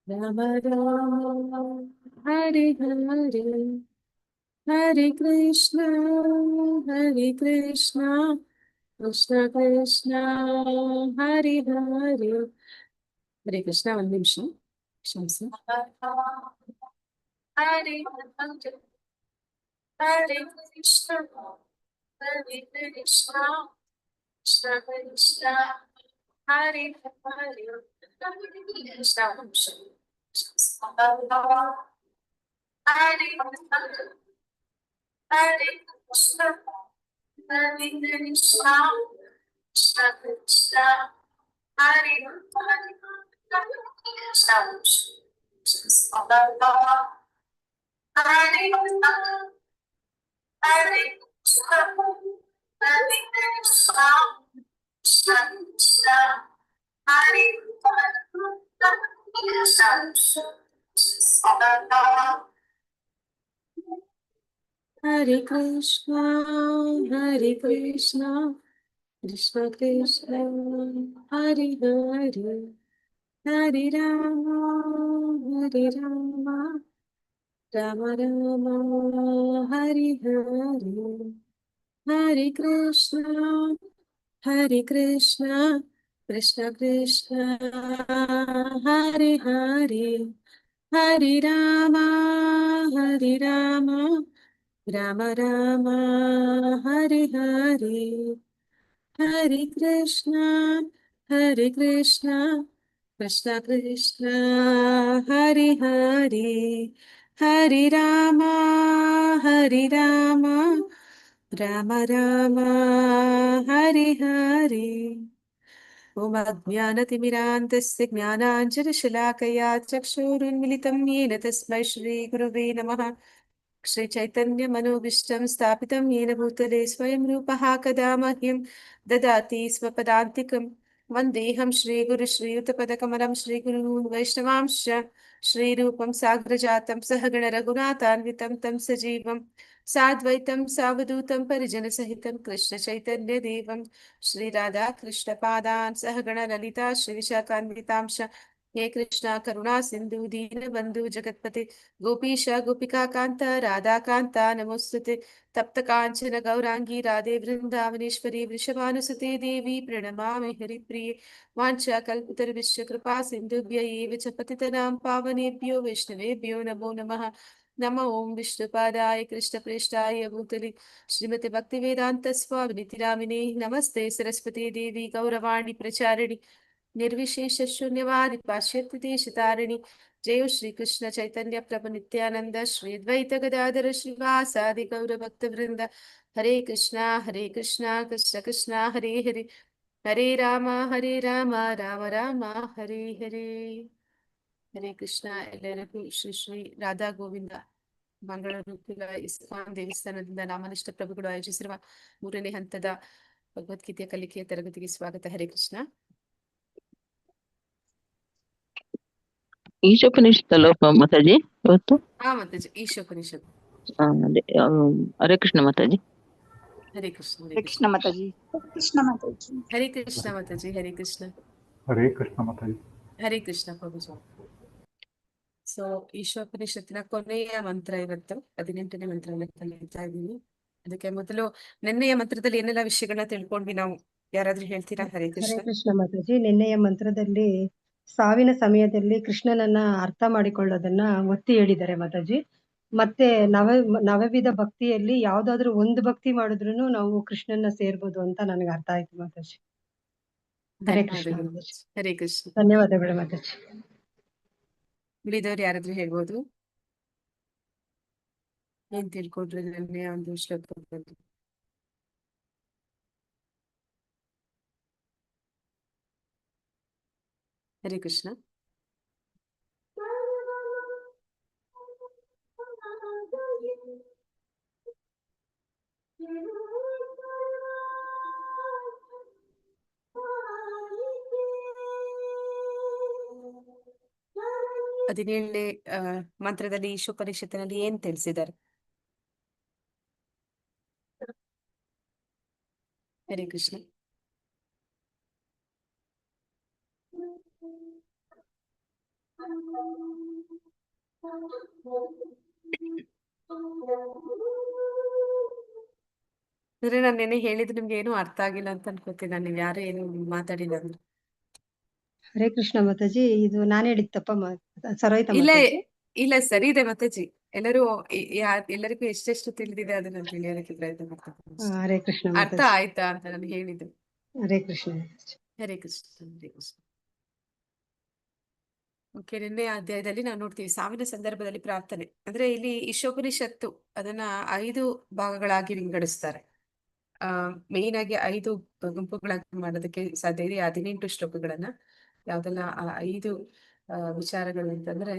Rama Rama, Hare Hare, Hare Krishna, Hare Krishna, Krishna Krishna, Hare Hare. Hare Krishna. ಒಂದ್ ನಿಮಿಷ ಕ್ಷಮಿಸಿ. ಹರೇ ಹರೇ ಕೃಷ್ಣ, ಹರೇ ಕೃಷ್ಣ, ಕೃಷ್ಣ ಕೃಷ್ಣ, ಹರೇ ಹರೇ. ಕೃಷ್ಣ ಒಂದ್ ನಿಮಿಷ ಕ್ಷಮಿಸಿ. ಹರೇ ಹರೇ ಕೃಷ್ಣ, ಹರೇ ಕೃಷ್ಣ, ಕೃಷ್ಣ ಕೃಷ್ಣ, ಹರೇ ಹರೇ. ಕೃಷ್ಣ ಒಂದ್ ನಿಮಿಷ ಕ್ಷಮಿಸಿ. Hare Krishna, Hare Krishna, Hare Krishna, Krishna Krishna, Hare Hare Krishna, Hare Krishna, Krishna Krishna, Hare Hare, Hare Rama, Hare Rama, Rama Rama, Hare Hare, Hare Krishna, Hare Krishna, Krishna Krishna, Hare Hare, Hare Rama, Hare Rama, Rama Rama, Hare Hare, Hare Krishna, Hare Krishna, Krishna Krishna, Hare Hare, Hare Rama, Hare Rama, Rama Rama, Hare Hare. ॐ अज्ञानतिमिरान्तस्य ज्ञानाञ्जनशलाकया चक्षुरुन्मिलितं येन तस्मै श्रीगुरुवे नमः। श्रीचैतन्यमनोभीष्टं स्थापितं येन भूतले स्वयं रूपः कदा मह्यं ददाति स्वपदान्तिकं। वन्देऽहं श्रीगुरुश्रीयुतपदकमलं श्रीगुरून् वैष्णवांश्च श्रीरूपं साग्रजातं सहगणरघुनाथान्वितं तं सजीवं साद्वैतं सावधूतं परिजनसहितं कृष्णचैतन्यदेवं श्रीराधाकृष्णपादान् सहगणललिता श्रीविशाखान्वितांश हे कृष्णा करुणा सिन्धु दीनबन्धु जगत्पते गोपीश गोपिका कान्त राधा कान्त नमोस्तुते। तप्त काञ्चन गौरांगी राधे वृन्दावनेश्वरी वृषभानुसुते देवी प्रणमामि हरिप्रिये। वाञ्छाकल्पतरुभ्यश्च कृपा सिन्धुभ्य एव च पतितनां पावनेभ्यो वैष्णवेभ्यो नमो नमः। नमो ओं विष्णुपादाय कृष्णप्रेष्ठाय भूतले श्रीमते भक्तिवेदांत स्वामिनिति नामिने नमस्ते सरस्वती देवी गौरवाणी प्रचारिणि निर्विशेष शून्यवादी पाश्चात्य देशतारिणि। जय श्री कृष्ण चैतन्य प्रभु नित्यानंद श्री द्वैत गदाधर श्रीवासादि गौर भक्त वृंद। हरे कृष्णा कृष्ण कृष्ण हरे हरे, हरे राम राम राम हरे हरे. ಹರೇ ಕೃಷ್ಣ. ಎಲ್ಲರಿಗೂ ಶ್ರೀ ಶ್ರೀ ರಾಧಾ ಗೋವಿಂದ ಮಂಗಳೂರು ಇಸ್ಕಾನ್ ದೇವಸ್ಥಾನದಿಂದ ನಾಮನಿಷ್ಠ ಪ್ರಭುಗಳು ಆಯೋಜಿಸಿರುವ 3ನೇ ಹಂತದ ಭಗವದ್ಗೀತೆಯ ಕಲಿಕೆಯ ತರಗತಿಗೆ ಸ್ವಾಗತ. ಹರೇ ಕೃಷ್ಣ. ಈಶೋಪನಿಷತ್ತಲ್ಲ ಮಾತಾಜಿ ಇವತ್ತು? ಹಾ ಮಾತಾಜಿ, ಈಶೋಪನಿಷತ್. ಹರೇ ಕೃಷ್ಣ ಮಾತಾಜಿ. ಹರೇ ಕೃಷ್ಣ. ಹರೇ ಕೃಷ್ಣ ಮಾತಾಜಿ. ಕೃಷ್ಣ ಮಾತಾಜಿ. ಹರೇ ಕೃಷ್ಣ ಮಾತಾಜಿ. ಹರೇ ಕೃಷ್ಣ. ಹರೇ ಕೃಷ್ಣ ಮಾತಾಜಿ. ಹರೇ ಕೃಷ್ಣ ಪ್ರಭುಜಿ. ಸೊ ಈಶೋಪನಿಷತ್ತಿನ ಕೊನೆಯ ಮಂತ್ರ ಇವತ್ತು 18ನೇ ಮಂತ್ರವನ್ನು ಕಲಿತಾ ಇದ್ದೀವಿ. ಅದಕ್ಕೆ ಮೊದಲು ನಿನ್ನೆಯ ಮಂತ್ರದಲ್ಲಿ ಏನೆಲ್ಲ ವಿಷಯಗಳನ್ನ ತಿಳ್ಕೊಂಡ್ವಿ ನಾವು, ಯಾರಾದ್ರೂ ಹೇಳ್ತೀರಾ? ಹರೇ ಹರೇ ಕೃಷ್ಣ. ಕೃಷ್ಣ ಮಾತಾಜಿ. ನಿನ್ನೆಯ ಮಂತ್ರದಲ್ಲಿ ಸಾವಿನ ಸಮಯದಲ್ಲಿ ಕೃಷ್ಣನನ್ನ ಅರ್ಥ ಮಾಡಿಕೊಳ್ಳೋದನ್ನ ಒತ್ತಿ ಹೇಳಿದ್ದಾರೆ ಮಾತಾಜಿ. ಮತ್ತೆ ನವವಿಧ ಭಕ್ತಿಯಲ್ಲಿ ಯಾವ್ದಾದ್ರು ಒಂದು ಭಕ್ತಿ ಮಾಡಿದ್ರು ನಾವು ಕೃಷ್ಣನ್ನ ಸೇರ್ಬೋದು ಅಂತ ನನಗೆ ಅರ್ಥ ಆಯ್ತು ಮಾತಾಜಿ. ಹರೇ ಕೃಷ್ಣ ಮಾತಾಜಿ. ಹರೇ ಕೃಷ್ಣ. ಧನ್ಯವಾದಗಳು ಮಾತಾಜಿ. ಉಳಿದವ್ರು ಯಾರಾದ್ರೂ ಹೇಳ್ಬೋದು? ಏನ್ ತಿಳ್ಕೊಂಡ್ರಿ ನಿನ್ನೆ ಒಂದು ಶ್ಲೋಕದಲ್ಲಿ? ಹರೇ ಕೃಷ್ಣ. ಹದಿನೇಳನೇ ಮಂತ್ರದಲ್ಲಿ ಈಶೋಪನಿಷತ್ತಿನಲ್ಲಿ ಏನ್ ತಿಳಿಸಿದ್ದಾರೆ? ಹರೇ ಕೃಷ್ಣ. ಅಂದ್ರೆ ನಾನು ನೆನ್ನೆ ಹೇಳಿದ್ದು ನಿಮ್ಗೆ ಏನು ಅರ್ಥ ಆಗಿಲ್ಲ ಅಂತ ಅನ್ಕೋತೀನಿ. ನಾನು ನೀವು ಯಾರು ಏನು ಮಾತಾಡಿಲ್ಲ ಅಂದ್ರೆ. ಹರೇ ಕೃಷ್ಣ ಮಾತಾಜಿ, ಇದು ನಾನು ಹೇಳಿದ ತಪ್ಪ ಸರೋಯ್ತಾ ಇಲ್ಲ ಮಾತಾಜಿ? ಇಲ್ಲ, ಸರಿ ಇದೆ ಮಾತಾಜಿ. ಎಲ್ಲರೂ ಎಲ್ಲರಿಗೂ ಎಷ್ಟೆಷ್ಟು ತಿಳಿದಿದೆ ಅದನ್ನ ತಿಳಿಯೋದಕ್ಕೆ ಪ್ರಯತ್ನ ಮಾಡ್ತಾರೆ ಅಷ್ಟೇ. ಹರೇ ಕೃಷ್ಣ ಅರ್ಥ ಮಾತಾಜಿ. ಆಯ್ತಾ ಅಂತ ನಾನು ಹೇಳಿದ್ದು. ಹರೇ ಕೃಷ್ಣ ಮಾತಾಜಿ. ಹರೇ ಕೃಷ್ಣ, ಹರೇ ಕೃಷ್ಣ. ಓಕೆ, ನಿನ್ನೆ ಅಧ್ಯಾಯದಲ್ಲಿ ನಾವು ನೋಡ್ತೀವಿ ಸಾವಿನ ಸಂದರ್ಭದಲ್ಲಿ ಪ್ರಾರ್ಥನೆ. ಅಂದ್ರೆ ಇಲ್ಲಿ ಈಶೋಪನಿಷತ್ತು ಅದನ್ನ 5 ಭಾಗಗಳಾಗಿ ವಿಂಗಡಿಸ್ತಾರೆ. ಮೇನ್ ಆಗಿ 5 ಗುಂಪುಗಳಾಗಿ ಮಾಡೋದಕ್ಕೆ ಸಾಧ್ಯ ಇದೆ. 18 ಶ್ಲೋಕಗಳನ್ನ ಯಾವ್ದೆಲ್ಲ 5 ವಿಚಾರಗಳು ಅಂತಂದ್ರೆ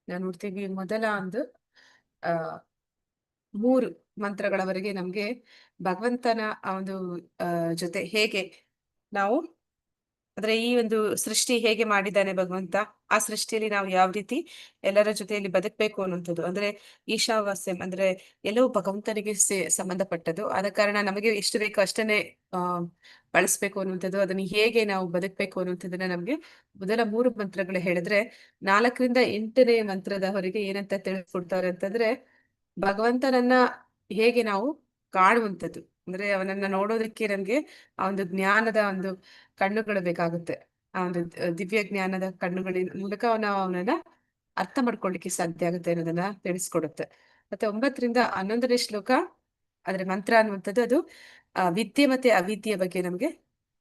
ನಾವು ನೋಡ್ತೀವಿ. ಮೊದಲ ಒಂದು ಆ 3 ಮಂತ್ರಗಳವರೆಗೆ ನಮ್ಗೆ ಭಗವಂತನ ಆ ಒಂದು ಜೊತೆ ಹೇಗೆ ನಾವು ಅಂದ್ರೆ ಈ ಒಂದು ಸೃಷ್ಟಿ ಹೇಗೆ ಮಾಡಿದ್ದಾನೆ ಭಗವಂತ, ಆ ಸೃಷ್ಟಿಯಲ್ಲಿ ನಾವು ಯಾವ ರೀತಿ ಎಲ್ಲರ ಜೊತೆಯಲ್ಲಿ ಬದುಕಬೇಕು ಅನ್ನುವಂಥದ್ದು. ಅಂದ್ರೆ ಈಶಾವಾಸ್ಯಂ ಅಂದ್ರೆ ಎಲ್ಲವೂ ಭಗವಂತನಿಗೆ ಸಂಬಂಧಪಟ್ಟದ್ದು. ಆದ ಕಾರಣ ನಮಗೆ ಎಷ್ಟು ಬೇಕೋ ಅಷ್ಟನ್ನೇ ಬಳಸ್ಬೇಕು ಅನ್ನುವಂಥದ್ದು. ಅದನ್ನ ಹೇಗೆ ನಾವು ಬದುಕಬೇಕು ಅನ್ನುವಂಥದ್ದನ್ನ ನಮ್ಗೆ ಮೊದಲ 3 ಮಂತ್ರಗಳು ಹೇಳಿದ್ರೆ, 4ರಿಂದ 8ನೇ ಮಂತ್ರದವರೆಗೆ ಏನಂತ ತಿಳಿಸ್ಕೊಡ್ತಾರೆ ಅಂತಂದ್ರೆ ಭಗವಂತನನ್ನ ಹೇಗೆ ನಾವು ಕಾಣುವಂಥದ್ದು. ಅಂದ್ರೆ ಅವನನ್ನ ನೋಡೋದಕ್ಕೆ ನಮ್ಗೆ ಆ ಒಂದು ಜ್ಞಾನದ ಒಂದು ಕಣ್ಣುಗಳು ಬೇಕಾಗುತ್ತೆ. ಆ ಒಂದು ದಿವ್ಯ ಜ್ಞಾನದ ಕಣ್ಣುಗಳಿನ ಮೂಲಕ ಅವನನ್ನ ಅರ್ಥ ಮಾಡ್ಕೊಳ್ಳಿಕ್ಕೆ ಸಾಧ್ಯ ಆಗುತ್ತೆ ಅನ್ನೋದನ್ನ ತಿಳಿಸ್ಕೊಡುತ್ತೆ. ಮತ್ತೆ 9ರಿಂದ 11ನೇ ಶ್ಲೋಕ ಆದ್ರೆ ಮಂತ್ರ ಅನ್ನುವಂಥದ್ದು ಅದು ವಿದ್ಯೆ ಮತ್ತೆ ಅವಿದ್ಯೆ ಬಗ್ಗೆ ನಮ್ಗೆ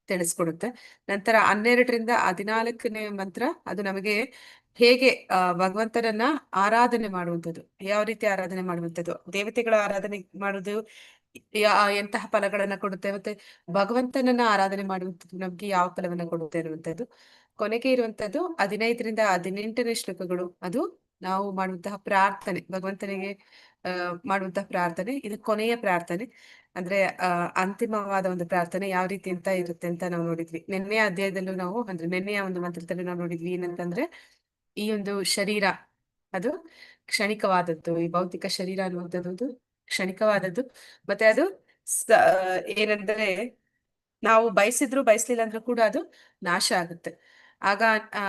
ತಿಳಿಸ್ಕೊಡುತ್ತೆ. ನಂತರ 12ರಿಂದ 14ನೇ ಮಂತ್ರ ಅದು ನಮಗೆ ಹೇಗೆ ಭಗವಂತನನ್ನ ಆರಾಧನೆ ಮಾಡುವಂಥದ್ದು, ಯಾವ ರೀತಿ ಆರಾಧನೆ ಮಾಡುವಂಥದ್ದು, ದೇವತೆಗಳ ಆರಾಧನೆ ಮಾಡುವುದು ಎಂತಹ ಫಲಗಳನ್ನ ಕೊಡುತ್ತೆ, ಮತ್ತೆ ಭಗವಂತನನ್ನ ಆರಾಧನೆ ಮಾಡುವಂಥದ್ದು ನಮ್ಗೆ ಯಾವ ಫಲವನ್ನ ಕೊಡುತ್ತೆ ಅನ್ನುವಂಥದ್ದು. ಕೊನೆಗೆ ಇರುವಂತದ್ದು 15ರಿಂದ 18ನೇ ಶ್ಲೋಕಗಳು ಅದು ನಾವು ಮಾಡುವಂತಹ ಪ್ರಾರ್ಥನೆ, ಭಗವಂತನಿಗೆ ಮಾಡುವಂತಹ ಪ್ರಾರ್ಥನೆ. ಇದು ಕೊನೆಯ ಪ್ರಾರ್ಥನೆ, ಅಂದ್ರೆ ಅಂತಿಮವಾದ ಒಂದು ಪ್ರಾರ್ಥನೆ ಯಾವ ರೀತಿ ಅಂತ ಇರುತ್ತೆ ಅಂತ ನಾವು ನೋಡಿದ್ವಿ. ನಿನ್ನೆಯ ಅಧ್ಯಾಯದಲ್ಲೂ ನಾವು ಅಂದ್ರೆ ನಿನ್ನೆಯ ಒಂದು ಮಂತ್ರದಲ್ಲಿ ನಾವು ನೋಡಿದ್ವಿ ಏನಂತಂದ್ರೆ ಈ ಒಂದು ಶರೀರ ಅದು ಕ್ಷಣಿಕವಾದದ್ದು. ಈ ಭೌತಿಕ ಶರೀರ ಅನ್ನುವಂಥದ್ದು ಕ್ಷಣಿಕವಾದದ್ದು. ಮತ್ತೆ ಅದು ಏನಂದ್ರೆ ನಾವು ಬಯಸಿದ್ರು ಬಯಸ್ಲಿಲ್ಲ ಅಂದ್ರೂ ಕೂಡ ಅದು ನಾಶ ಆಗುತ್ತೆ. ಆಗ ಆ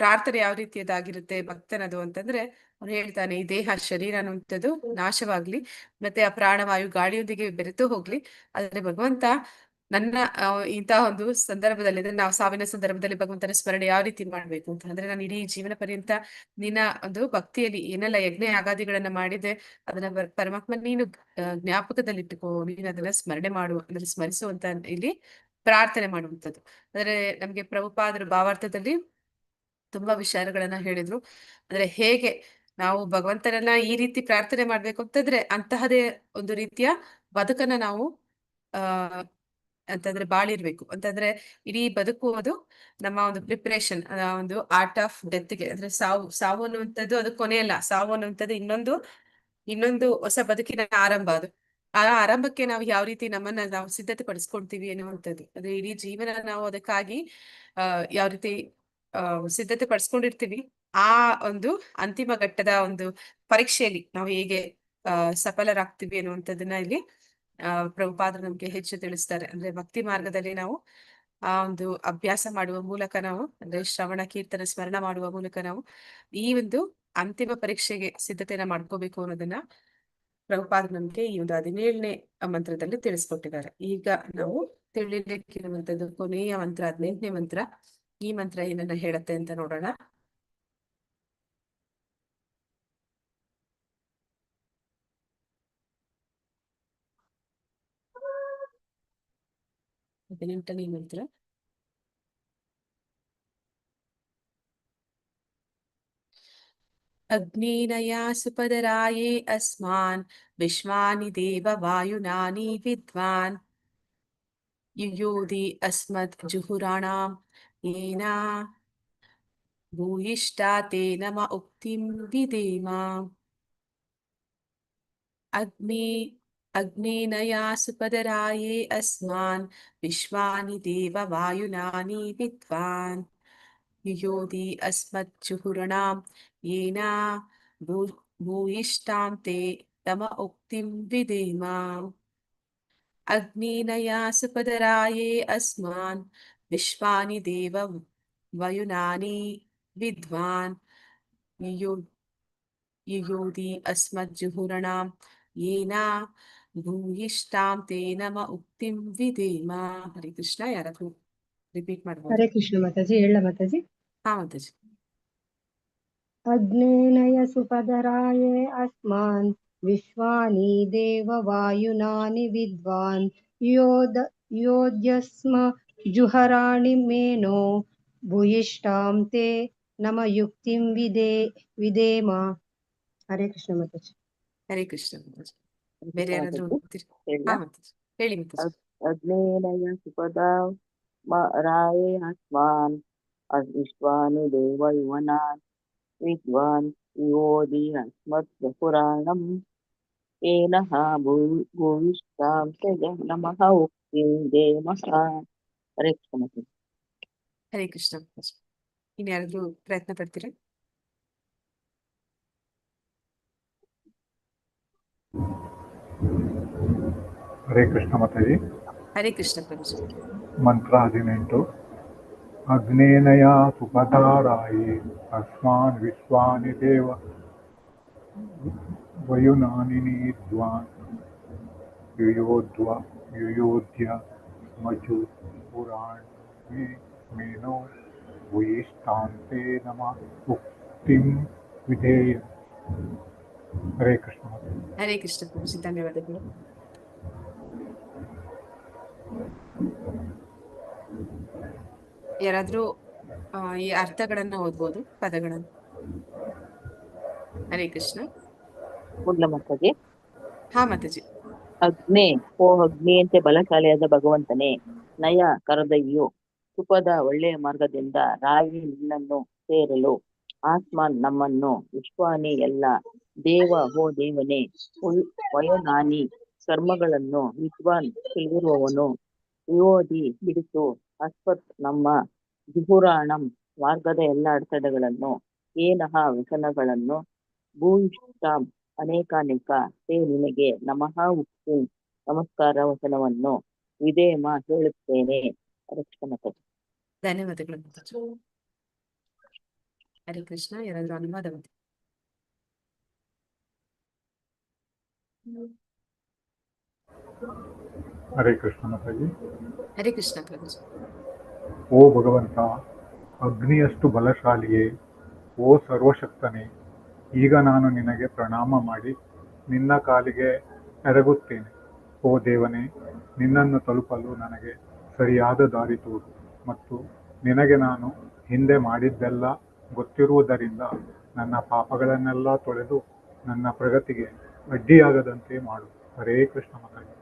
ಪ್ರಾರ್ಥನೆ ಯಾವ ರೀತಿಯದಾಗಿರುತ್ತೆ ಭಕ್ತನದು ಅಂತಂದ್ರೆ ಅವ್ನು ಹೇಳ್ತಾನೆ, ಈ ದೇಹ ಶರೀರ ಅನ್ನುವಂಥದ್ದು ನಾಶವಾಗ್ಲಿ, ಮತ್ತೆ ಆ ಪ್ರಾಣವಾಯು ಗಾಳಿಯೊಂದಿಗೆ ಬೆರೆತು ಹೋಗ್ಲಿ, ಆದ್ರೆ ಭಗವಂತ ನನ್ನ ಇಂತಹ ಒಂದು ಸಂದರ್ಭದಲ್ಲಿ ಅಂದ್ರೆ ನಾವು ಸಾವಿನ ಸಂದರ್ಭದಲ್ಲಿ ಭಗವಂತನ ಸ್ಮರಣೆ ಯಾವ ರೀತಿ ಮಾಡ್ಬೇಕು ಅಂತ ಅಂದ್ರೆ, ನಾನು ಇಡೀ ಜೀವನ ಪರ್ಯಂತ ನಿನ್ನ ಒಂದು ಭಕ್ತಿಯಲ್ಲಿ ಏನೆಲ್ಲ ಯಜ್ಞ ಯಾಗಾದಿಗಳನ್ನ ಮಾಡಿದೆ ಅದನ್ನ ಪರಮಾತ್ಮ ನೀನು ಜ್ಞಾಪಕದಲ್ಲಿಟ್ಟುಕೋ, ನೀನು ಅದನ್ನ ಸ್ಮರಣೆ ಮಾಡು ಅಂದ್ರೆ ಸ್ಮರಿಸುವಂತ ಇಲ್ಲಿ ಪ್ರಾರ್ಥನೆ ಮಾಡುವಂಥದ್ದು. ಅಂದ್ರೆ ನಮ್ಗೆ ಪ್ರಭುಪಾದರು ಭಾವಾರ್ಥದಲ್ಲಿ ತುಂಬಾ ವಿಚಾರಗಳನ್ನ ಹೇಳಿದ್ರು. ಅಂದ್ರೆ ಹೇಗೆ ನಾವು ಭಗವಂತನನ್ನ ಈ ರೀತಿ ಪ್ರಾರ್ಥನೆ ಮಾಡ್ಬೇಕು ಅಂತಂದ್ರೆ ಅಂತಹದೇ ಒಂದು ರೀತಿಯ ಬದುಕನ್ನ ನಾವು ಆ ಅಂತಂದ್ರೆ ಬಾಳಿರ್ಬೇಕು ಅಂತಂದ್ರೆ ಇಡೀ ಬದುಕುವುದು ನಮ್ಮ ಒಂದು ಪ್ರಿಪರೇಷನ್, ಒಂದು ಆರ್ಟ್ ಆಫ್ ಡೆತ್ಗೆ. ಅಂದ್ರೆ ಸಾವು ಅನ್ನುವಂಥದ್ದು ಅದು ಕೊನೆಯಲ್ಲ. ಸಾವು ಅನ್ನುವಂಥದ್ದು ಇನ್ನೊಂದು ಹೊಸ ಬದುಕಿನ ಆರಂಭ. ಅದು ಆ ಆರಂಭಕ್ಕೆ ನಾವು ಯಾವ ರೀತಿ ನಮ್ಮನ್ನ ನಾವು ಸಿದ್ಧತೆ ಪಡಿಸ್ಕೊಳ್ತೀವಿ ಅನ್ನುವಂಥದ್ದು. ಅಂದ್ರೆ ಇಡೀ ಜೀವನ ನಾವು ಅದಕ್ಕಾಗಿ ಯಾವ ರೀತಿ ಸಿದ್ಧತೆ ಪಡಿಸ್ಕೊಂಡಿರ್ತೀವಿ, ಆ ಒಂದು ಅಂತಿಮ ಘಟ್ಟದ ಒಂದು ಪರೀಕ್ಷೆಯಲ್ಲಿ ನಾವು ಹೇಗೆ ಸಫಲರಾಗ್ತೀವಿ ಅನ್ನುವಂಥದ್ದನ್ನ ಇಲ್ಲಿ ಪ್ರಭುಪಾದರು ನಮ್ಗೆ ಹೆಚ್ಚು ತಿಳಿಸ್ತಾರೆ. ಅಂದ್ರೆ ಭಕ್ತಿ ಮಾರ್ಗದಲ್ಲಿ ನಾವು ಆ ಒಂದು ಅಭ್ಯಾಸ ಮಾಡುವ ಮೂಲಕ ನಾವು ಅಂದ್ರೆ ಶ್ರವಣ ಕೀರ್ತನ ಸ್ಮರಣ ಮಾಡುವ ಮೂಲಕ ನಾವು ಈ ಒಂದು ಅಂತಿಮ ಪರೀಕ್ಷೆಗೆ ಸಿದ್ಧತೆಯನ್ನ ಮಾಡ್ಕೋಬೇಕು ಅನ್ನೋದನ್ನ ಪ್ರಭುಪಾದರು ನಮ್ಗೆ ಈ ಒಂದು 17ನೇ ಮಂತ್ರದಲ್ಲಿ ತಿಳಿಸ್ಕೊಟ್ಟಿದ್ದಾರೆ. ಈಗ ನಾವು ತಿಳಿಲಿಕ್ಕಿರುವಂತದ್ದು ಕೊನೆಯ ಮಂತ್ರ 18ನೇ ಮಂತ್ರ. ಈ ಮಂತ್ರ ಏನನ್ನ ಹೇಳತ್ತೆ ಅಂತ ನೋಡೋಣ. ಹದಿನೆಂಟನೇ ಮಂತ್ರ. ಅಗ್ನೇನಯಾ ಸುಪದರಾಯೇ ಅಸ್ಮಾನ್ ವಿಶ್ವಾನಿ ದೇವ ವಾಯುನಾನಿ ವಿದ್ವಾನ್ ಯುಯೋಧಿ ಅಸ್ಮತ್ ಜುಹುರಾಣಾಂ ಏನಾ ಭೂಯಿಷ್ಠಾ ತೇ ನಮ ಉಕ್ತಿಂ ವಿಧೇಮ. ಅಗ್ನೇನಯಾ ಸುಪದರಾಯೇ ಅಸ್ಮಾನ್ ವಿಶ್ವಾನಿ ದೇವ ವಾಯುನಾನಿ ವಿದ್ವಾನ್ ಯುಯೋಧಿ ಅಸ್ಮತ್ ಜುಹುರಾಣಾಂ ಏನಾ ಭೂಯಿಷ್ಠಾಂ ತೇ ನಮ ಉಕ್ತಿಂ ವಿಧೇಮ. ಅಗ್ನೇನಯಾ ಸುಪದರಾಯೇ ಅಸ್ಮಾನ್ ವಿಶ್ವಾನಿ ದೇವ ವಯುನಾನಿ ವಿದ್ವಾನ್ ಯೋ युयोधि अस्मज्जुहुरणां येन भूयिष्ठां ते नम उक्तिं विधेम. ಹರೇ ಕೃಷ್ಣ. ಯಾರಾದ್ರೂ ರಿಪೀಟ್ ಮಾಡ್ಬೋದು? ಹರೇ ಕೃಷ್ಣ ಮಾತಾಜಿ. ಹೇಳ ಮಾತಾಜಿ. ಹಾ ಮಾತಾಜಿ. ಅಗ್ನೇನಯ ಸುಪದರಾಯೇ ಅಸ್ಮಾನ್ ವಿಶ್ವಾನಿ ದೇವವಾಯುನಾನಿ ವಿದ್ವಾನ್ ಯೋಧ್ಯಸ್ಮ ಜುಹರಾಣಿ ಮೇನೋ ಭೂಯಿಷ್ಠಾಂ ತೇ ನಮ ಯುಕ್ತಿಂ ವಿಧೇಮ. ಹರೇ ಕೃಷ್ಣ ಮಾತಾಜಿ. ಹರೇ ಕೃಷ್ಣ ಮಾತಾಜಿ. ಬೇರೆ ಯಾರಾದ್ರೂ ಮಾತಾಜಿ ಓದ್ತೀರಿ? ಹೇಳ. ಹಾ ಮಾತಾಜಿ ಹೇಳಿ ಮಾತಾಜಿ. ಅಗ್ನೇನಯ ಸುಪದ ರಾಯೇ ಅಸ್ಮಾನ್ ವಿಶ್ವಾನಿ ದೇವ ಯುವನಾನ್ ವಿದ್ವಾನ್ ಯೋಧಿ ಅಸ್ಮತ್ ಪುರಾಣಂ ಏನಃ ಭೂಯಿಷ್ಠಾಂ ತೇಜ ನಮಃ ಉಕ್ತಿಂ ದೇಮಃ. ಹರೇ ಕೃಷ್ಣ ಮಾತಾಜಿ. ಹರೇ ಕೃಷ್ಣ ಮಾತಾಜಿ. ಇನ್ ಯಾರಾದ್ರೂ ಪ್ರಯತ್ನ ಪಡ್ತೀರಾ? ಹರೇ ಕೃಷ್ಣ ಮಾತಾಜಿ. ಹರೇ ಕೃಷ್ಣ ಪ್ರಭುಜಿ. ಮಂತ್ರ 18. ಅಗ್ನೇನಯ ಸುಪಧಾರಾಯಿ ಅಸ್ಮಾನ್ ವಿಶ್ವಾನಿ ದೇವ ವಯುನಾನಿನಿ ದ್ವಾನ್ ಯುಯೋಧ್ಯ ಸ್ಮಜು ಪುರಾಣಿ ಮೇನೋ ಭೂಯಿಷ್ಠಾಂತೆ ನಮ ಉಕ್ತಿಂ ವಿಧೇಯ. ಹರೇ ಕೃಷ್ಣ ಮಾತಾಜಿ. ಹರೇ ಕೃಷ್ಣ ಪ್ರಭುಜಿ. ಧನ್ಯವಾದಗಳು. ಯಾರಾದ್ರೂ ಈ ಅರ್ಥಗಳನ್ನ ಓದ್ಬೋದು, ಪದಗಳನ್ನು? ಹರೇ ಕೃಷ್ಣ. ಮುದ್ಲ ಮಾತಾಜಿ. ಹಾ ಮಾತಾಜಿ. ಅಗ್ನೇ, ಓ ಅಗ್ನಿಯಂತೆ ಬಲಶಾಲಿಯಾದ ಭಗವಂತನೇ, ನಯ ಕರೆದೊಯ್ಯು, ಸುಖದ ಒಳ್ಳೆಯ ಮಾರ್ಗದಿಂದ ರಾಯಿ ನಿನ್ನನ್ನು ಸೇರಲು, ಆಸ್ಮಾನ್ ನಮ್ಮನ್ನು, ವಿಶ್ವಾನಿ ಎಲ್ಲ, ದೇವ ಓ ದೇವನೇ, ವಯೋನಾನಿ ಕರ್ಮಗಳನ್ನು, ವಿದ್ವಾನ್ ತಿಳಿದಿರುವವನು, ವಿಯೋಧಿ ಬಿಡಿಸು, ಅಸ್ವತ್ ನಮ್ಮ, ಜುಹುರಾಣಂ ಮಾರ್ಗದ ಎಲ್ಲ ಅಡೆತಡೆಗಳನ್ನು, ಏನಹ ವ್ಯಸನಗಳನ್ನು, ಭೂಯಿಷ್ಠಾಂ ಅನೇಕಾನೇಕ, ತೇ ನಿನಗೆ ನಮಃ ಉಕ್ತಿ ನಮಸ್ಕಾರ ವಚನವನ್ನು ವಿಧೇಮ ಹೇಳುತ್ತೇನೆ. ರಕ್ಷಣ ಮಾತಾಜಿ. ಧನ್ಯವಾದಗಳು ಮಾತಾಜಿ. ಹರೇ ಕೃಷ್ಣ. ಯಾರಾದ್ರೂ ಅನುವಾದ ಮಾಡಿ? ಹರೇ ಕೃಷ್ಣ ಮಾತಾಜಿ. ಹರೇ ಕೃಷ್ಣ ಪ್ರಭುಜಿ. ಓ ಭಗವಂತ, ಅಗ್ನಿಯಷ್ಟು ಬಲಶಾಲಿಯೇ, ಓ ಸರ್ವಶಕ್ತನೇ, ಈಗ ನಾನು ನಿನಗೆ ಪ್ರಣಾಮ ಮಾಡಿ ನಿನ್ನ ಕಾಲಿಗೆ ಎರಗುತ್ತೇನೆ. ಓ ದೇವನೇ, ನಿನ್ನನ್ನು ತಲುಪಲು ನನಗೆ ಸರಿಯಾದ ದಾರಿ ತೋರು ಮತ್ತು ನಿನಗೆ ನಾನು ಹಿಂದೆ ಮಾಡಿದ್ದೆಲ್ಲ ಗೊತ್ತಿರುವುದರಿಂದ ನನ್ನ ಪಾಪಗಳನ್ನೆಲ್ಲ ತೊಳೆದು ನನ್ನ ಪ್ರಗತಿಗೆ ಅಡ್ಡಿಯಾಗದಂತೆ ಮಾಡು. ಹರೇ ಕೃಷ್ಣ ಮಾತಾಜಿ.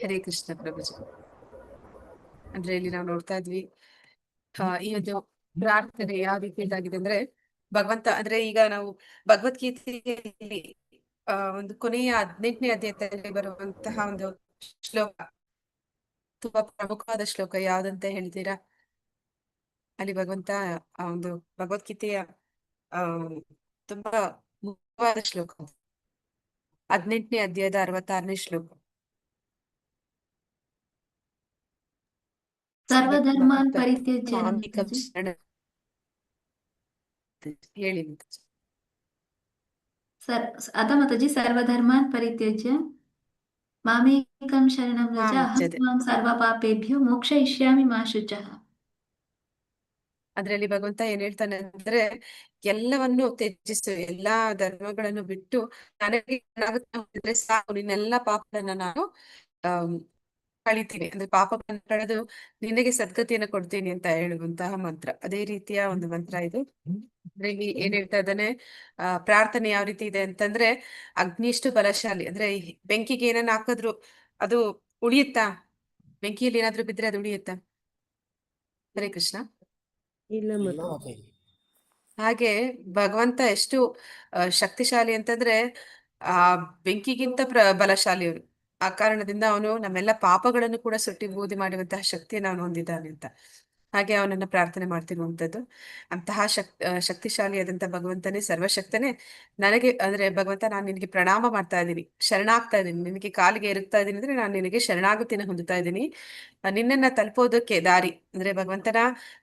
ಹರೇ ಕೃಷ್ಣ ಪ್ರಭುಜಿ. ಅಂದ್ರೆ ಇಲ್ಲಿ ನಾವು ನೋಡ್ತಾ ಇದ್ವಿ ಈ ಒಂದು ಪ್ರಾರ್ಥನೆ ಯಾವ ರೀತಿಯಾಗಿದೆ ಅಂದ್ರೆ, ಭಗವಂತ ಅಂದ್ರೆ ಈಗ ನಾವು ಭಗವದ್ಗೀತೆಯಲ್ಲಿ ಒಂದು ಕೊನೆಯ 18ನೇ ಅಧ್ಯಾಯದಲ್ಲಿ ಬರುವಂತಹ ಒಂದು ಶ್ಲೋಕ, ತುಂಬಾ ಪ್ರಮುಖವಾದ ಶ್ಲೋಕ ಯಾವ್ದಂತ ಹೇಳ್ತೀರಾ? ಅಲ್ಲಿ ಭಗವಂತ ಆ ಒಂದು ಭಗವದ್ಗೀತೆಯ ಆ ತುಂಬಾ ಮುಖ್ಯವಾದ ಶ್ಲೋಕ, 18ನೇ ಅಧ್ಯಾಯದ 66ನೇ ಶ್ಲೋಕ. ಸರ್ವಧರ್ಮಾನ್ ಪರಿತ್ಯಜ್ಯ ಮಾಮೇಕಂ ಶರಣಂ. ಹೇಳಿ ಮಾತಾಜಿ. ಅದ ಮಾತಾಜಿ, ಸರ್ವಧರ್ಮಾನ್ ಪರಿತ್ಯಜ್ಯ ಮಾಮೇಕಂ ಶರಣಂ ವ್ರಜ ಅಹಂ ತ್ವಾಂ ಸರ್ವ ಪಾಪೇಭ್ಯೋ ಮೋಕ್ಷಯಿಷ್ಯಾಮಿ ಮಾ ಶುಚಃ. ಅದ್ರಲ್ಲಿ ಭಗವಂತ ಏನ್ ಹೇಳ್ತಾನೆ ಅಂದ್ರೆ, ಎಲ್ಲವನ್ನು ತ್ಯಜಿಸು, ಎಲ್ಲಾ ಧರ್ಮಗಳನ್ನು ಬಿಟ್ಟು ನನಗೆ ಏನಾಗುತ್ತೆ ಸಾಕು, ನಿನ್ನೆಲ್ಲ ಪಾಪಗಳನ್ನ ನಾನು ಕಳಿತೀನಿ, ಅಂದ್ರೆ ಪಾಪಗಳನ್ನು ಕಳೆದು ನಿನಗೆ ಸದ್ಗತಿಯನ್ನು ಕೊಡ್ತೀನಿ ಅಂತ ಹೇಳುವಂತಹ ಮಂತ್ರ. ಅದೇ ರೀತಿಯ ಒಂದು ಮಂತ್ರ ಇದು. ಇಲ್ಲಿ ಏನ್ ಹೇಳ್ತಾ ಇದ್ದಾನೆ, ಪ್ರಾರ್ಥನೆ ಯಾವ ರೀತಿ ಇದೆ ಅಂತಂದ್ರೆ, ಅಗ್ನಿಷ್ಟು ಬಲಶಾಲಿ ಅಂದ್ರೆ ಬೆಂಕಿಗೆ ಏನನ್ನ ಹಾಕಿದ್ರು ಅದು ಉಳಿಯುತ್ತಾ? ಬೆಂಕಿಯಲ್ಲಿ ಏನಾದ್ರೂ ಬಿದ್ರೆ ಅದು ಉಳಿಯುತ್ತಾ? ಹರೇ ಕೃಷ್ಣ. ಹಾಗೆ ಭಗವಂತ ಎಷ್ಟು ಶಕ್ತಿಶಾಲಿ ಅಂತಂದ್ರೆ, ಆ ಬೆಂಕಿಗಿಂತ ಬಲಶಾಲಿ ಅವನು. ಆ ಕಾರಣದಿಂದ ಅವನು ನಮ್ಮೆಲ್ಲ ಪಾಪಗಳನ್ನು ಕೂಡ ಸುಟ್ಟಿ ಬೂದಿ ಮಾಡುವಂತಹ ಶಕ್ತಿಯನ್ನು ಅವನು ಹೊಂದಿದ್ದಾನೆ ಅಂತ. ಹಾಗೆ ಅವನನ್ನ ಪ್ರಾರ್ಥನೆ ಮಾಡ್ತಿರುವಂತದ್ದು. ಅಂತಹ ಶಕ್ತಿಶಾಲಿಯಾದಂತ ಭಗವಂತನೇ, ಸರ್ವಶಕ್ತನೇ, ನನಗೆ ಅಂದ್ರೆ ಭಗವಂತ, ನಾನು ನಿನಗೆ ಪ್ರಣಾಮ ಮಾಡ್ತಾ ಇದ್ದೀನಿ, ಶರಣಾಗ್ತಾ ಇದ್ದೀನಿ, ನಿನಗೆ ಕಾಲಿಗೆ ಎರಗ್ತಾ ಇದ್ದೀನಿ, ಅಂದ್ರೆ ನಾನು ನಿನಗೆ ಶರಣಾಗತಿನ ಹೊಂದುತ್ತಾ ಇದ್ದೀನಿ. ನಿನ್ನನ್ನ ತಲುಪೋದಕ್ಕೆ ದಾರಿ ಅಂದ್ರೆ ಭಗವಂತನ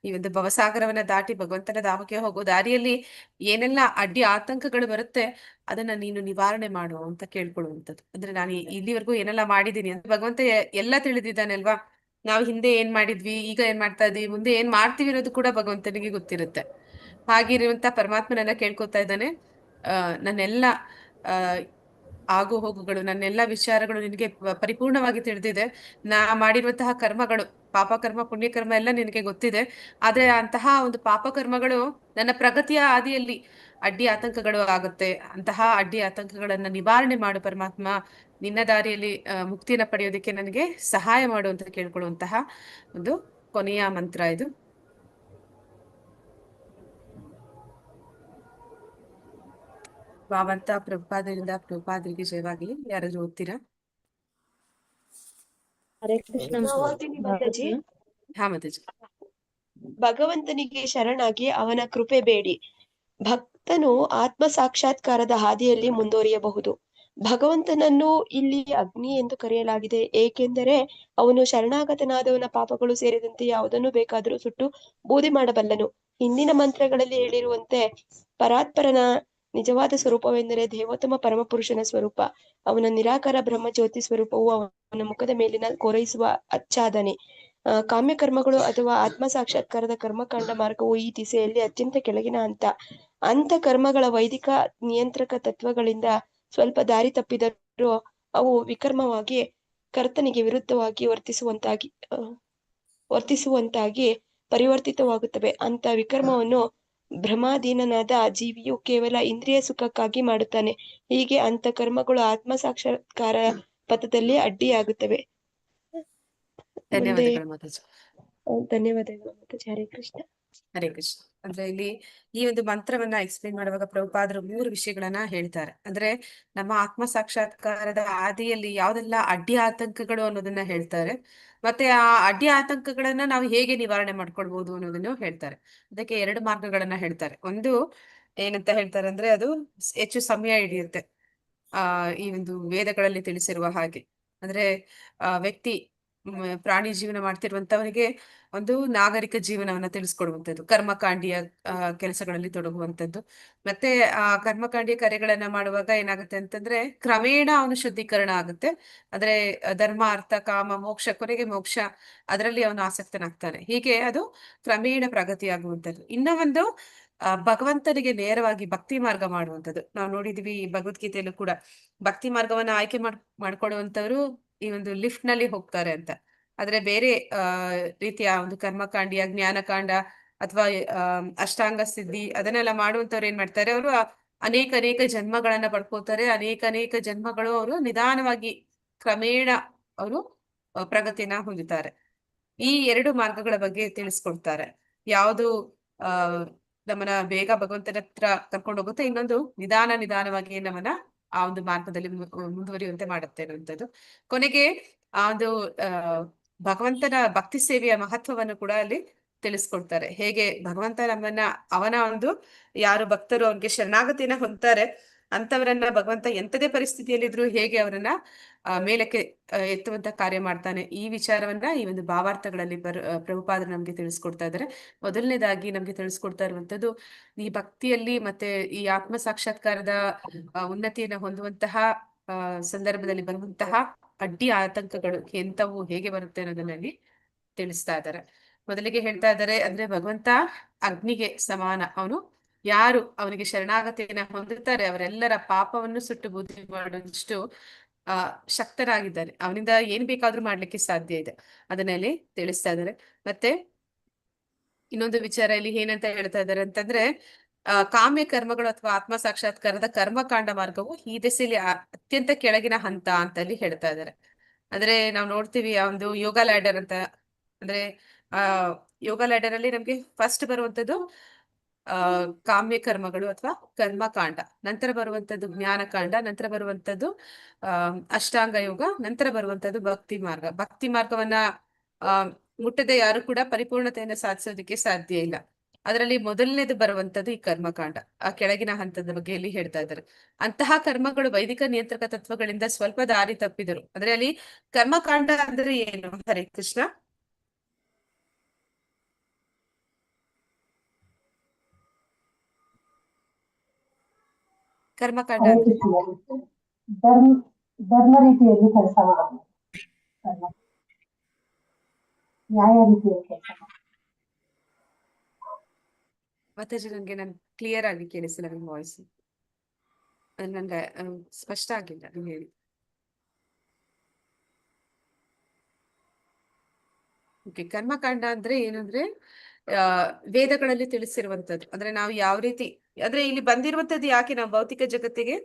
ಈ ಒಂದು ಭವಸಾಗರವನ್ನ ದಾಟಿ ಭಗವಂತನ ಧಾಮಕ್ಕೆ ಹೋಗೋ ದಾರಿಯಲ್ಲಿ ಏನೆಲ್ಲ ಅಡ್ಡಿ ಆತಂಕಗಳು ಬರುತ್ತೆ, ಅದನ್ನ ನೀನು ನಿವಾರಣೆ ಮಾಡು ಅಂತ ಕೇಳ್ಕೊಳ್ಳುವಂಥದ್ದು. ಅಂದ್ರೆ ನಾನು ಇಲ್ಲಿವರೆಗೂ ಏನೆಲ್ಲ ಮಾಡಿದ್ದೀನಿ ಅಂತ ಭಗವಂತ ಎಲ್ಲ ತಿಳಿದಿದ್ದಾನೆ ಅಲ್ವಾ. ನಾವು ಹಿಂದೆ ಏನ್ ಮಾಡಿದ್ವಿ, ಈಗ ಏನ್ ಮಾಡ್ತಾ ಇದೀವಿ, ಮುಂದೆ ಏನ್ ಮಾಡ್ತೀವಿ ಅನ್ನೋದು ಕೂಡ ಭಗವಂತನಿಗೆ ಗೊತ್ತಿರುತ್ತೆ. ಹಾಗಿರುವಂತ ಪರಮಾತ್ಮನೆಲ್ಲ ಕೇಳ್ಕೊತಾ ಇದ್ದಾನೆ. ನನ್ನೆಲ್ಲ ಆ ಆಗು ಹೋಗುಗಳು, ನನ್ನೆಲ್ಲ ವಿಚಾರಗಳು ನಿನಗೆ ಪರಿಪೂರ್ಣವಾಗಿ ತಿಳಿದಿದೆ. ನಾ ಮಾಡಿರುವಂತಹ ಕರ್ಮಗಳು, ಪಾಪ ಕರ್ಮ ಪುಣ್ಯ ಕರ್ಮ ಎಲ್ಲ ನಿನಗೆ ಗೊತ್ತಿದೆ. ಆದ್ರೆ ಅಂತಹ ಒಂದು ಪಾಪ ಕರ್ಮಗಳು ನನ್ನ ಪ್ರಗತಿಯ ಹಾದಿಯಲ್ಲಿ ಅಡ್ಡಿ ಆತಂಕಗಳು ಆಗುತ್ತೆ. ಅಂತಹ ಅಡ್ಡಿ ಆತಂಕಗಳನ್ನ ನಿವಾರಣೆ ಮಾಡು ಪರಮಾತ್ಮ, ನಿನ್ನ ದಾರಿಯಲ್ಲಿ ಮುಕ್ತಿಯನ್ನ ಪಡೆಯೋದಕ್ಕೆ ನನಗೆ ಸಹಾಯ ಮಾಡು ಅಂತ ಕೇಳ್ಕೊಳ್ಳುವಂತಹ ಒಂದು ಕೊನೆಯ ಮಂತ್ರ ಇದು. ಭಾವಂತ ಪ್ರಭುಪಾದರಿಂದ ಪ್ರಭುಪಾದರಿಗೆ ಜಯವಾಗಲಿ. ಯಾರಾದ್ರೂ ಓದ್ತೀರಾ? ಹರೇ ಕೃಷ್ಣ ಓದ್ತೀನಿ ಮಾತಾಜಿ. ಹಾ ಮಾತಾಜಿ. ಭಗವಂತನಿಗೆ ಶರಣಾಗಿ ಅವನ ಕೃಪೆ ಬೇಡಿ. ಭಕ್ತನು ಆತ್ಮ ಸಾಕ್ಷಾತ್ಕಾರದ ಹಾದಿಯಲ್ಲಿ ಮುಂದುವರಿಯಬಹುದು. ಭಗವಂತನನ್ನು ಇಲ್ಲಿ ಅಗ್ನಿ ಎಂದು ಕರೆಯಲಾಗಿದೆ, ಏಕೆಂದರೆ ಅವನು ಶರಣಾಗತನಾದವನ ಪಾಪಗಳು ಸೇರಿದಂತೆ ಯಾವುದನ್ನು ಬೇಕಾದರೂ ಸುಟ್ಟು ಬೂದಿ ಮಾಡಬಲ್ಲನು. ಹಿಂದಿನ ಮಂತ್ರಗಳಲ್ಲಿ ಹೇಳಿರುವಂತೆ ಪರಾತ್ಪರನ ನಿಜವಾದ ಸ್ವರೂಪವೆಂದರೆ ದೇವೋತ್ತಮ ಪರಮಪುರುಷನ ಸ್ವರೂಪ. ಅವನ ನಿರಾಕಾರ ಬ್ರಹ್ಮ ಜ್ಯೋತಿ ಸ್ವರೂಪವು ಅವನ ಮುಖದ ಮೇಲಿನ ಕೋರೈಸುವ ಆಚ್ಛಾದನೆ. ಕಾಮ್ಯ ಕರ್ಮಗಳು ಅಥವಾ ಆತ್ಮ ಸಾಕ್ಷಾತ್ಕಾರದ ಕರ್ಮಕಾಂಡ ಮಾರ್ಗವು ಈ ದಿಸೆಯಲ್ಲಿ ಅತ್ಯಂತ ಕೆಳಗಿನ ಅಂತ ಕರ್ಮಗಳ ವೈದಿಕ ನಿಯಂತ್ರಕ ತತ್ವಗಳಿಂದ ಸ್ವಲ್ಪ ದಾರಿ ತಪ್ಪಿದರೂ ಅವು ವಿಕರ್ಮವಾಗಿ ಕರ್ತನಿಗೆ ವಿರುದ್ಧವಾಗಿ ವರ್ತಿಸುವಂತಾಗಿ ಪರಿವರ್ತಿತವಾಗುತ್ತವೆ. ಅಂತ ವಿಕರ್ಮವನ್ನು ಭ್ರಮಾಧೀನನಾದ ಜೀವಿಯು ಕೇವಲ ಇಂದ್ರಿಯ ಸುಖಕ್ಕಾಗಿ ಮಾಡುತ್ತಾನೆ. ಹೀಗೆ ಅಂತ ಕರ್ಮಗಳು ಆತ್ಮ ಸಾಕ್ಷಾತ್ಕಾರ ಪಥದಲ್ಲಿ ಅಡ್ಡಿಯಾಗುತ್ತವೆ. ಧನ್ಯವಾದಗಳು ಮಾತಾಜಿ. ಧನ್ಯವಾದಗಳು ಮಾತಾಜಿ. ಹರೇ ಕೃಷ್ಣ. ಹರೇ ಕೃಷ್ಣ. ಅಂದ್ರೆ ಇಲ್ಲಿ ಈ ಒಂದು ಮಂತ್ರವನ್ನ ಎಕ್ಸ್ಪ್ಲೇನ್ ಮಾಡುವಾಗ ಪ್ರಭುಪಾದರು 3 ವಿಷಯಗಳನ್ನ ಹೇಳ್ತಾರೆ. ಅಂದ್ರೆ ನಮ್ಮ ಆತ್ಮ ಸಾಕ್ಷಾತ್ಕಾರದ ಹಾದಿಯಲ್ಲಿ ಯಾವ್ದೆಲ್ಲ ಅಡ್ಡಿ ಆತಂಕಗಳು ಅನ್ನೋದನ್ನ ಹೇಳ್ತಾರೆ. ಮತ್ತೆ ಆ ಅಡ್ಡಿ ಆತಂಕಗಳನ್ನ ನಾವು ಹೇಗೆ ನಿವಾರಣೆ ಮಾಡ್ಕೊಳ್ಬಹುದು ಅನ್ನೋದನ್ನು ಹೇಳ್ತಾರೆ. ಅದಕ್ಕೆ 2 ಮಾರ್ಗಗಳನ್ನ ಹೇಳ್ತಾರೆ. ಒಂದು ಏನಂತ ಹೇಳ್ತಾರೆ ಅಂದ್ರೆ, ಅದು ಹೆಚ್ಚು ಸಮಯ ಹಿಡಿಯುತ್ತೆ. ಈ ಒಂದು ವೇದಗಳಲ್ಲಿ ತಿಳಿಸಿರುವ ಹಾಗೆ ಅಂದ್ರೆ ವ್ಯಕ್ತಿ ಪ್ರಾಣಿ ಜೀವನ ಮಾಡ್ತಿರುವಂತವನಿಗೆ ಒಂದು ನಾಗರಿಕ ಜೀವನವನ್ನ ತಿಳಿಸ್ಕೊಡುವಂಥದ್ದು, ಕರ್ಮಕಾಂಡಿಯ ಕೆಲಸಗಳಲ್ಲಿ ತೊಡಗುವಂಥದ್ದು. ಮತ್ತೆ ಆ ಕರ್ಮಕಾಂಡಿಯ ಕಾರ್ಯಗಳನ್ನ ಮಾಡುವಾಗ ಏನಾಗುತ್ತೆ ಅಂತಂದ್ರೆ ಕ್ರಮೇಣ ಅವನು ಶುದ್ಧೀಕರಣ ಆಗುತ್ತೆ. ಅಂದ್ರೆ ಧರ್ಮ, ಅರ್ಥ, ಕಾಮ, ಮೋಕ್ಷ, ಕೊನೆಗೆ ಮೋಕ್ಷ, ಅದರಲ್ಲಿ ಅವನು ಆಸಕ್ತನಾಗ್ತಾನೆ. ಹೀಗೆ ಅದು ಕ್ರಮೇಣ ಪ್ರಗತಿಯಾಗುವಂಥದ್ದು. ಇನ್ನ ಒಂದು ಭಗವಂತನಿಗೆ ನೇರವಾಗಿ ಭಕ್ತಿ ಮಾರ್ಗ ಮಾಡುವಂಥದ್ದು. ನಾವು ನೋಡಿದೀವಿ ಈ ಭಗವದ್ಗೀತೆಯಲ್ಲೂ ಕೂಡ ಭಕ್ತಿ ಮಾರ್ಗವನ್ನ ಆಯ್ಕೆ ಮಾಡ್ಕೊಳ್ಳುವಂತವ್ರು ಈ ಒಂದು ಲಿಫ್ಟ್ ನಲ್ಲಿ ಹೋಗ್ತಾರೆ ಅಂತ. ಆದ್ರೆ ಬೇರೆ ರೀತಿಯ ಒಂದು ಕರ್ಮಕಾಂಡಿಯ ಜ್ಞಾನಕಾಂಡ ಅಥವಾ ಅಷ್ಟಾಂಗ ಸಿದ್ಧಿ ಅದನ್ನೆಲ್ಲ ಮಾಡುವಂತವ್ರು ಏನ್ ಮಾಡ್ತಾರೆ, ಅವರು ಅನೇಕ ಜನ್ಮಗಳನ್ನ ಪಡ್ಕೋತಾರೆ. ಅನೇಕ ಜನ್ಮಗಳು ಅವರು ನಿಧಾನವಾಗಿ ಕ್ರಮೇಣ ಅವರು ಪ್ರಗತಿಯನ್ನ ಹೊಂದುತ್ತಾರೆ. ಈ 2 ಮಾರ್ಗಗಳ ಬಗ್ಗೆ ತಿಳಿಸ್ಕೊಡ್ತಾರೆ. ಯಾವುದು ನಮ್ಮನ್ನ ಬೇಗ ಭಗವಂತನ ಹತ್ರ ಕರ್ಕೊಂಡು ಹೋಗುತ್ತೆ, ಇನ್ನೊಂದು ನಿಧಾನವಾಗಿ ನಮ್ಮನ್ನ ಆ ಒಂದು ಮಾರ್ಗದಲ್ಲಿ ಮುಂದುವರಿಯುವಂತೆ ಮಾಡುತ್ತೆ ಅನ್ನುವಂಥದ್ದು. ಕೊನೆಗೆ ಆ ಒಂದು ಭಗವಂತನ ಭಕ್ತಿ ಸೇವೆಯ ಮಹತ್ವವನ್ನು ಕೂಡ ಅಲ್ಲಿ ತಿಳಿಸ್ಕೊಡ್ತಾರೆ. ಹೇಗೆ ಭಗವಂತ ನಮ್ಮನ್ನ, ಅವನ ಒಂದು ಯಾರು ಭಕ್ತರು ಅವ್ರಿಗೆ ಶರಣಾಗತಿಯನ್ನ ಹೊಂದ್ತಾರೆ ಅಂತವರನ್ನ ಭಗವಂತ ಎಂತದೇ ಪರಿಸ್ಥಿತಿಯಲ್ಲಿದ್ರು ಹೇಗೆ ಅವರನ್ನ ಮೇಲಕ್ಕೆ ಎತ್ತುವಂತ ಕಾರ್ಯ ಮಾಡ್ತಾನೆ. ಈ ವಿಚಾರವನ್ನ ಈ ಒಂದು ಭಾವಾರ್ಥಗಳಲ್ಲಿ ಪ್ರಭುಪಾದರು ನಮ್ಗೆ ತಿಳಿಸ್ಕೊಡ್ತಾ ಇದ್ದಾರೆ. ಮೊದಲನೇದಾಗಿ ನಮ್ಗೆ ತಿಳಿಸ್ಕೊಡ್ತಾ ಇರುವಂತದ್ದು, ಈ ಭಕ್ತಿಯಲ್ಲಿ ಮತ್ತೆ ಈ ಆತ್ಮ ಸಾಕ್ಷಾತ್ಕಾರದ ಉನ್ನತಿಯನ್ನ ಹೊಂದುವಂತಹ ಸಂದರ್ಭದಲ್ಲಿ ಬರುವಂತಹ ಅಡ್ಡಿ ಆತಂಕಗಳು ಎಂತವು, ಹೇಗೆ ಬರುತ್ತೆ ಅನ್ನೋದನ್ನಲ್ಲಿ ತಿಳಿಸ್ತಾ ಇದ್ದಾರೆ. ಮೊದಲಿಗೆ ಹೇಳ್ತಾ ಇದ್ದಾರೆ, ಅಂದ್ರೆ ಭಗವಂತ ಅಗ್ನಿಗೆ ಸಮಾನ. ಅವನು ಯಾರು ಅವನಿಗೆ ಶರಣಾಗತಿಯನ್ನ ಹೊಂದುತ್ತಾರೆ ಅವರೆಲ್ಲರ ಪಾಪವನ್ನು ಸುಟ್ಟು ಬೂದಿ ಮಾಡುವಷ್ಟು ಶಕ್ತರಾಗಿದ್ದಾನೆ. ಅವನಿಂದ ಏನ್ ಬೇಕಾದ್ರೂ ಮಾಡ್ಲಿಕ್ಕೆ ಸಾಧ್ಯ ಇದೆ, ಅದನ್ನಲ್ಲಿ ತಿಳಿಸ್ತಾ ಇದ್ದಾರೆ. ಮತ್ತೆ ಇನ್ನೊಂದು ವಿಚಾರ ಇಲ್ಲಿ ಏನಂತ ಹೇಳ್ತಾ ಇದ್ದಾರೆ ಅಂತಂದ್ರೆ, ಕಾಮ್ಯ ಕರ್ಮಗಳು ಅಥವಾ ಆತ್ಮ ಸಾಕ್ಷಾತ್ಕಾರದ ಕರ್ಮಕಾಂಡ ಮಾರ್ಗವು ಈ ದಿಸೆಯಲ್ಲಿ ಅತ್ಯಂತ ಕೆಳಗಿನ ಹಂತ ಅಂತ ಅಲ್ಲಿ ಹೇಳ್ತಾ ಇದ್ದಾರೆ. ಅಂದ್ರೆ ನಾವು ನೋಡ್ತೀವಿ ಆ ಒಂದು ಯೋಗ ಲ್ಯಾಡರ್ ಅಂತ. ಅಂದ್ರೆ ಯೋಗ ಲ್ಯಾಡರ್ ಅಲ್ಲಿ ನಮ್ಗೆ ಫಸ್ಟ್ ಬರುವಂತದ್ದು ಕಾಮ್ಯ ಕರ್ಮಗಳು ಅಥವಾ ಕರ್ಮಕಾಂಡ, ನಂತರ ಬರುವಂತದ್ದು ಜ್ಞಾನಕಾಂಡ, ನಂತರ ಬರುವಂತದ್ದು ಅಷ್ಟಾಂಗ ಯೋಗ, ನಂತರ ಬರುವಂತದ್ದು ಭಕ್ತಿ ಮಾರ್ಗ. ಭಕ್ತಿ ಮಾರ್ಗವನ್ನ ಮುಟ್ಟದೆ ಯಾರು ಕೂಡ ಪರಿಪೂರ್ಣತೆಯನ್ನು ಸಾಧಿಸೋದಕ್ಕೆ ಸಾಧ್ಯ ಇಲ್ಲ. ಅದರಲ್ಲಿ ಮೊದಲನೇದು ಬರುವಂತದ್ದು ಈ ಕರ್ಮಕಾಂಡ. ಆ ಕೆಳಗಿನ ಹಂತದ ಬಗ್ಗೆ ಇಲ್ಲಿ ಹೇಳ್ತಾ ಇದ್ದಾರೆ. ಅಂತಹ ಕರ್ಮಗಳು ವೈದಿಕ ನಿಯಂತ್ರಕ ತತ್ವಗಳಿಂದ ಸ್ವಲ್ಪ ದಾರಿ ತಪ್ಪಿದರು. ಅಂದ್ರೆ ಅಲ್ಲಿ ಕರ್ಮಕಾಂಡ ಅಂದ್ರೆ ಏನು? ಹರೇ ಕೃಷ್ಣ. ಕರ್ಮಕಾಂಡ ಅಂದ್ರೆ ಧರ್ಮ ರೀತಿಯಲ್ಲಿ ಕೆಲಸ ಮಾಡೋದು, ನ್ಯಾಯ ರೀತಿಯಲ್ಲಿ ಕೆಲಸ ಮಾಡೋದು. ಮಾತಾಜಿ, ನಂಗೆ ನನ್ ಕ್ಲಿಯರ್ ಆಗಿ ಕೇಳಿಸಿಲ್ಲ ನಿಮ್ಮ ವಾಯ್ಸ್. ನಂಗೆ ಸ್ಪಷ್ಟ ಆಗಿಲ್ಲ ನೀವು ಹೇಳಿ. ಓಕೆ, ಕರ್ಮಕಾಂಡ ಅಂದ್ರೆ ಏನಂದ್ರೆ ವೇದಗಳಲ್ಲಿ ತಿಳಿಸಿರುವಂತದ್ದು. ಅಂದ್ರೆ ನಾವು ಯಾವ ರೀತಿ, ಅಂದ್ರೆ ಇಲ್ಲಿ ಬಂದಿರುವಂತದ್ದು ಯಾಕೆ ನಾವು ಭೌತಿಕ ಜಗತ್ತಿಗೆ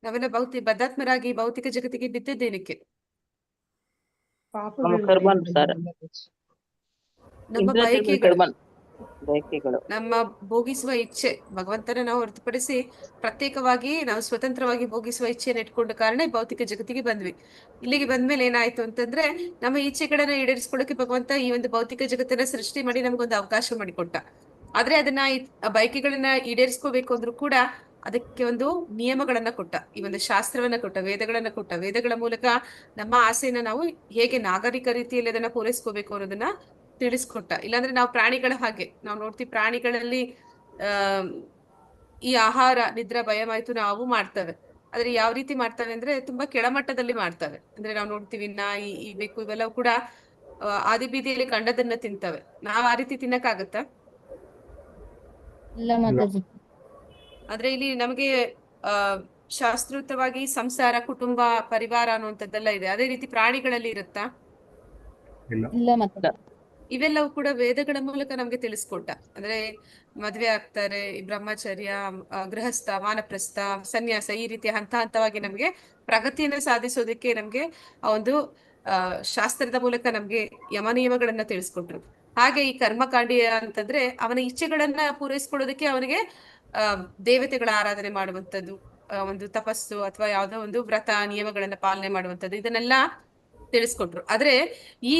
ನಾವೆಲ್ಲ ಬದ್ಧಾತ್ಮರಾಗಿ ಭೌತಿಕ ಜಗತ್ತಿಗೆ ಬಿದ್ದಿದ್ದೇನಕ್ಕೆ? ನಮ್ಮ ಕರ್ಮನ್ ಸರ್, ನಮ್ಮ ಇಂದ್ರಿಯ ಕರ್ಮನ್ ಬಯಕೆಗಳು, ನಮ್ಮ ಭೋಗಿಸುವ ಇಚ್ಛೆ, ಭಗವಂತನ ನಾವು ಹೊರತುಪಡಿಸಿ ಪ್ರತ್ಯೇಕವಾಗಿ ನಾವು ಸ್ವತಂತ್ರವಾಗಿ ಭೋಗಿಸುವ ಇಚ್ಛೆಯನ್ನು ಇಟ್ಕೊಂಡ ಕಾರಣ ಈ ಭೌತಿಕ ಜಗತ್ತಿಗೆ ಬಂದ್ವಿ. ಇಲ್ಲಿಗೆ ಬಂದ್ಮೇಲೆ ಏನಾಯ್ತು ಅಂತಂದ್ರೆ, ನಮ್ಮ ಇಚ್ಛೆಗಳನ್ನ ಈಡೇರಿಸ್ಕೊಳ್ಳೋಕೆ ಭಗವಂತ ಈ ಒಂದು ಭೌತಿಕ ಜಗತ್ತನ್ನ ಸೃಷ್ಟಿ ಮಾಡಿ ನಮ್ಗೊಂದು ಅವಕಾಶ ಮಾಡಿಕೊಟ್ಟ. ಆದ್ರೆ ಅದನ್ನ ಬಯಕೆಗಳನ್ನ ಈಡೇರಿಸ್ಕೋಬೇಕು ಅಂದ್ರೂ ಕೂಡ ಅದಕ್ಕೆ ಒಂದು ನಿಯಮಗಳನ್ನ ಕೊಟ್ಟ, ಈ ಒಂದು ಶಾಸ್ತ್ರವನ್ನ ಕೊಟ್ಟ, ವೇದಗಳನ್ನ ಕೊಟ್ಟ. ವೇದಗಳ ಮೂಲಕ ನಮ್ಮ ಆಸೆಯನ್ನ ನಾವು ಹೇಗೆ ನಾಗರಿಕ ರೀತಿಯಲ್ಲಿ ಅದನ್ನ ಪೂರೈಸ್ಕೋಬೇಕು ಅನ್ನೋದನ್ನ ತಿಳಿಸ್ಕೊಟ್ಟ. ಇಲ್ಲಾಂದ್ರೆ ನಾವು ಪ್ರಾಣಿಗಳ ಹಾಗೆ ನಾವು ನೋಡ್ತೀವಿ, ಪ್ರಾಣಿಗಳಲ್ಲಿ ಈ ಆಹಾರ ನಿದ್ರಾ ಭಯಮಾಯ್ತು ನಾವು ಮಾಡ್ತವೆ. ಆದ್ರೆ ಯಾವ ರೀತಿ ಮಾಡ್ತವೆ ಅಂದ್ರೆ ತುಂಬಾ ಕೆಳಮಟ್ಟದಲ್ಲಿ ಮಾಡ್ತವೆ. ಅಂದ್ರೆ ನಾವು ನೋಡ್ತೀವಿ ನಾಯಿ, ಈ ಬೆಕ್ಕು ಇವೆಲ್ಲವೂ ಕೂಡ ಆದಿ ಬೀದಿಯಲ್ಲಿ ಕಂಡದನ್ನ ತಿಂತವೆ. ನಾವ್ ಆ ರೀತಿ ತಿನ್ನಕ್ಕಾಗತ್ತಾ? ಇಲ್ಲ ಮಾತಾಜಿ. ಆದ್ರೆ ಇಲ್ಲಿ ನಮಗೆ ಶಾಸ್ತ್ರೋಕ್ತವಾಗಿ ಸಂಸಾರ, ಕುಟುಂಬ, ಪರಿವಾರ ಅನ್ನುವಂಥದ್ದೆಲ್ಲ ಇದೆ. ಅದೇ ರೀತಿ ಪ್ರಾಣಿಗಳಲ್ಲಿ ಇರುತ್ತಾ? ಇಲ್ಲ ಮಾತಾಜಿ. ಇವೆಲ್ಲವೂ ಕೂಡ ವೇದಗಳ ಮೂಲಕ ನಮ್ಗೆ ತಿಳಿಸ್ಕೊಟ್ಟ. ಅಂದ್ರೆ ಮದ್ವೆ ಆಗ್ತಾರೆ, ಈ ಬ್ರಹ್ಮಚರ್ಯ, ಗೃಹಸ್ಥ, ವಾನಪ್ರಸ್ಥ, ಸನ್ಯಾಸ, ಈ ರೀತಿ ಹಂತ ಹಂತವಾಗಿ ನಮ್ಗೆ ಪ್ರಗತಿಯನ್ನ ಸಾಧಿಸೋದಕ್ಕೆ ನಮ್ಗೆ ಆ ಒಂದು ಶಾಸ್ತ್ರದ ಮೂಲಕ ನಮ್ಗೆ ಯಮ ನಿಯಮಗಳನ್ನ ತಿಳಿಸ್ಕೊಟ್ರು. ಹಾಗೆ ಈ ಕರ್ಮಕಾಂಡಿಯ ಅಂತಂದ್ರೆ ಅವನ ಇಚ್ಛೆಗಳನ್ನ ಪೂರೈಸ್ಕೊಳ್ಳೋದಕ್ಕೆ ಅವನಿಗೆ ದೇವತೆಗಳ ಆರಾಧನೆ ಮಾಡುವಂಥದ್ದು, ಒಂದು ತಪಸ್ಸು ಅಥವಾ ಯಾವುದೋ ಒಂದು ವ್ರತ ನಿಯಮಗಳನ್ನ ಪಾಲನೆ ಮಾಡುವಂಥದ್ದು, ಇದನ್ನೆಲ್ಲ ತಿಳಿಸ್ಕೊಟ್ರು. ಆದ್ರೆ ಈ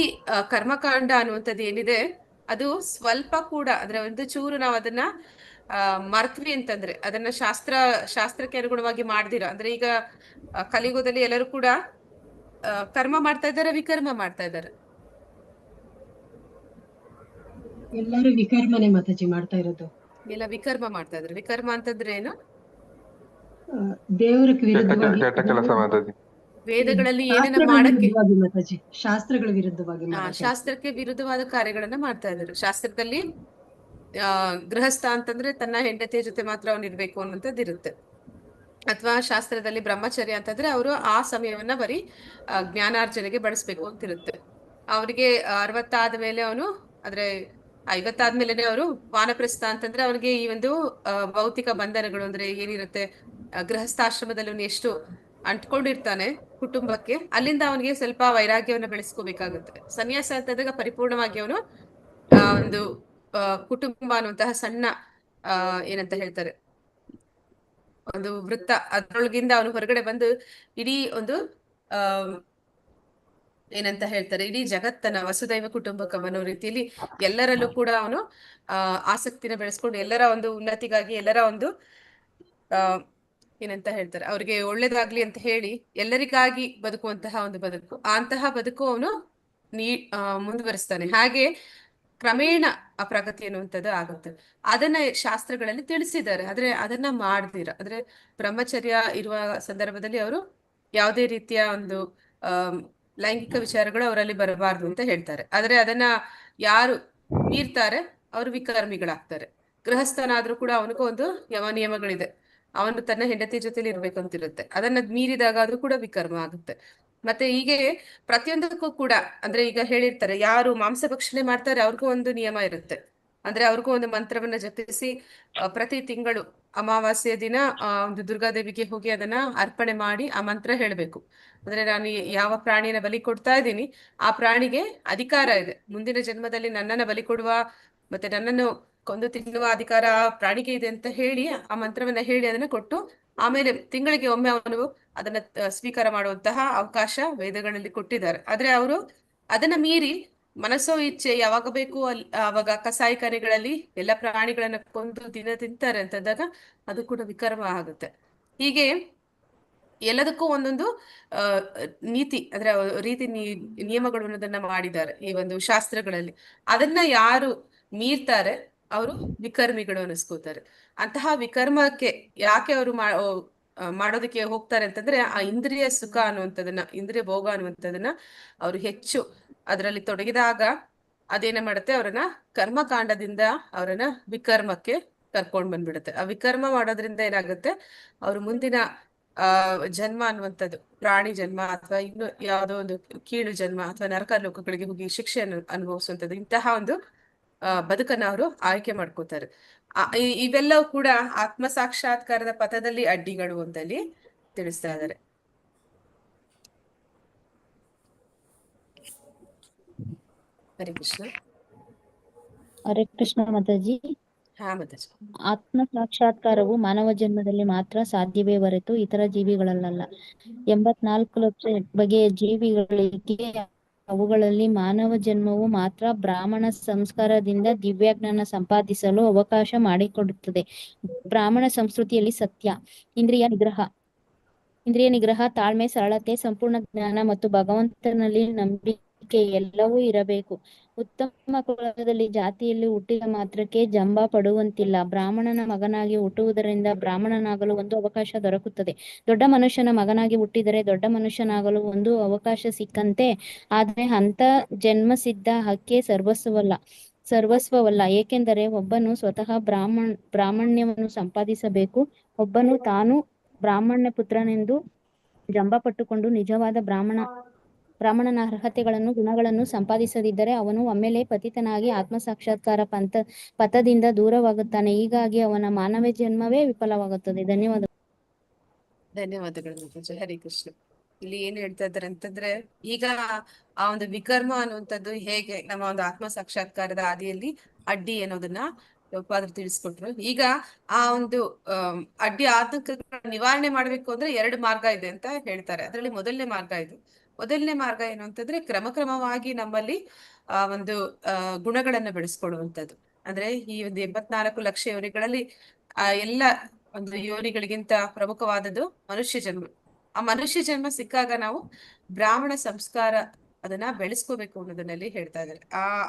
ಕರ್ಮಕಾಂಡ ಅನ್ನುವಂಥದ್ದು ಏನಿದೆ ಅದು ಸ್ವಲ್ಪ ಕೂಡ, ಅಂದ್ರೆ ಒಂದು ಚೂರು ನಾವು ಅದನ್ನ ಮರ್ತ್ವಿ ಅಂತಂದ್ರೆ, ಅದನ್ನ ಶಾಸ್ತ್ರಕ್ಕೆ ಅನುಗುಣವಾಗಿ ಮಾಡ್ದಿರ, ಅಂದ್ರೆ ಈಗ ಕಲಿಯುಗದಲ್ಲಿ ಎಲ್ಲರೂ ಕೂಡ ಕರ್ಮ ಮಾಡ್ತಾ ಇದ್ದಾರೆ, ವಿಕರ್ಮ ಮಾಡ್ತಾ ಇದ್ದಾರೆ. ಎಲ್ಲರೂ ವಿಕರ್ಮನೆ ಮಾತಾಜಿ ಮಾಡ್ತಾ ಇರೋದು. ಎಲ್ಲ ವಿಕರ್ಮ ಮಾಡ್ತಾ ಇದ್ದಾರೆ. ವಿಕರ್ಮ ಅಂತಂದ್ರೆ ಏನು? ದೇವರಕ್ಕೆ ವಿರುದ್ಧವಾಗಿ, ವೇದಗಳಲ್ಲಿ ಏನನ್ನ ಮಾಡಕ್ಕೆ, ಮಾತಾಜಿ ಶಾಸ್ತ್ರಗಳ ವಿರುದ್ಧವಾಗಿ, ಶಾಸ್ತ್ರಕ್ಕೆ ವಿರುದ್ಧವಾದ ಕಾರ್ಯಗಳನ್ನ ಮಾಡ್ತಾ ಇದ್ದಾರೆ. ಶಾಸ್ತ್ರದಲ್ಲಿ ಗೃಹಸ್ಥ ಅಂತಂದ್ರೆ ತನ್ನ ಹೆಂಡತಿಯ ಜೊತೆ ಮಾತ್ರ ಅವನು ಇರ್ಬೇಕು ಅನ್ನೋಂಥದ್ದು ಇರುತ್ತೆ. ಅಥವಾ ಶಾಸ್ತ್ರದಲ್ಲಿ ಬ್ರಹ್ಮಚರ್ಯ ಅಂತಂದ್ರೆ ಅವರು ಆ ಸಮಯವನ್ನ ಬರೀ ಜ್ಞಾನಾರ್ಜನೆಗೆ ಬಳಸ್ಬೇಕು ಅಂತಿರುತ್ತೆ. ಅವರಿಗೆ 60 ಆದ್ಮೇಲೆ ಅವನು, ಅಂದ್ರೆ 50 ಆದ್ಮೇಲೆನೆ ಅವರು ವಾನಪ್ರಸ್ಥ ಅಂತಂದ್ರೆ ಅವನಿಗೆ ಈ ಒಂದು ಭೌತಿಕ ಬಂಧನಗಳು, ಅಂದ್ರೆ ಏನಿರುತ್ತೆ ಗೃಹಸ್ಥಾಶ್ರಮದಲ್ಲಿ ಅವನು ಎಷ್ಟು ಅಂಟ್ಕೊಂಡಿರ್ತಾನೆ ಕುಟುಂಬಕ್ಕೆ, ಅಲ್ಲಿಂದ ಅವನಿಗೆ ಸ್ವಲ್ಪ ವೈರಾಗ್ಯವನ್ನ ಬೆಳೆಸ್ಕೋಬೇಕಾಗುತ್ತೆ. ಸನ್ಯಾಸ ಅಂತಂದಾಗ ಪರಿಪೂರ್ಣವಾಗಿ ಅವನು ಒಂದು ಕುಟುಂಬ ಅನ್ನುವಂತಹ ಸಣ್ಣ ಏನಂತ ಹೇಳ್ತಾರೆ, ಒಂದು ವೃತ್ತ, ಅದ್ರೊಳಗಿಂದ ಅವನು ಹೊರಗಡೆ ಬಂದು ಇಡೀ ಒಂದು ಏನಂತ ಹೇಳ್ತಾರೆ, ಇಡೀ ಜಗತ್ತನ್ನ ವಸುದೈವ ಕುಟುಂಬಕಂ ಅನ್ನೋ ರೀತಿಯಲ್ಲಿ ಎಲ್ಲರಲ್ಲೂ ಕೂಡ ಅವನು ಆಸಕ್ತಿನ ಬೆಳೆಸ್ಕೊಂಡು ಎಲ್ಲರ ಒಂದು ಉನ್ನತಿಗಾಗಿ, ಎಲ್ಲರ ಒಂದು ಏನಂತ ಹೇಳ್ತಾರೆ, ಅವ್ರಿಗೆ ಒಳ್ಳೇದಾಗ್ಲಿ ಅಂತ ಹೇಳಿ ಎಲ್ಲರಿಗಾಗಿ ಬದುಕುವಂತಹ ಒಂದು ಬದುಕು, ಅಂತಹ ಬದುಕು ಅವನು ಮುಂದುವರಿಸ್ತಾನೆ. ಹಾಗೆ ಕ್ರಮೇಣ ಆ ಪ್ರಗತಿ ಅನ್ನುವಂಥದ್ದು ಆಗುತ್ತೆ. ಅದನ್ನ ಶಾಸ್ತ್ರಗಳಲ್ಲಿ ತಿಳಿಸಿದ್ದಾರೆ. ಆದ್ರೆ ಅದನ್ನ ಮಾಡ್ದಿರ, ಅಂದ್ರೆ ಬ್ರಹ್ಮಚರ್ಯ ಇರುವ ಸಂದರ್ಭದಲ್ಲಿ ಅವರು ಯಾವುದೇ ರೀತಿಯ ಒಂದು ಲೈಂಗಿಕ ವಿಚಾರಗಳು ಅವರಲ್ಲಿ ಬರಬಾರ್ದು ಅಂತ ಹೇಳ್ತಾರೆ. ಆದ್ರೆ ಅದನ್ನ ಯಾರು ಮೀರ್ತಾರೆ ಅವರು ವಿಕರ್ಮಿಗಳಾಗ್ತಾರೆ. ಗೃಹಸ್ಥನಾದ್ರೂ ಕೂಡ ಅವನಿಗೂ ಒಂದು ಯಮ ನಿಯಮಗಳಿದೆ, ಅವನು ತನ್ನ ಹೆಂಡತಿ ಜೊತೆಲಿ ಇರ್ಬೇಕಂತಿರುತ್ತೆ. ಅದನ್ನ ಮೀರಿದಾಗ ಆದ್ರೂ ಕೂಡ ವಿಕರ್ಮ ಆಗುತ್ತೆ. ಮತ್ತೆ ಹೀಗೆ ಪ್ರತಿಯೊಂದಕ್ಕೂ ಕೂಡ, ಅಂದ್ರೆ ಈಗ ಹೇಳಿರ್ತಾರೆ ಯಾರು ಮಾಂಸ ಭಕ್ಷಣೆ ಮಾಡ್ತಾರೆ ಅವ್ರಿಗೂ ಒಂದು ನಿಯಮ ಇರುತ್ತೆ. ಅಂದ್ರೆ ಅವ್ರಿಗೂ ಒಂದು ಮಂತ್ರವನ್ನ ಜಪಿಸಿ ಪ್ರತಿ ತಿಂಗಳು ಅಮಾವಾಸ್ಯೆಯ ದಿನ ಒಂದು ದುರ್ಗಾದೇವಿಗೆ ಹೋಗಿ ಅದನ್ನ ಅರ್ಪಣೆ ಮಾಡಿ ಆ ಮಂತ್ರ ಹೇಳ್ಬೇಕು. ಅಂದ್ರೆ ನಾನು ಯಾವ ಪ್ರಾಣಿನ ಬಲಿ ಕೊಡ್ತಾ ಇದ್ದೀನಿ ಆ ಪ್ರಾಣಿಗೆ ಅಧಿಕಾರ ಇದೆ, ಮುಂದಿನ ಜನ್ಮದಲ್ಲಿ ನನ್ನನ್ನ ಬಲಿ ಕೊಡುವ ಮತ್ತೆ ನನ್ನನ್ನು ಕೊಂದು ತಿನ್ನುವ ಅಧಿಕಾರ ಪ್ರಾಣಿಗೆ ಇದೆ ಅಂತ ಹೇಳಿ ಆ ಮಂತ್ರವನ್ನ ಹೇಳಿ ಅದನ್ನ ಕೊಟ್ಟು, ಆಮೇಲೆ ತಿಂಗಳಿಗೆ ಒಮ್ಮೆ ಅವನು ಅದನ್ನ ಸ್ವೀಕಾರ ಮಾಡುವಂತಹ ಅವಕಾಶ ವೇದಗಳಲ್ಲಿ ಕೊಟ್ಟಿದ್ದಾರೆ. ಆದ್ರೆ ಅವರು ಅದನ್ನ ಮೀರಿ ಮನಸ್ಸೋ ಇಚ್ಛೆ ಯಾವಾಗ ಬೇಕು ಆವಾಗ ಕಸಾಯಿಖಾನೆಗಳಲ್ಲಿ ಎಲ್ಲ ಪ್ರಾಣಿಗಳನ್ನ ಕೊಂದು ದಿನ ತಿಂತಾರೆ ಅಂತಂದಾಗ ಅದು ಕೂಡ ವಿಕರ್ಮ ಆಗುತ್ತೆ. ಹೀಗೆ ಎಲ್ಲದಕ್ಕೂ ಒಂದೊಂದು ಆ ನೀತಿ ಅಂದ್ರೆ ನಿಯಮಗಳು ಅನ್ನೋದನ್ನ ಮಾಡಿದ್ದಾರೆ ಈ ಒಂದು ಶಾಸ್ತ್ರಗಳಲ್ಲಿ. ಅದನ್ನ ಯಾರು ಮೀರ್ತಾರೆ ಅವರು ವಿಕರ್ಮಿಗಳು ಅನಿಸ್ಕೋತಾರೆ. ಅಂತಹ ವಿಕರ್ಮಕ್ಕೆ ಯಾಕೆ ಅವರು ಮಾಡೋದಕ್ಕೆ ಹೋಗ್ತಾರೆ ಅಂತಂದ್ರೆ ಆ ಇಂದ್ರಿಯ ಸುಖ ಅನ್ನುವಂಥದ್ದನ್ನ, ಇಂದ್ರಿಯ ಭೋಗ ಅನ್ನುವಂಥದ್ದನ್ನ ಅವರು ಹೆಚ್ಚು ಅದರಲ್ಲಿ ತೊಡಗಿದಾಗ ಅದೇನ ಮಾಡುತ್ತೆ, ಅವರನ್ನ ಕರ್ಮಕಾಂಡದಿಂದ ಅವರನ್ನ ವಿಕರ್ಮಕ್ಕೆ ಕರ್ಕೊಂಡ್ ಬಂದ್ಬಿಡುತ್ತೆ. ಆ ವಿಕರ್ಮ ಮಾಡೋದ್ರಿಂದ ಏನಾಗುತ್ತೆ, ಅವ್ರು ಮುಂದಿನ ಜನ್ಮ ಅನ್ನುವಂಥದ್ದು ಪ್ರಾಣಿ ಜನ್ಮ ಅಥವಾ ಇನ್ನು ಯಾವುದೋ ಒಂದು ಕೀಳು ಜನ್ಮ ಅಥವಾ ನರಕ ಲೋಕಗಳಿಗೆ ಹೋಗಿ ಶಿಕ್ಷೆಯನ್ನು ಅನುಭವಿಸುವಂಥದ್ದು, ಇಂತಹ ಒಂದು ಬದುಕನ್ನ ಅವರು ಆಯ್ಕೆ ಮಾಡ್ಕೋತಾರೆ. ಇವೆಲ್ಲವೂ ಕೂಡ ಆತ್ಮ ಸಾಕ್ಷಾತ್ಕಾರದ ಪಥದಲ್ಲಿ ಅಡ್ಡಿಗಳು ಅಂತಲ್ಲಿ ತಿಳಿಸ್ತಾ ಇದ್ದಾರೆ. ಹರೇ ಕೃಷ್ಣ. ಹರೇ ಕೃಷ್ಣ ಮಾತಾಜಿ. ಹಾ ಮಾತಾಜಿ. ಆತ್ಮ ಸಾಕ್ಷಾತ್ಕಾರವು ಮಾನವ ಜನ್ಮದಲ್ಲಿ ಮಾತ್ರ ಸಾಧ್ಯವೇ ಹೊರತು ಇತರ ಜೀವಿಗಳಲ್ಲ. 84 ಲಕ್ಷ ಬಗೆಯ ಜೀವಿಗಳಿಗೆ ಅವುಗಳಲ್ಲಿ ಮಾನವ ಜನ್ಮವು ಮಾತ್ರ ಬ್ರಾಹ್ಮಣ ಸಂಸ್ಕಾರದಿಂದ ದಿವ್ಯಜ್ಞಾನ ಸಂಪಾದಿಸಲು ಅವಕಾಶ ಮಾಡಿಕೊಡುತ್ತದೆ. ಬ್ರಾಹ್ಮಣ ಸಂಸ್ಕೃತಿಯಲ್ಲಿ ಸತ್ಯ, ಇಂದ್ರಿಯ ನಿಗ್ರಹ, ತಾಳ್ಮೆ, ಸರಳತೆ, ಸಂಪೂರ್ಣ ಜ್ಞಾನ ಮತ್ತು ಭಗವಂತನಲ್ಲಿ ನಂಬಿಕೆ ಎಲ್ಲವೂ ಇರಬೇಕು. ಉತ್ತಮ ಕುಲದಲ್ಲಿ ಜಾತಿಯಲ್ಲಿ ಹುಟ್ಟಿದ ಮಾತ್ರಕ್ಕೆ ಜಂಬ ಪಡುವಂತಿಲ್ಲ. ಬ್ರಾಹ್ಮಣನ ಮಗನಾಗಿ ಹುಟ್ಟುವುದರಿಂದ ಬ್ರಾಹ್ಮಣನಾಗಲು ಒಂದು ಅವಕಾಶ ದೊರಕುತ್ತದೆ. ದೊಡ್ಡ ಮನುಷ್ಯನ ಮಗನಾಗಿ ಹುಟ್ಟಿದರೆ ದೊಡ್ಡ ಮನುಷ್ಯನಾಗಲು ಒಂದು ಅವಕಾಶ ಸಿಕ್ಕಂತೆ. ಆದರೆ ಅಂತ ಜನ್ಮಸಿದ್ಧ ಹಕ್ಕೆ ಸರ್ವಸ್ವವಲ್ಲ. ಏಕೆಂದರೆ ಒಬ್ಬನು ಸ್ವತಃ ಬ್ರಾಹ್ಮಣ್ಯವನ್ನು ಸಂಪಾದಿಸಬೇಕು. ಒಬ್ಬನು ತಾನು ಬ್ರಾಹ್ಮಣ್ಯ ಪುತ್ರನೆಂದು ಜಂಬ ಪಟ್ಟುಕೊಂಡು ನಿಜವಾದ ಬ್ರಾಹ್ಮಣನ ಅರ್ಹತೆಗಳನ್ನು ಗುಣಗಳನ್ನು ಸಂಪಾದಿಸದಿದ್ದರೆ ಅವನು ಒಮ್ಮೆಲೆ ಪತಿತನಾಗಿ ಆತ್ಮ ಸಾಕ್ಷಾತ್ಕಾರ ಪಥದಿಂದ ದೂರವಾಗುತ್ತಾನೆ. ಹೀಗಾಗಿ ಅವನ ಮಾನವ ಜನ್ಮವೇ ವಿಫಲವಾಗುತ್ತದೆ. ಧನ್ಯವಾದಗಳು. ಹರೇ ಕೃಷ್ಣ. ಇಲ್ಲಿ ಏನ್ ಹೇಳ್ತಾ ಇದ್ದಾರೆ ಅಂತಂದ್ರೆ, ಈಗ ಆ ಒಂದು ವಿಕರ್ಮ ಅನ್ನುವಂಥದ್ದು ಹೇಗೆ ನಮ್ಮ ಒಂದು ಆತ್ಮ ಸಾಕ್ಷಾತ್ಕಾರದ ಹಾದಿಯಲ್ಲಿ ಅಡ್ಡಿ ಅನ್ನೋದನ್ನ ಉಪಾದ್ರು ತಿಳಿಸ್ಕೊಟ್ರು. ಈಗ ಆ ಒಂದು ಅಡ್ಡಿ ಆತಂಕಗಳ ನಿವಾರಣೆ ಮಾಡ್ಬೇಕು ಅಂದ್ರೆ 2 ಮಾರ್ಗ ಇದೆ ಅಂತ ಹೇಳ್ತಾರೆ. ಅದರಲ್ಲಿ ಮೊದಲನೇ ಮಾರ್ಗ ಏನು ಅಂತಂದ್ರೆ ಕ್ರಮವಾಗಿ ನಮ್ಮಲ್ಲಿ ಒಂದು ಗುಣಗಳನ್ನ ಬೆಳೆಸ್ಕೊಳ್ಳುವಂಥದ್ದು. ಅಂದ್ರೆ ಈ ಒಂದು 84 ಲಕ್ಷ ಯೋನಿಗಳಲ್ಲಿ ಎಲ್ಲ ಒಂದು ಯೋನಿಗಳಿಗಿಂತ ಪ್ರಮುಖವಾದದ್ದು ಮನುಷ್ಯ ಜನ್ಮ. ಆ ಮನುಷ್ಯ ಜನ್ಮ ಸಿಕ್ಕಾಗ ನಾವು ಬ್ರಾಹ್ಮಣ ಸಂಸ್ಕಾರ ಅದನ್ನ ಬೆಳೆಸ್ಕೋಬೇಕು ಅನ್ನೋದನ್ನಲ್ಲಿ ಹೇಳ್ತಾ ಇದ್ದಾರೆ.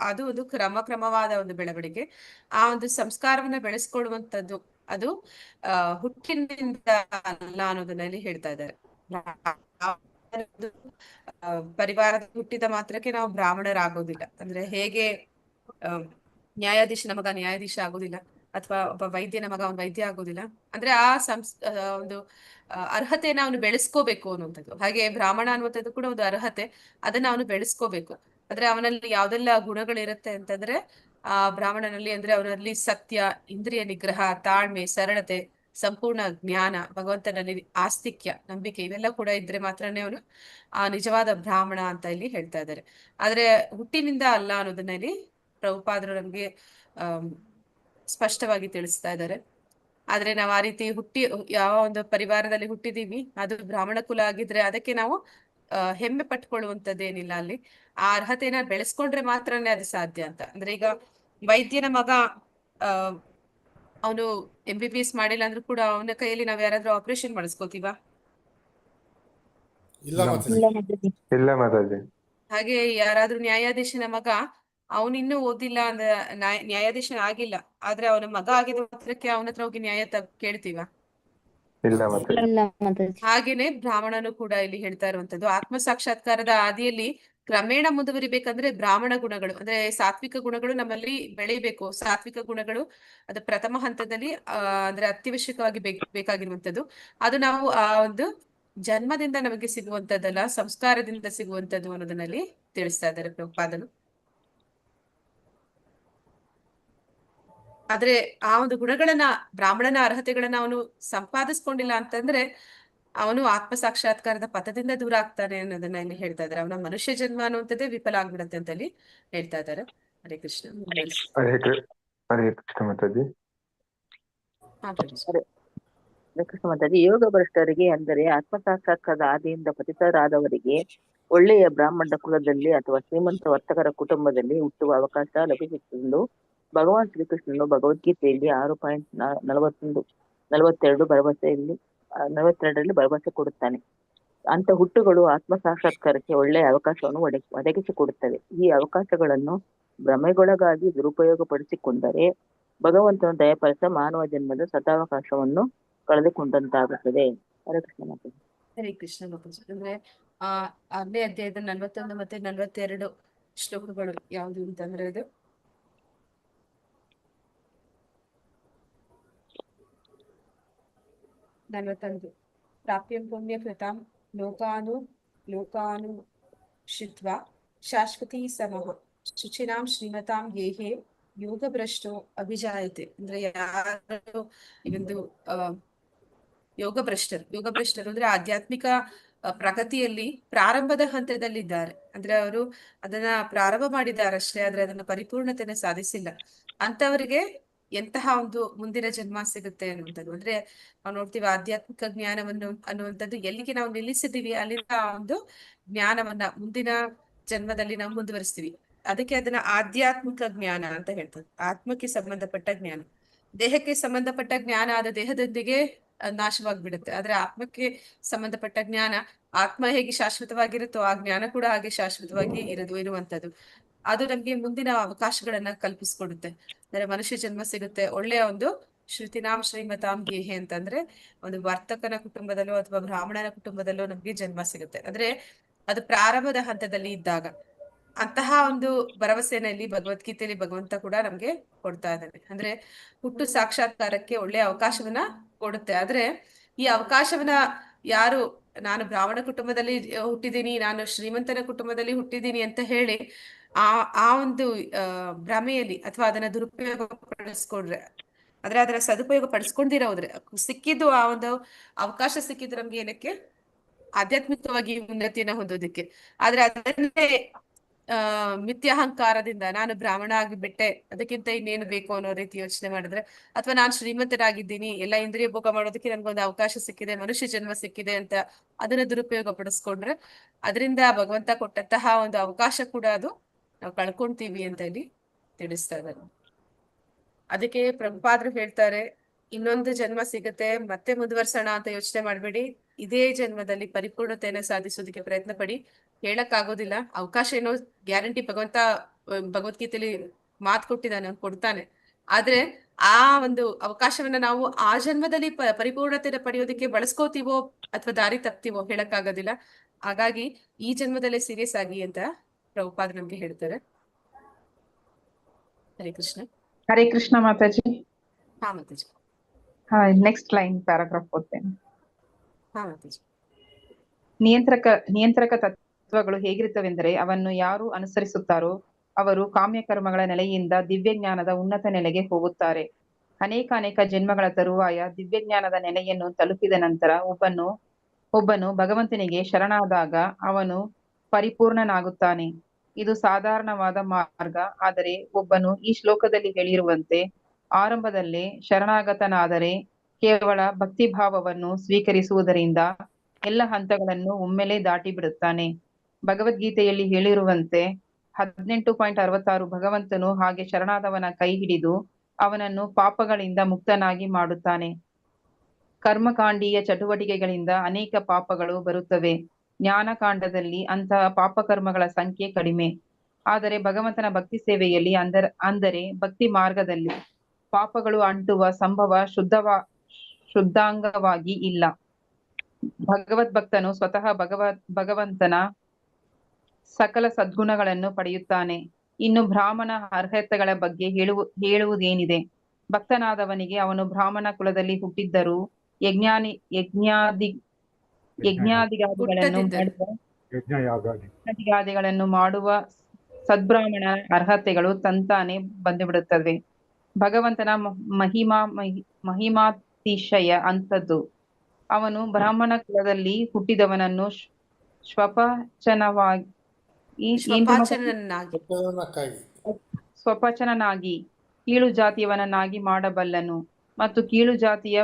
ಅದು ಒಂದು ಕ್ರಮವಾದ ಒಂದು ಬೆಳವಣಿಗೆ. ಆ ಒಂದು ಸಂಸ್ಕಾರವನ್ನ ಬೆಳೆಸ್ಕೊಳ್ಳುವಂಥದ್ದು ಅದು ಹುಟ್ಟಿನಿಂದ ಅಲ್ಲ ಅನ್ನೋದನ್ನಲ್ಲಿ ಹೇಳ್ತಾ ಇದ್ದಾರೆ. ಪರಿವಾರದ ಹುಟ್ಟಿದ ಮಾತ್ರಕ್ಕೆ ನಾವು ಬ್ರಾಹ್ಮಣರಾಗೋದಿಲ್ಲ. ಅಂದ್ರೆ ಹೇಗೆ ನ್ಯಾಯಾಧೀಶನ ಮಗ ನ್ಯಾಯಾಧೀಶ ಆಗೋದಿಲ್ಲ ಅಥವಾ ಒಬ್ಬ ವೈದ್ಯನ ಮಗ ಅವನು ವೈದ್ಯ ಆಗೋದಿಲ್ಲ. ಅಂದ್ರೆ ಆ ಒಂದು ಅರ್ಹತೆಯನ್ನ ಅವನು ಬೆಳೆಸ್ಕೋಬೇಕು ಅನ್ನುವಂಥದ್ದು. ಹಾಗೆ ಬ್ರಾಹ್ಮಣ ಅನ್ನುವಂಥದ್ದು ಕೂಡ ಒಂದು ಅರ್ಹತೆ, ಅದನ್ನ ಅವನು ಬೆಳೆಸ್ಕೋಬೇಕು. ಅಂದ್ರೆ ಅವನಲ್ಲಿ ಯಾವ್ದೆಲ್ಲ ಗುಣಗಳಿರುತ್ತೆ ಅಂತಂದ್ರೆ ಆ ಬ್ರಾಹ್ಮಣನಲ್ಲಿ ಅಂದ್ರೆ ಅವನಲ್ಲಿ ಸತ್ಯ, ಇಂದ್ರಿಯ ನಿಗ್ರಹ, ತಾಳ್ಮೆ, ಸರಳತೆ, ಸಂಪೂರ್ಣ ಜ್ಞಾನ, ಭಗವಂತನಲ್ಲಿ ಆಸ್ತಿಕ್ಯ, ನಂಬಿಕೆ ಇವೆಲ್ಲ ಕೂಡ ಇದ್ರೆ ಮಾತ್ರನೇ ಅವನು ಆ ನಿಜವಾದ ಬ್ರಾಹ್ಮಣ ಅಂತ ಇಲ್ಲಿ ಹೇಳ್ತಾ ಇದ್ದಾರೆ. ಆದ್ರೆ ಹುಟ್ಟಿನಿಂದ ಅಲ್ಲ ಅನ್ನೋದನ್ನ ಇಲ್ಲಿ ಪ್ರಭುಪಾದರು ನಮ್ಗೆ ಸ್ಪಷ್ಟವಾಗಿ ತಿಳಿಸ್ತಾ ಇದ್ದಾರೆ. ಆದ್ರೆ ನಾವು ಆ ರೀತಿ ಯಾವ ಒಂದು ಪರಿವಾರದಲ್ಲಿ ಹುಟ್ಟಿದೀವಿ ಅದು ಬ್ರಾಹ್ಮಣ ಕುಲ ಆಗಿದ್ರೆ ಅದಕ್ಕೆ ನಾವು ಹೆಮ್ಮೆ ಪಟ್ಕೊಳ್ಳುವಂಥದ್ದೇನಿಲ್ಲ. ಅಲ್ಲಿ ಆ ಅರ್ಹತೆನ ಬೆಳೆಸ್ಕೊಂಡ್ರೆ ಮಾತ್ರನೇ ಅದು ಸಾಧ್ಯ ಅಂತ. ಅಂದ್ರೆ ಈಗ ವೈದ್ಯನ ಮಗ ಅವನು MBBS ಮಾಡಿಲ್ಲ ಅಂದ್ರೂ ಕೂಡ ಅವನ ಕೈಯಲ್ಲಿ ನಾವ್ ಯಾರಾದ್ರೂ ಆಪರೇಷನ್ ಮಾಡಿಸ್ಕೋತೀವ? ಇಲ್ಲ ಮಾತಾಜಿ. ಹಾಗೆ ಯಾರಾದ್ರೂ ನ್ಯಾಯಾಧೀಶನ ಮಗ ಅವನಿನ್ನೂ ಓದಿಲ್ಲ ಅಂದ್ರೆ ನ್ಯಾಯಾಧೀಶ ಆಗಿಲ್ಲ, ಆದ್ರೆ ಅವನ ಮಗ ಆಗಿದ ಮಾತ್ರಕ್ಕೆ ಅವನ ಹತ್ರ ಹೋಗಿ ನ್ಯಾಯ ಕೇಳ್ತೀವ? ಇಲ್ಲ ಮಾತಾಜಿ. ಹಾಗೇನೆ ಬ್ರಾಹ್ಮಣನು ಕೂಡ ಇಲ್ಲಿ ಹೇಳ್ತಾ ಇರುವಂತದ್ದು ಆತ್ಮ ಸಾಕ್ಷಾತ್ಕಾರದ ಹಾದಿಯಲ್ಲಿ ಕ್ರಮೇಣ ಮುಂದುವರಿಬೇಕಂದ್ರೆ ಬ್ರಾಹ್ಮಣ ಗುಣಗಳು ಅಂದ್ರೆ ಸಾತ್ವಿಕ ಗುಣಗಳು ನಮ್ಮಲ್ಲಿ ಬೆಳೆಯಬೇಕು. ಸಾತ್ವಿಕ ಗುಣಗಳು ಅದು ಪ್ರಥಮ ಹಂತದಲ್ಲಿ ಅಂದ್ರೆ ಅತ್ಯವಶ್ಯಕವಾಗಿ ಬೇಕಾಗಿರುವಂತದ್ದು. ಅದು ನಾವು ಆ ಒಂದು ಜನ್ಮದಿಂದ ನಮಗೆ ಸಿಗುವಂತದ್ದಲ್ಲ, ಸಂಸ್ಕಾರದಿಂದ ಸಿಗುವಂತದ್ದು ಅನ್ನೋದನ್ನಲ್ಲಿ ತಿಳಿಸ್ತಾ ಇದ್ದಾರೆ ಪ್ರಭುಪಾದರು. ಆದ್ರೆ ಆ ಒಂದು ಗುಣಗಳನ್ನ ಬ್ರಾಹ್ಮಣನ ಅರ್ಹತೆಗಳನ್ನ ಅವನು ಸಂಪಾದಿಸ್ಕೊಂಡಿಲ್ಲ ಅಂತಂದ್ರೆ ಅವನು ಆತ್ಮ ಸಾಕ್ಷಾತ್ಕಾರದ ಪಥದಿಂದ ದೂರ ಆಗ್ತಾನೆ ಅನ್ನೋದನ್ನ ಇಲ್ಲಿ ಹೇಳ್ತಾ ಇದ್ದಾರೆ. ಅವನ ಮನುಷ್ಯ ಜನ್ಮ ಅನ್ನುವಂಥದ್ದೇ ವಿಫಲ ಆಗ್ಬಿಡತ್ತೆ ಅಂತ ಅಲ್ಲಿ ಹೇಳ್ತಾ ಇದ್ದಾರೆ. ಹರೇ ಕೃಷ್ಣ. ಹರೇ ಕೃಷ್ಣ ಮಾತಾಜಿ. ಕೃಷ್ಣ ಮಾತಾಜಿ, ಯೋಗ ಭ್ರಷ್ಟರಿಗೆ ಅಂದರೆ ಆತ್ಮ ಸಾಕ್ಷಾತ್ಕಾರದ ಆದಿಯಿಂದ ಪತಿತರಾದವರಿಗೆ ಒಳ್ಳೆಯ ಬ್ರಾಹ್ಮಣ ಕುಲದಲ್ಲಿ ಅಥವಾ ಶ್ರೀಮಂತ ವರ್ತಕರ ಕುಟುಂಬದಲ್ಲಿ ಹುಟ್ಟುವ ಅವಕಾಶ ಲಭಿಸುತ್ತೆಂದು ಭಗವಾನ್ ಶ್ರೀಕೃಷ್ಣನು ಭಗವದ್ಗೀತೆಯಲ್ಲಿ 6.42 ಭರವಸೆ ಕೊಡುತ್ತಾನೆ. ಅಂತ ಹುಟ್ಟುಗಳು ಆತ್ಮ ಸಾಕ್ಷಾತ್ಕಾರಕ್ಕೆ ಒಳ್ಳೆಯ ಅವಕಾಶವನ್ನು ಒದಗಿಸಿಕೊಡುತ್ತವೆ. ಈ ಅವಕಾಶಗಳನ್ನು ಭ್ರಮೆಗೊಳಗಾಗಿ ದುರುಪಯೋಗ ಪಡಿಸಿಕೊಂಡರೆ ಭಗವಂತನು ದಯಪಾಲಿಸ ಮಾನವ ಜನ್ಮದ ಸದಾವಕಾಶವನ್ನು ಕಳೆದುಕೊಂಡಂತಾಗುತ್ತದೆ. ಹರೇ ಕೃಷ್ಣ ಮಾತಾಜಿ. ಹರೇ ಕೃಷ್ಣ ಮಾತಾಜಿ. ಅಂದ್ರೆ 6ನೇ ಅಧ್ಯಾಯದ 41 ಮತ್ತೆ 42 ಶ್ಲೋಕಗಳು ಯಾವುದು ಅಂತಂದ್ರೆ ಇದು 41 ಪ್ರಾಪ್ಯಂ ಪುಣ್ಯ ಕೃತಾಂ ಲೋಕಾನು ಶಿತ್ವಾ ಶಾಶ್ವತಿ ಸಮಃ ಶುಚಿನಾಂ ಶ್ರೀಮತಾಂ ಗೇಹೆ ಯೋಗ ಭ್ರಷ್ಟೋ ಅಭಿಜಾಯತೆ. ಅಂದ್ರೆ ಯಾರು ಈ ಒಂದು ಯೋಗ ಭ್ರಷ್ಟರು ಅಂದ್ರೆ ಆಧ್ಯಾತ್ಮಿಕ ಪ್ರಗತಿಯಲ್ಲಿ ಪ್ರಾರಂಭದ ಹಂತದಲ್ಲಿದ್ದಾರೆ. ಅಂದ್ರೆ ಅವರು ಅದನ್ನ ಪ್ರಾರಂಭ ಮಾಡಿದಾರಷ್ಟೇ, ಆದ್ರೆ ಅದನ್ನ ಪರಿಪೂರ್ಣತೆಯನ್ನು ಸಾಧಿಸಿಲ್ಲ. ಅಂತವರಿಗೆ ಎಂತಹ ಒಂದು ಮುಂದಿನ ಜನ್ಮ ಸಿಗುತ್ತೆ ಅನ್ನುವಂಥದ್ದು. ಅಂದ್ರೆ ನಾವು ನೋಡ್ತೀವಿ ಆಧ್ಯಾತ್ಮಿಕ ಜ್ಞಾನವನ್ನು ಅನ್ನುವಂಥದ್ದು ಎಲ್ಲಿಗೆ ನಾವು ನಿಲ್ಲಿಸಿದೀವಿ ಅಲ್ಲಿಂದ ಒಂದು ಜ್ಞಾನವನ್ನ ಮುಂದಿನ ಜನ್ಮದಲ್ಲಿ ನಾವು ಮುಂದುವರಿಸ್ತೀವಿ. ಅದಕ್ಕೆ ಅದನ್ನ ಆಧ್ಯಾತ್ಮಿಕ ಜ್ಞಾನ ಅಂತ ಹೇಳ್ತಾರೆ. ಆತ್ಮಕ್ಕೆ ಸಂಬಂಧಪಟ್ಟ ಜ್ಞಾನ. ದೇಹಕ್ಕೆ ಸಂಬಂಧಪಟ್ಟ ಜ್ಞಾನ ಆದ ದೇಹದೊಂದಿಗೆ ನಾಶವಾಗ್ಬಿಡುತ್ತೆ. ಆದ್ರೆ ಆತ್ಮಕ್ಕೆ ಸಂಬಂಧಪಟ್ಟ ಜ್ಞಾನ, ಆತ್ಮ ಹೇಗೆ ಶಾಶ್ವತವಾಗಿರುತ್ತೋ ಆ ಜ್ಞಾನ ಕೂಡ ಹಾಗೆ ಶಾಶ್ವತವಾಗಿ ಇರುವಂತದ್ದು. ಅದು ನಮ್ಗೆ ಮುಂದಿನ ಅವಕಾಶಗಳನ್ನ ಕಲ್ಪಿಸ್ಕೊಡುತ್ತೆ. ಅಂದ್ರೆ ಮನುಷ್ಯ ಜನ್ಮ ಸಿಗುತ್ತೆ. ಒಳ್ಳೆಯ ಒಂದು ಶ್ರುತಿನಾಂ ಶ್ರೀಮತಾಂ ಗೇಹೆ ಅಂತಂದ್ರೆ ಒಂದು ವರ್ತಕನ ಕುಟುಂಬದಲ್ಲೋ ಅಥವಾ ಬ್ರಾಹ್ಮಣನ ಕುಟುಂಬದಲ್ಲೋ ನಮ್ಗೆ ಜನ್ಮ ಸಿಗುತ್ತೆ. ಅಂದ್ರೆ ಅದು ಪ್ರಾರಂಭದ ಹಂತದಲ್ಲಿ ಇದ್ದಾಗ ಅಂತಹ ಒಂದು ಭರವಸೆಯಲ್ಲಿ ಭಗವದ್ಗೀತೆಯಲ್ಲಿ ಭಗವಂತ ಕೂಡ ನಮ್ಗೆ ಕೊಡ್ತಾ ಇದ್ದಾನೆ. ಅಂದ್ರೆ ಹುಟ್ಟು ಸಾಕ್ಷಾತ್ಕಾರಕ್ಕೆ ಒಳ್ಳೆಯ ಅವಕಾಶವನ್ನ ಕೊಡುತ್ತೆ. ಆದ್ರೆ ಈ ಅವಕಾಶವನ್ನ ಯಾರು ನಾನು ಬ್ರಾಹ್ಮಣ ಕುಟುಂಬದಲ್ಲಿ ಹುಟ್ಟಿದೀನಿ, ನಾನು ಶ್ರೀಮಂತನ ಕುಟುಂಬದಲ್ಲಿ ಹುಟ್ಟಿದೀನಿ ಅಂತ ಹೇಳಿ ಆ ಒಂದು ಭ್ರಮೆಯಲ್ಲಿ ಅಥವಾ ಅದನ್ನ ದುರುಪಯೋಗ ಪಡಿಸ್ಕೊಂಡ್ರೆ, ಆದ್ರೆ ಅದರ ಸದುಪಯೋಗ ಪಡಿಸ್ಕೊಂಡಿರೋದ್ರೆ ಸಿಕ್ಕಿದ್ದು ಆ ಒಂದು ಅವಕಾಶ ಸಿಕ್ಕಿದ್ದು ನಮ್ಗೆ ಏನಕ್ಕೆ ಆಧ್ಯಾತ್ಮಿಕವಾಗಿ ಉನ್ನತಿಯನ್ನ ಹೊಂದೋದಕ್ಕೆ. ಆದ್ರೆ ಅದನ್ನೇ ಮಿಥ್ಯಾಹಂಕಾರದಿಂದ ನಾನು ಬ್ರಾಹ್ಮಣ ಆಗಿಬಿಟ್ಟೆ, ಅದಕ್ಕಿಂತ ಇನ್ನೇನು ಬೇಕು ಅನ್ನೋ ರೀತಿ ಯೋಚನೆ ಮಾಡಿದ್ರೆ, ಅಥವಾ ನಾನು ಶ್ರೀಮಂತನಾಗಿದ್ದೀನಿ, ಎಲ್ಲ ಇಂದ್ರಿಯ ಭೋಗ ಮಾಡೋದಕ್ಕೆ ನನ್ಗೊಂದು ಅವಕಾಶ ಸಿಕ್ಕಿದೆ, ಮನುಷ್ಯ ಜನ್ಮ ಸಿಕ್ಕಿದೆ ಅಂತ ಅದನ್ನ ದುರುಪಯೋಗ ಪಡಿಸ್ಕೊಂಡ್ರೆ ಅದರಿಂದ ಭಗವಂತ ಕೊಟ್ಟಂತಹ ಒಂದು ಅವಕಾಶ ಕೂಡ ಅದು ನಾವು ಕಳ್ಕೊಂತೀವಿ ಅಂತ ಇಲ್ಲಿ ತಿಳಿಸ್ತಾ ಇದ್ದಾರೆ. ಅದಕ್ಕೆ ಪ್ರಭುಪಾದರು ಹೇಳ್ತಾರೆ, ಇನ್ನೊಂದು ಜನ್ಮ ಸಿಗುತ್ತೆ ಮತ್ತೆ ಮುಂದುವರ್ಸೋಣ ಅಂತ ಯೋಚನೆ ಮಾಡ್ಬೇಡಿ. ಇದೇ ಜನ್ಮದಲ್ಲಿ ಪರಿಪೂರ್ಣತೆಯನ್ನು ಸಾಧಿಸೋದಕ್ಕೆ ಪ್ರಯತ್ನ ಪಡಿ. ಹೇಳಕ್ಕಾಗೋದಿಲ್ಲ, ಅವಕಾಶ ಏನೋ ಗ್ಯಾರಂಟಿ ಭಗವಂತ ಭಗವದ್ಗೀತೆಯಲ್ಲಿ ಮಾತು ಕೊಟ್ಟಿದ್ದಾನೆ, ಕೊಡ್ತಾನೆ. ಆದ್ರೆ ಆ ಒಂದು ಅವಕಾಶವನ್ನ ನಾವು ಆ ಜನ್ಮದಲ್ಲಿ ಪರಿಪೂರ್ಣತೆಯನ್ನು ಪಡೆಯೋದಕ್ಕೆ ಬಳಸ್ಕೋತೀವೋ ಅಥವಾ ದಾರಿ ತಪ್ತೀವೋ ಹೇಳಕ್ಕಾಗೋದಿಲ್ಲ. ಹಾಗಾಗಿ ಈ ಜನ್ಮದಲ್ಲೇ ಸೀರಿಯಸ್ ಆಗಿ ಅಂತ ಪ್ರಭುಪಾದ ನಮ್ಗೆ ಹೇಳ್ತಾರೆ. ಹರೇ ಕೃಷ್ಣ. ಹರೇ ಕೃಷ್ಣ ಮಾತಾಜಿ. ಹಾ ಮಾತಾಜಿ. ನೆಕ್ಸ್ಟ್ ಲೈನ್ ಪ್ಯಾರಾಗ್ರಾಫ್ ಓದ್ತೇನೆ. ಹಾ ಮಾತಾಜಿ. ನಿಯಂತ್ರಕ ತತ್ವಗಳು ಹೇಗಿರುತ್ತವೆಂದರೆ ಅವನ್ನು ಯಾರು ಅನುಸರಿಸುತ್ತಾರೋ ಅವರು ಕಾಮ್ಯ ಕರ್ಮಗಳ ನೆಲೆಯಿಂದ ದಿವ್ಯಜ್ಞಾನದ ಉನ್ನತ ನೆಲೆಗೆ ಹೋಗುತ್ತಾರೆ. ಅನೇಕ ಜನ್ಮಗಳ ತರುವಾಯ ದಿವ್ಯಜ್ಞಾನದ ನೆಲೆಯನ್ನು ತಲುಪಿದ ನಂತರ ಒಬ್ಬನು ಭಗವಂತನಿಗೆ ಶರಣಾದಾಗ ಅವನು ಪರಿಪೂರ್ಣನಾಗುತ್ತಾನೆ. ಇದು ಸಾಧಾರಣವಾದ ಮಾರ್ಗ. ಆದರೆ ಒಬ್ಬನು ಈ ಶ್ಲೋಕದಲ್ಲಿ ಹೇಳಿರುವಂತೆ ಆರಂಭದಲ್ಲೇ ಶರಣಾಗತನಾದರೆ ಕೇವಲ ಭಕ್ತಿಭಾವವನ್ನು ಸ್ವೀಕರಿಸುವುದರಿಂದ ಎಲ್ಲ ಹಂತಗಳನ್ನು ಒಮ್ಮೆಲೆ ದಾಟಿ ಬಿಡುತ್ತಾನೆ. ಭಗವದ್ಗೀತೆಯಲ್ಲಿ ಹೇಳಿರುವಂತೆ 18.66 ಭಗವಂತನು ಹಾಗೆ ಶರಣಾದವನ ಕೈ ಹಿಡಿದು ಅವನನ್ನು ಪಾಪಗಳಿಂದ ಮುಕ್ತನಾಗಿ ಮಾಡುತ್ತಾನೆ. ಕರ್ಮಕಾಂಡೀಯ ಚಟುವಟಿಕೆಗಳಿಂದ ಅನೇಕ ಪಾಪಗಳು ಬರುತ್ತವೆ. ಜ್ಞಾನಕಾಂಡದಲ್ಲಿ ಅಂತಹ ಪಾಪಕರ್ಮಗಳ ಸಂಖ್ಯೆ ಕಡಿಮೆ. ಆದರೆ ಭಗವಂತನ ಭಕ್ತಿ ಸೇವೆಯಲ್ಲಿ ಅಂದರೆ ಭಕ್ತಿ ಮಾರ್ಗದಲ್ಲಿ ಪಾಪಗಳು ಅಂಟುವ ಸಂಭವ ಶುದ್ಧಾಂಗವಾಗಿ ಇಲ್ಲ. ಭಗವದ್ಭಕ್ತನು ಸ್ವತಃ ಭಗವಂತನ ಸಕಲ ಸದ್ಗುಣಗಳನ್ನು ಪಡೆಯುತ್ತಾನೆ. ಇನ್ನು ಬ್ರಾಹ್ಮಣ ಅರ್ಹತೆಗಳ ಬಗ್ಗೆ ಹೇಳುವುದೇನಿದೆ? ಭಕ್ತನಾದವನಿಗೆ ಅವನು ಬ್ರಾಹ್ಮಣ ಕುಲದಲ್ಲಿ ಹುಟ್ಟಿದ್ದರೂ ಯಜ್ಞಾದಿಗಳನ್ನು ಮಾಡುವ ಸದ್ಬ್ರಾಹ್ಮಣ ಅರ್ಹತೆಗಳು ತಂತಾನೆ ಬಂದುಬಿಡುತ್ತವೆ. ಭಗವಂತನ ಮಹಿಮಾತಿಶಯ ಅಂತದ್ದು. ಅವನು ಬ್ರಾಹ್ಮಣ ಕುಲದಲ್ಲಿ ಹುಟ್ಟಿದವನನ್ನು ಸ್ವಪಚನನಾಗಿ ಕೀಳು ಜಾತಿಯವನನ್ನಾಗಿ ಮಾಡಬಲ್ಲನು ಮತ್ತು ಕೀಳು ಜಾತಿಯ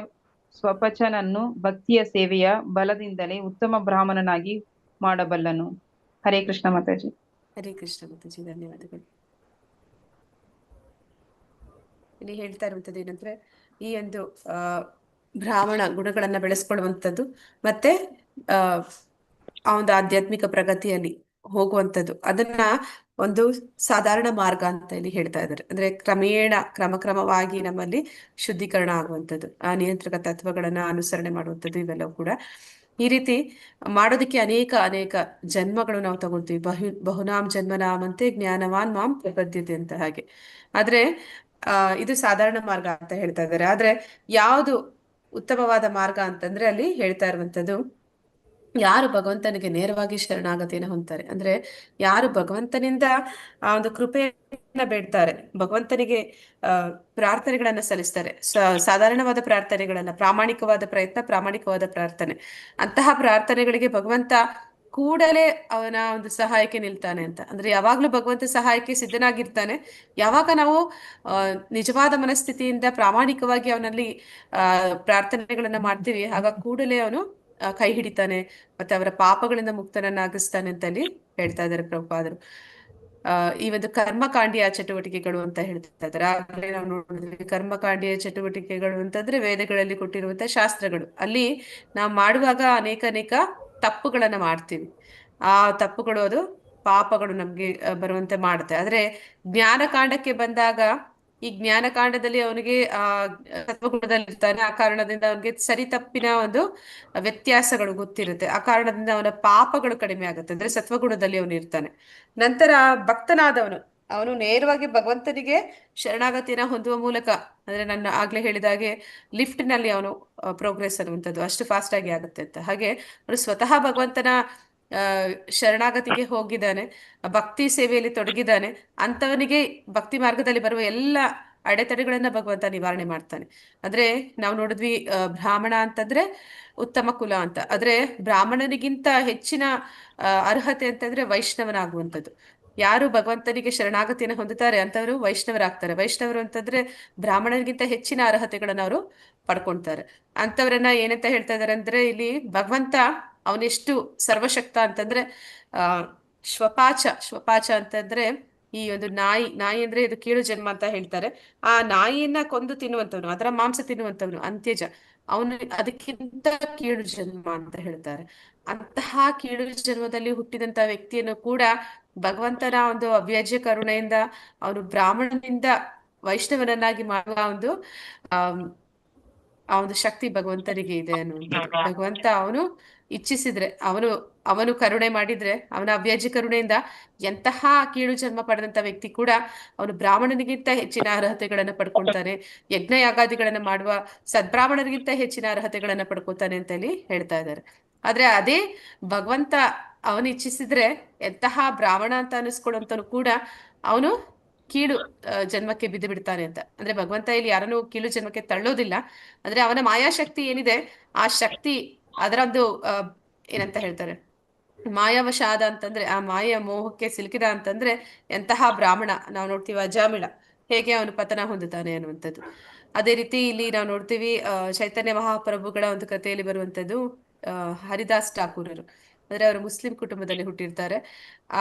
ಸ್ವಪಚನನ್ನು ಭಕ್ತಿಯ ಸೇವೆಯ ಬಲದಿಂದಲೇ ಉತ್ತಮ ಬ್ರಾಹ್ಮಣನಾಗಿ ಮಾಡಬಲ್ಲನು. ಹರೇ ಕೃಷ್ಣ ಮಾತಾಜಿ. ಹರೇ ಕೃಷ್ಣ ಮಾತಾಜಿ, ಧನ್ಯವಾದಗಳು. ಇಲ್ಲಿ ಹೇಳ್ತಾ ಇರುವಂತದ್ದು ಏನಂದ್ರೆ, ಈ ಒಂದು ಬ್ರಾಹ್ಮಣ ಗುಣಗಳನ್ನ ಬೆಳೆಸ್ಕೊಳ್ಳುವಂಥದ್ದು ಮತ್ತೆ ಆ ಒಂದು ಆಧ್ಯಾತ್ಮಿಕ ಪ್ರಗತಿಯಲ್ಲಿ ಹೋಗುವಂಥದ್ದು, ಅದನ್ನ ಒಂದು ಸಾಧಾರಣ ಮಾರ್ಗ ಅಂತ ಇಲ್ಲಿ ಹೇಳ್ತಾ ಇದ್ದಾರೆ. ಅಂದ್ರೆ ಕ್ರಮಕ್ರಮವಾಗಿ ನಮ್ಮಲ್ಲಿ ಶುದ್ಧೀಕರಣ ಆಗುವಂಥದ್ದು, ಆ ನಿಯಂತ್ರಕ ತತ್ವಗಳನ್ನ ಅನುಸರಣೆ ಮಾಡುವಂಥದ್ದು, ಇವೆಲ್ಲವೂ ಕೂಡ ಈ ರೀತಿ ಮಾಡೋದಕ್ಕೆ ಅನೇಕ ಜನ್ಮಗಳು ನಾವು ತಗೊಳ್ತೀವಿ. ಬಹುನಾಮ್ ಜನ್ಮನಾಮಂತೆ ಜ್ಞಾನವಾನ್ ಮಾಂ ಪ್ರಪದ್ಯತೆ ಅಂತ ಹಾಗೆ. ಆದ್ರೆ ಇದು ಸಾಧಾರಣ ಮಾರ್ಗ ಅಂತ ಹೇಳ್ತಾ ಇದ್ದಾರೆ. ಆದ್ರೆ ಯಾವುದು ಉತ್ತಮವಾದ ಮಾರ್ಗ ಅಂತಂದ್ರೆ ಅಲ್ಲಿ ಹೇಳ್ತಾ ಇರುವಂತದ್ದು, ಯಾರು ಭಗವಂತನಿಗೆ ನೇರವಾಗಿ ಶರಣಾಗತಿಯನ್ನು ಹೊಂದ್ತಾರೆ, ಅಂದ್ರೆ ಯಾರು ಭಗವಂತನಿಂದ ಆ ಒಂದು ಕೃಪೆಯನ್ನ ಬೇಡ್ತಾರೆ, ಭಗವಂತನಿಗೆ ಪ್ರಾರ್ಥನೆಗಳನ್ನ ಸಲ್ಲಿಸ್ತಾರೆ, ಸಾಧಾರಣವಾದ ಪ್ರಾರ್ಥನೆಗಳನ್ನ, ಪ್ರಾಮಾಣಿಕವಾದ ಪ್ರಯತ್ನ, ಪ್ರಾಮಾಣಿಕವಾದ ಪ್ರಾರ್ಥನೆ, ಅಂತಹ ಪ್ರಾರ್ಥನೆಗಳಿಗೆ ಭಗವಂತ ಕೂಡಲೇ ಅವನ ಒಂದು ಸಹಾಯಕ್ಕೆ ನಿಲ್ತಾನೆ ಅಂತ. ಅಂದ್ರೆ ಯಾವಾಗ್ಲೂ ಭಗವಂತ ಸಹಾಯಕ್ಕೆ ಸಿದ್ಧನಾಗಿರ್ತಾನೆ. ಯಾವಾಗ ನಾವು ನಿಜವಾದ ಮನಸ್ಥಿತಿಯಿಂದ ಪ್ರಾಮಾಣಿಕವಾಗಿ ಅವನಲ್ಲಿ ಪ್ರಾರ್ಥನೆಗಳನ್ನ ಮಾಡ್ತೀವಿ, ಆಗ ಕೂಡಲೇ ಅವನು ಕೈ ಹಿಡಿತಾನೆ, ಮತ್ತೆ ಅವರ ಪಾಪಗಳಿಂದ ಮುಕ್ತನನ್ನಾಗಿಸ್ತಾನೆ ಅಂತ ಅಲ್ಲಿ ಹೇಳ್ತಾ ಇದ್ದಾರೆ ಪ್ರಭುಪಾದರು. ಈ ಒಂದು ಕರ್ಮಕಾಂಡೀಯ ಚಟುವಟಿಕೆಗಳು ಅಂತ ಹೇಳ್ತಾ ಇದ್ದಾರೆ. ಆಗಲೇ ನಾವು ನೋಡಿದ್ವಿ, ಕರ್ಮಕಾಂಡೀಯ ಚಟುವಟಿಕೆಗಳು ಅಂತಂದ್ರೆ ವೇದಗಳಲ್ಲಿ ಕೊಟ್ಟಿರುವಂತಹ ಶಾಸ್ತ್ರಗಳು. ಅಲ್ಲಿ ನಾವು ಮಾಡುವಾಗ ಅನೇಕ ತಪ್ಪುಗಳನ್ನ ಮಾಡ್ತೀವಿ. ಆ ತಪ್ಪುಗಳು, ಅದು ಪಾಪಗಳು ನಮ್ಗೆ ಬರುವಂತೆ ಮಾಡುತ್ತೆ. ಆದ್ರೆ ಜ್ಞಾನಕಾಂಡಕ್ಕೆ ಬಂದಾಗ, ಈ ಜ್ಞಾನಕಾಂಡದಲ್ಲಿ ಅವನಿಗೆ ಸತ್ವಗುಣದಲ್ಲಿರ್ತಾನೆ, ಆ ಕಾರಣದಿಂದ ಅವನಿಗೆ ಸರಿ ತಪ್ಪಿನ ಒಂದು ವ್ಯತ್ಯಾಸಗಳು ಗೊತ್ತಿರುತ್ತೆ, ಆ ಕಾರಣದಿಂದ ಅವನ ಪಾಪಗಳು ಕಡಿಮೆ ಆಗುತ್ತೆ. ಅಂದ್ರೆ ಸತ್ವಗುಣದಲ್ಲಿ ಅವನು ಇರ್ತಾನೆ. ನಂತರ ಭಕ್ತನಾದವನು, ಅವನು ನೇರವಾಗಿ ಭಗವಂತನಿಗೆ ಶರಣಾಗತಿಯನ್ನ ಹೊಂದುವ ಮೂಲಕ, ಅಂದ್ರೆ ನನ್ನ ಆಗ್ಲೇ ಹೇಳಿದಾಗೆ ಲಿಫ್ಟ್ ನಲ್ಲಿ ಅವನು ಪ್ರೋಗ್ರೆಸ್ ಅನ್ನುವಂಥದ್ದು ಅಷ್ಟು ಫಾಸ್ಟ್ ಆಗಿ ಆಗುತ್ತೆ ಅಂತ. ಹಾಗೆ ಅವನು ಸ್ವತಃ ಭಗವಂತನ ಶರಣಾಗತಿಗೆ ಹೋಗಿದ್ದಾನೆ, ಭಕ್ತಿ ಸೇವೆಯಲ್ಲಿ ತೊಡಗಿದ್ದಾನೆ, ಅಂತವನಿಗೆ ಭಕ್ತಿ ಮಾರ್ಗದಲ್ಲಿ ಬರುವ ಎಲ್ಲ ಅಡೆತಡೆಗಳನ್ನ ಭಗವಂತ ನಿವಾರಣೆ ಮಾಡ್ತಾನೆ. ಅಂದ್ರೆ ನಾವು ನೋಡಿದ್ವಿ, ಬ್ರಾಹ್ಮಣ ಅಂತಂದ್ರೆ ಉತ್ತಮ ಕುಲ ಅಂತ. ಆದ್ರೆ ಬ್ರಾಹ್ಮಣನಿಗಿಂತ ಹೆಚ್ಚಿನ ಅರ್ಹತೆ ಅಂತಂದ್ರೆ ವೈಷ್ಣವನಾಗುವಂಥದ್ದು. ಯಾರು ಭಗವಂತನಿಗೆ ಶರಣಾಗತಿಯನ್ನು ಹೊಂದುತ್ತಾರೆ ಅಂತವರು ವೈಷ್ಣವರಾಗ್ತಾರೆ. ವೈಷ್ಣವರು ಅಂತಂದ್ರೆ ಬ್ರಾಹ್ಮಣನಿಗಿಂತ ಹೆಚ್ಚಿನ ಅರ್ಹತೆಗಳನ್ನ ಅವರು ಪಡ್ಕೊಳ್ತಾರೆ. ಅಂತವ್ರನ್ನ ಏನಂತ ಹೇಳ್ತಾ ಇದಾರೆ ಅಂದ್ರೆ, ಇಲ್ಲಿ ಭಗವಂತ ಅವನೆಷ್ಟು ಸರ್ವಶಕ್ತ ಅಂತಂದ್ರೆ, ಶ್ವಪಾಚ ಅಂತಂದ್ರೆ ಈ ಒಂದು ನಾಯಿ ಅಂದ್ರೆ ಇದು ಕೀಳು ಜನ್ಮ ಅಂತ ಹೇಳ್ತಾರೆ. ಆ ನಾಯಿಯನ್ನ ಕೊಂದು ತಿನ್ನುವಂತವನು, ಅದರ ಮಾಂಸ ತಿನ್ನುವಂತವನು ಅಂತ್ಯಜ, ಅವನು ಅದಕ್ಕಿಂತ ಕೀಳು ಜನ್ಮ ಅಂತ ಹೇಳ್ತಾರೆ. ಅಂತಹ ಕೀಳು ಜನ್ಮದಲ್ಲಿ ಹುಟ್ಟಿದಂತ ವ್ಯಕ್ತಿಯನ್ನು ಕೂಡ ಭಗವಂತನ ಒಂದು ಅವ್ಯಾಜ್ಯ ಕರುಣೆಯಿಂದ ಅವನು ಬ್ರಾಹ್ಮಣನಿಂದ ವೈಷ್ಣವನನ್ನಾಗಿ ಮಾಡುವ ಒಂದು ಆ ಒಂದು ಶಕ್ತಿ ಭಗವಂತನಿಗೆ ಇದೆ ಅನ್ನುವಂಥದ್ದು. ಭಗವಂತ ಅವನು ಇಚ್ಛಿಸಿದ್ರೆ, ಅವನು ಕರುಣೆ ಮಾಡಿದ್ರೆ, ಅವನ ಅವ್ಯಾಜ್ಯ ಕರುಣೆಯಿಂದ ಎಂತಹ ಕೀಳು ಜನ್ಮ ಪಡೆದಂತ ವ್ಯಕ್ತಿ ಕೂಡ ಅವನು ಬ್ರಾಹ್ಮಣನಿಗಿಂತ ಹೆಚ್ಚಿನ ಅರ್ಹತೆಗಳನ್ನ ಪಡ್ಕೊಳ್ತಾನೆ, ಯಜ್ಞ ಯಾಗಾದಿಗಳನ್ನ ಮಾಡುವ ಸದ್ಬ್ರಾಹ್ಮಣರಿಗಿಂತ ಹೆಚ್ಚಿನ ಅರ್ಹತೆಗಳನ್ನ ಪಡ್ಕೊಳ್ತಾನೆ ಅಂತ ಹೇಳಿ ಹೇಳ್ತಾ ಇದ್ದಾರೆ. ಆದ್ರೆ ಅದೇ ಭಗವಂತ ಅವನು ಇಚ್ಛಿಸಿದ್ರೆ ಎಂತಹ ಬ್ರಾಹ್ಮಣ ಅಂತ ಅನಿಸ್ಕೊಳ್ಳುವಂತನು ಕೂಡ ಅವನು ಕೀಳು ಜನ್ಮಕ್ಕೆ ಬಿದ್ದು ಬಿಡ್ತಾನೆ ಅಂತ. ಅಂದ್ರೆ ಭಗವಂತ ಇಲ್ಲಿ ಯಾರನ್ನು ಕೀಳು ಜನ್ಮಕ್ಕೆ ತಳ್ಳೋದಿಲ್ಲ. ಅಂದ್ರೆ ಅವನ ಮಾಯಾಶಕ್ತಿ ಏನಿದೆ, ಆ ಶಕ್ತಿ ಅದರ ಒಂದು ಏನಂತ ಹೇಳ್ತಾರೆ, ಮಾಯಾವಶ ಆದ ಅಂತಂದ್ರೆ, ಆ ಮಾಯ ಮೋಹಕ್ಕೆ ಸಿಲುಕಿದ ಅಂತಂದ್ರೆ ಎಂತಹ ಬ್ರಾಹ್ಮಣ ನಾವು ನೋಡ್ತೀವಿ, ಅಜಾಮಿಳ ಹೇಗೆ ಅವನು ಪತನ ಹೊಂದುತ್ತಾನೆ ಅನ್ನುವಂಥದ್ದು. ಅದೇ ರೀತಿ ಇಲ್ಲಿ ನಾವು ನೋಡ್ತೀವಿ, ಚೈತನ್ಯ ಮಹಾಪ್ರಭುಗಳ ಒಂದು ಕಥೆಯಲ್ಲಿ ಬರುವಂಥದ್ದು, ಹರಿದಾಸ್ ಠಾಕೂರರು, ಅಂದ್ರೆ ಅವರು ಮುಸ್ಲಿಂ ಕುಟುಂಬದಲ್ಲಿ ಹುಟ್ಟಿರ್ತಾರೆ.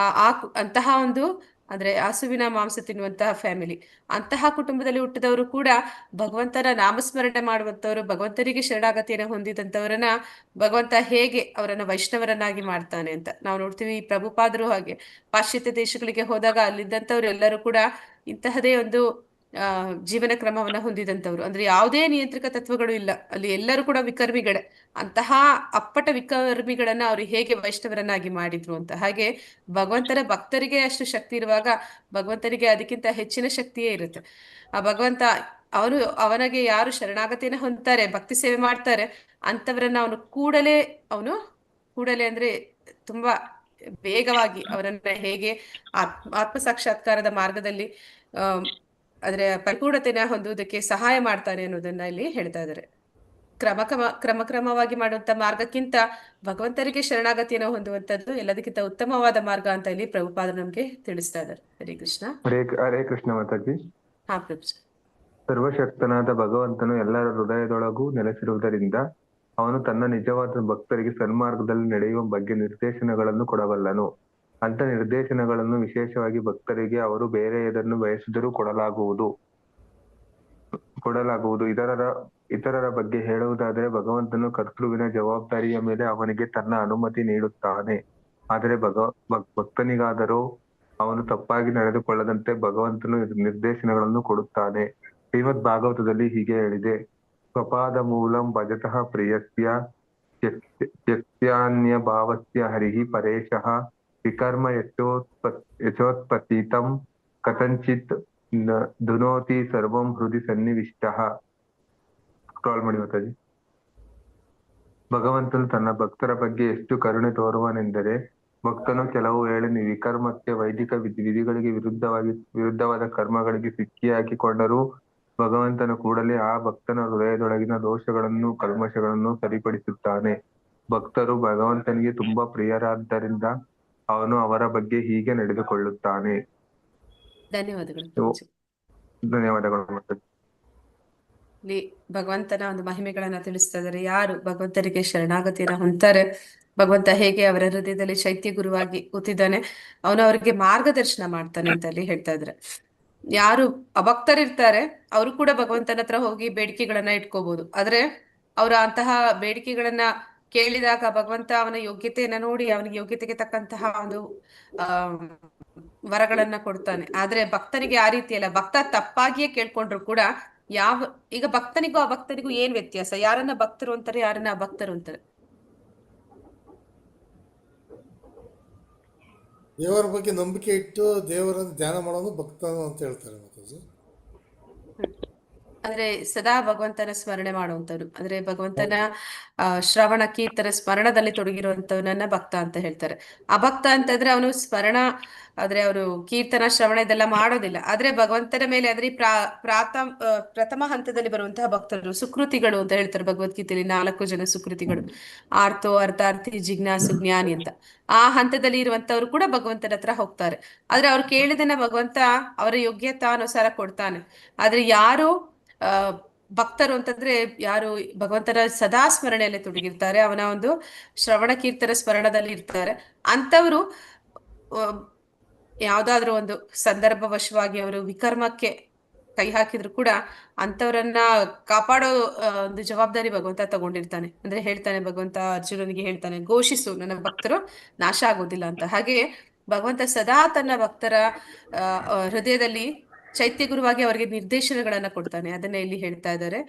ಅಂತಹ ಒಂದು ಅಂದ್ರೆ ಹಸುವಿನ ಮಾಂಸ ತಿನ್ನುವಂತಹ ಫ್ಯಾಮಿಲಿ, ಅಂತಹ ಕುಟುಂಬದಲ್ಲಿ ಹುಟ್ಟಿದವರು ಕೂಡ ಭಗವಂತನ ನಾಮಸ್ಮರಣೆ ಮಾಡುವಂತವರು, ಭಗವಂತನಿಗೆ ಶರಣಾಗತಿಯನ್ನು ಹೊಂದಿದಂತವರನ್ನ ಭಗವಂತ ಹೇಗೆ ಅವರನ್ನ ವೈಷ್ಣವರನ್ನಾಗಿ ಮಾಡ್ತಾನೆ ಅಂತ ನಾವು ನೋಡ್ತೀವಿ. ಪ್ರಭುಪಾದರು ಹಾಗೆ ಪಾಶ್ಚಾತ್ಯ ದೇಶಗಳಿಗೆ ಹೋದಾಗ ಅಲ್ಲಿದ್ದಂಥವ್ರು ಎಲ್ಲರೂ ಕೂಡ ಇಂತಹದೇ ಒಂದು ಜೀವನ ಕ್ರಮವನ್ನ ಹೊಂದಿದಂಥವ್ರು. ಅಂದ್ರೆ ಯಾವುದೇ ನಿಯಂತ್ರಕ ತತ್ವಗಳು ಇಲ್ಲ ಅಲ್ಲಿ, ಎಲ್ಲರೂ ಕೂಡ ವಿಕರ್ಮಿಗಳೇ. ಅಂತಹ ಅಪ್ಪಟ ವಿಕರ್ಮಿಗಳನ್ನ ಅವ್ರು ಹೇಗೆ ವೈಷ್ಣವರನ್ನಾಗಿ ಮಾಡಿದ್ರು ಅಂತ. ಹಾಗೆ ಭಗವಂತನ ಭಕ್ತರಿಗೆ ಅಷ್ಟು ಶಕ್ತಿ ಇರುವಾಗ ಭಗವಂತನಿಗೆ ಅದಕ್ಕಿಂತ ಹೆಚ್ಚಿನ ಶಕ್ತಿಯೇ ಇರುತ್ತೆ. ಆ ಭಗವಂತ ಅವನಿಗೆ ಯಾರು ಶರಣಾಗತಿಯನ್ನು ಹೊಂದ್ತಾರೆ, ಭಕ್ತಿ ಸೇವೆ ಮಾಡ್ತಾರೆ, ಅಂತವರನ್ನ ಅವನು ಕೂಡಲೇ ಅಂದ್ರೆ ತುಂಬಾ ವೇಗವಾಗಿ ಅವರನ್ನ ಹೇಗೆ ಆತ್ಮ ಸಾಕ್ಷಾತ್ಕಾರದ ಮಾರ್ಗದಲ್ಲಿ ಅಂದ್ರೆ ಪರಿಪೂರ್ಣತೆನ ಹೊಂದುವುದಕ್ಕೆ ಸಹಾಯ ಮಾಡ್ತಾನೆ ಅನ್ನೋದನ್ನ ಇಲ್ಲಿ ಹೇಳ್ತಾ ಇದ್ದಾರೆ. ಕ್ರಮವಾಗಿ ಮಾಡುವಂತ ಮಾರ್ಗಕ್ಕಿಂತ ಭಗವಂತರಿಗೆ ಶರಣಾಗತಿಯನ್ನು ಹೊಂದುವಂತದ್ದು ಎಲ್ಲದಕ್ಕಿಂತ ಉತ್ತಮವಾದ ಮಾರ್ಗ ಅಂತ ಇಲ್ಲಿ ಪ್ರಭುಪಾದರು ನಮ್ಗೆ ತಿಳಿಸ್ತಾ ಇದ್ದಾರೆ. ಹರೇ ಕೃಷ್ಣ. ಹರೇ ಕೃಷ್ಣ ಮಾತಾಜಿ. ಹಾ ಪ್ರಭು. ಸರ್ವಶಕ್ತನಾದ ಭಗವಂತನು ಎಲ್ಲರ ಹೃದಯದೊಳಗೂ ನೆಲೆಸಿರುವುದರಿಂದ ಅವನು ತನ್ನ ನಿಜವಾದ ಭಕ್ತರಿಗೆ ಸನ್ಮಾರ್ಗದಲ್ಲಿ ನಡೆಯುವ ಬಗ್ಗೆ ನಿರ್ದೇಶನಗಳನ್ನು ಕೊಡಬಲ್ಲನು. ಅಂತ ನಿರ್ದೇಶನಗಳನ್ನು ವಿಶೇಷವಾಗಿ ಭಕ್ತರಿಗೆ ಅವರು ಬೇರೆ ಏದನ್ನು ಬಯಸಿದರೂ ಕೊಡಲಾಗುವುದು. ಇತರರ ಬಗ್ಗೆ ಹೇಳುವುದಾದರೆ ಭಗವಂತನು ಕರ್ತೃವಿನ ಜವಾಬ್ದಾರಿಯ ಮೇಲೆ ಅವನಿಗೆ ತನ್ನ ಅನುಮತಿ ನೀಡುತ್ತಾನೆ. ಆದರೆ ಭಕ್ತನಿಗಾದರೂ ಅವನು ತಪ್ಪಾಗಿ ನಡೆದುಕೊಳ್ಳದಂತೆ ಭಗವಂತನು ನಿರ್ದೇಶನಗಳನ್ನು ಕೊಡುತ್ತಾನೆ. ಶ್ರೀಮದ್ ಭಾಗವತದಲ್ಲಿ ಹೀಗೆ ಹೇಳಿದೆ: ಸ್ವಪಾದ ಮೂಲಂ ಭಜತಃ ಪ್ರಿಯಸ್ಯ ತ್ಯಕ್ತ್ಯಾನ್ಯ ಭಾವಸ್ಯ ಹರಿಹಿ ಪರೇಶಃ ವಿಕರ್ಮ ಯಶೋತ್ಪತೀತಂ ಕಥಂಚಿತ್ ಧುನೋತಿ ಸರ್ವಂ ಹೃದಯ ಸನ್ನಿವಿಷ್ಟಃ. ಸ್ಕ್ರಾಲ್ ಮಾಡಿ ಮಾತಾಜಿ. ಭಗವಂತನು ತನ್ನ ಭಕ್ತರ ಬಗ್ಗೆ ಎಷ್ಟು ಕರುಣೆ ತೋರುವನೆಂದರೆ, ಭಕ್ತನು ಕೆಲವು ವೇಳೆ ವಿಕರ್ಮಕ್ಕೆ, ವೈದಿಕ ವಿಧಿಗಳಿಗೆ ವಿರುದ್ಧವಾದ ಕರ್ಮಗಳಿಗೆ ಸಿಕ್ಕಿಹಾಕಿಕೊಂಡರೂ ಭಗವಂತನು ಕೂಡಲೇ ಆ ಭಕ್ತನ ಹೃದಯದೊಳಗಿನ ದೋಷಗಳನ್ನು, ಕಲ್ಮಶಗಳನ್ನು ಸರಿಪಡಿಸುತ್ತಾನೆ. ಭಕ್ತರು ಭಗವಂತನಿಗೆ ತುಂಬಾ ಪ್ರಿಯರಾದ್ದರಿಂದ ಅವನು ಅವರ ಬಗ್ಗೆ ಹೀಗೆ ನಡೆದುಕೊಳ್ಳುತ್ತಾನೆ. ಧನ್ಯವಾದಗಳು. ಧನ್ಯವಾದಗಳು. ಇಲ್ಲಿ ಭಗವಂತನ ಒಂದು ಮಹಿಮೆಗಳನ್ನ ತಿಳಿಸ್ತಾ ಇದ್ದಾರೆ. ಯಾರು ಭಗವಂತನಿಗೆ ಶರಣಾಗತಿಯನ್ನ ಹೊಂದ್ತಾರೆ, ಭಗವಂತ ಹೇಗೆ ಅವರ ಹೃದಯದಲ್ಲಿ ಚೈತ್ಯ ಗುರುವಾಗಿ ಕೂತಿದ್ದಾನೆ, ಅವನು ಅವರಿಗೆ ಮಾರ್ಗದರ್ಶನ ಮಾಡ್ತಾನೆ ಅಂತ ಅಲ್ಲಿ ಹೇಳ್ತಾ ಇದ್ರೆ. ಯಾರು ಅಭಕ್ತರಿರ್ತಾರೆ ಅವರು ಕೂಡ ಭಗವಂತನ ಹತ್ರ ಹೋಗಿ ಬೇಡಿಕೆಗಳನ್ನ ಇಟ್ಕೋಬಹುದು. ಆದ್ರೆ ಅವರ ಅಂತಹ ಬೇಡಿಕೆಗಳನ್ನ ಕೇಳಿದಾಗ ಭಗವಂತ ಅವನ ಯೋಗ್ಯತೆಯನ್ನ ನೋಡಿ ಅವನಿಗೆ ಯೋಗ್ಯತೆಗೆ ತಕ್ಕಂತಹ ಒಂದು ವರಗಳನ್ನ ಕೊಡ್ತಾನೆ. ಆದ್ರೆ ಭಕ್ತನಿಗೆ ಆ ರೀತಿ ಅಲ್ಲ. ಭಕ್ತ ತಪ್ಪಾಗಿಯೇ ಕೇಳ್ಕೊಂಡ್ರು ಕೂಡ ಈಗ ಭಕ್ತನಿಗೂ ಅಭಕ್ತನಿಗೂ ಏನ್ ವ್ಯತ್ಯಾಸ? ಯಾರನ್ನ ಭಕ್ತರು ಅಂತಾರೆ, ಯಾರನ್ನ ಅಭಕ್ತರು ಅಂತಾರೆ? ದೇವರ ಬಗ್ಗೆ ನಂಬಿಕೆ ಇಟ್ಟು ದೇವರನ್ನು ಧ್ಯಾನ ಮಾಡೋದು ಭಕ್ತ ಅಂತ ಹೇಳ್ತಾರೆ ಮಾತಾಜಿ. ಅಂದ್ರೆ ಸದಾ ಭಗವಂತನ ಸ್ಮರಣೆ ಮಾಡುವಂತವ್ರು, ಅಂದ್ರೆ ಭಗವಂತನ ಶ್ರವಣ ಕೀರ್ತನ ಸ್ಮರಣದಲ್ಲಿ ತೊಡಗಿರುವಂತವನನ್ನ ಭಕ್ತ ಅಂತ ಹೇಳ್ತಾರೆ. ಅಭಕ್ತ ಅಂತಂದ್ರೆ ಅವನು ಸ್ಮರಣ, ಆದ್ರೆ ಅವನು ಕೀರ್ತನ ಶ್ರವಣ ಇದೆಲ್ಲ ಮಾಡೋದಿಲ್ಲ. ಆದ್ರೆ ಭಗವಂತನ ಮೇಲೆ ಅಂದ್ರೆ ಪ್ರಥಮ ಹಂತದಲ್ಲಿ ಬರುವಂತಹ ಭಕ್ತರು ಸುಕೃತಿಗಳು ಅಂತ ಹೇಳ್ತಾರೆ ಭಗವದ್ಗೀತೆಯಲ್ಲಿ. 4 ಜನ ಸುಕೃತಿಗಳು: ಆರ್ತೋ, ಅರ್ಥಾರ್ಥಿ, ಜಿಜ್ಞಾಸು, ಜ್ಞಾನಿ ಅಂತ. ಆ ಹಂತದಲ್ಲಿ ಇರುವಂತವ್ರು ಕೂಡ ಭಗವಂತನ ಹತ್ರ ಹೋಗ್ತಾರೆ. ಆದ್ರೆ ಅವ್ರು ಕೇಳಿದನ ಭಗವಂತ ಅವರ ಯೋಗ್ಯತಾನುಸಾರ ಕೊಡ್ತಾನೆ. ಆದ್ರೆ ಯಾರು ಭಕ್ತರು ಅಂತಂದ್ರೆ ಯಾರು ಭಗವಂತನ ಸದಾ ಸ್ಮರಣೆಯಲ್ಲಿ ತೊಡಗಿರ್ತಾರೆ, ಅವನ ಒಂದು ಶ್ರವಣ ಕೀರ್ತನ ಸ್ಮರಣದಲ್ಲಿ ಇರ್ತಾರೆ, ಅಂತವರು ಯಾವ್ದಾದ್ರು ಒಂದು ಸಂದರ್ಭವಶವಾಗಿ ಅವರು ವಿಕರ್ಮಕ್ಕೆ ಕೈ ಹಾಕಿದ್ರು ಕೂಡ ಅಂತವರನ್ನ ಕಾಪಾಡೋ ಒಂದು ಜವಾಬ್ದಾರಿ ಭಗವಂತ ತಗೊಂಡಿರ್ತಾನೆ. ಅಂದ್ರೆ ಹೇಳ್ತಾನೆ ಭಗವಂತ ಅರ್ಜುನನಿಗೆ ಹೇಳ್ತಾನೆ, ಘೋಷಿಸು, ನನ್ನ ಭಕ್ತರು ನಾಶ ಆಗೋದಿಲ್ಲ ಅಂತ. ಹಾಗೆ ಭಗವಂತ ಸದಾ ತನ್ನ ಭಕ್ತರ ಹೃದಯದಲ್ಲಿ ಚೈತ್ಯ ಗುರುವಾಗಿ ಅವರಿಗೆ ನಿರ್ದೇಶನಗಳನ್ನ ಕೊಡ್ತಾನೆ. ಅದನ್ನ ಇಲ್ಲಿ ಹೇಳ್ತಾ ಇದ್ದಾರೆ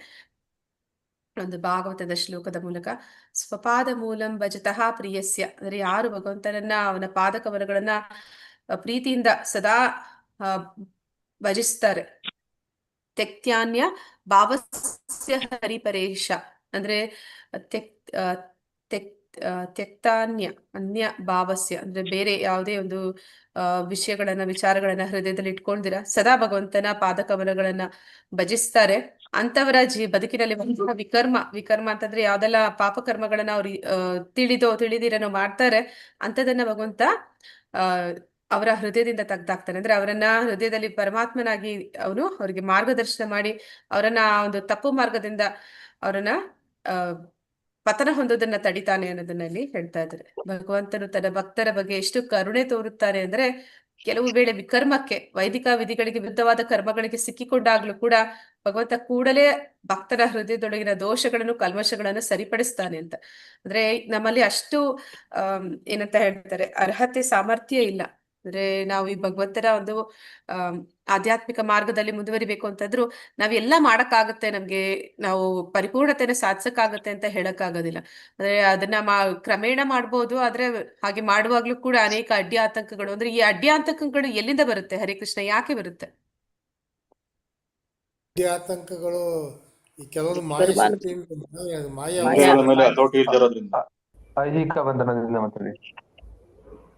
ಒಂದು ಭಾಗವತದ ಶ್ಲೋಕದ ಮೂಲಕ. ಸ್ವಪಾದ ಮೂಲಂ ಭಜತಃ ಪ್ರಿಯಸ್ಯ, ಅಂದ್ರೆ ಯಾರು ಭಗವಂತನನ್ನ ಅವನ ಪಾದಕವರಗಳನ್ನ ಪ್ರೀತಿಯಿಂದ ಸದಾ ಭಜಿಸ್ತಾರೆ. ತ್ಯಕ್ತ್ಯಾನ್ಯ ಭಾವಸ್ಯ ಹರಿಪರೇಶ, ಅಂದ್ರೆ ತ್ಯಕ್ತಾನ್ಯ ಅನ್ಯ ಭಾವಸ್ಯ ಅಂದ್ರೆ ಬೇರೆ ಯಾವುದೇ ಒಂದು ವಿಚಾರಗಳನ್ನ ಹೃದಯದಲ್ಲಿ ಇಟ್ಕೊಂಡಿರ ಸದಾ ಭಗವಂತನ ಪಾದಕಮಲಗಳನ್ನ ಭಜಿಸ್ತಾರೆ. ಅಂತವರ ಬದುಕಿನಲ್ಲಿ ವಿಕರ್ಮ ಅಂತಂದ್ರೆ ಯಾವ್ದೆಲ್ಲ ಪಾಪಕರ್ಮಗಳನ್ನ ಅವ್ರು ತಿಳಿದಿರನೋ ಮಾಡ್ತಾರೆ, ಅಂತದನ್ನ ಭಗವಂತ ಅವರ ಹೃದಯದಿಂದ ತೆಗ್ದಾಕ್ತಾನೆ. ಅಂದ್ರೆ ಅವರನ್ನ ಹೃದಯದಲ್ಲಿ ಪರಮಾತ್ಮನಾಗಿ ಅವನು ಅವ್ರಿಗೆ ಮಾರ್ಗದರ್ಶನ ಮಾಡಿ ಅವರನ್ನ ಒಂದು ತಪ್ಪು ಮಾರ್ಗದಿಂದ ಅವರನ್ನ ಪತನ ಹೊಂದೋದನ್ನ ತಡಿತಾನೆ ಅನ್ನೋದನ್ನ ಇಲ್ಲಿ ಹೇಳ್ತಾ ಇದ್ದಾರೆ. ಭಗವಂತನು ತನ್ನ ಭಕ್ತರ ಬಗ್ಗೆ ಎಷ್ಟು ಕರುಣೆ ತೋರುತ್ತಾನೆ ಅಂದ್ರೆ, ಕೆಲವು ವೇಳೆ ವಿಕರ್ಮಕ್ಕೆ, ವೈದಿಕ ವಿಧಿಗಳಿಗೆ ವಿರುದ್ಧವಾದ ಕರ್ಮಗಳಿಗೆ ಸಿಕ್ಕಿಕೊಂಡಾಗ್ಲೂ ಕೂಡ ಭಗವಂತ ಕೂಡಲೇ ಭಕ್ತರ ಹೃದಯದೊಳಗಿನ ದೋಷಗಳನ್ನು, ಕಲ್ಮಶಗಳನ್ನು ಸರಿಪಡಿಸ್ತಾನೆ ಅಂತ. ಅಂದ್ರೆ ನಮ್ಮಲ್ಲಿ ಅಷ್ಟು ಏನಂತ ಹೇಳ್ತಾರೆ, ಅರ್ಹತೆ ಸಾಮರ್ಥ್ಯ ಇಲ್ಲ. ಅಂದ್ರೆ ನಾವು ಈ ಭಗವಂತನ ಒಂದು ಆಧ್ಯಾತ್ಮಿಕ ಮಾರ್ಗದಲ್ಲಿ ಮುಂದುವರಿಬೇಕು ಅಂತಂದ್ರು ನಾವೆಲ್ಲ ಮಾಡಕ್ಕಾಗತ್ತೆ, ನಮ್ಗೆ ನಾವು ಪರಿಪೂರ್ಣತೆನ ಸಾಧಿಸಕ್ಕಾಗತ್ತೆ ಅಂತ ಹೇಳಕ್ಕಾಗೋದಿಲ್ಲ. ಅಂದ್ರೆ ಅದನ್ನ ಕ್ರಮೇಣ ಮಾಡ್ಬೋದು. ಆದ್ರೆ ಹಾಗೆ ಮಾಡುವಾಗ್ಲೂ ಕೂಡ ಅನೇಕ ಅಡ್ಡಿ ಆತಂಕಗಳು, ಅಂದ್ರೆ ಈ ಅಡ್ಡಿ ಆತಂಕಗಳು ಎಲ್ಲಿಂದ ಬರುತ್ತೆ ಹರಿಕೃಷ್ಣ, ಯಾಕೆ ಬರುತ್ತೆ? ಅಡ್ಡಿ ಆತಂಕಗಳು ಈ ಕೆಲವರು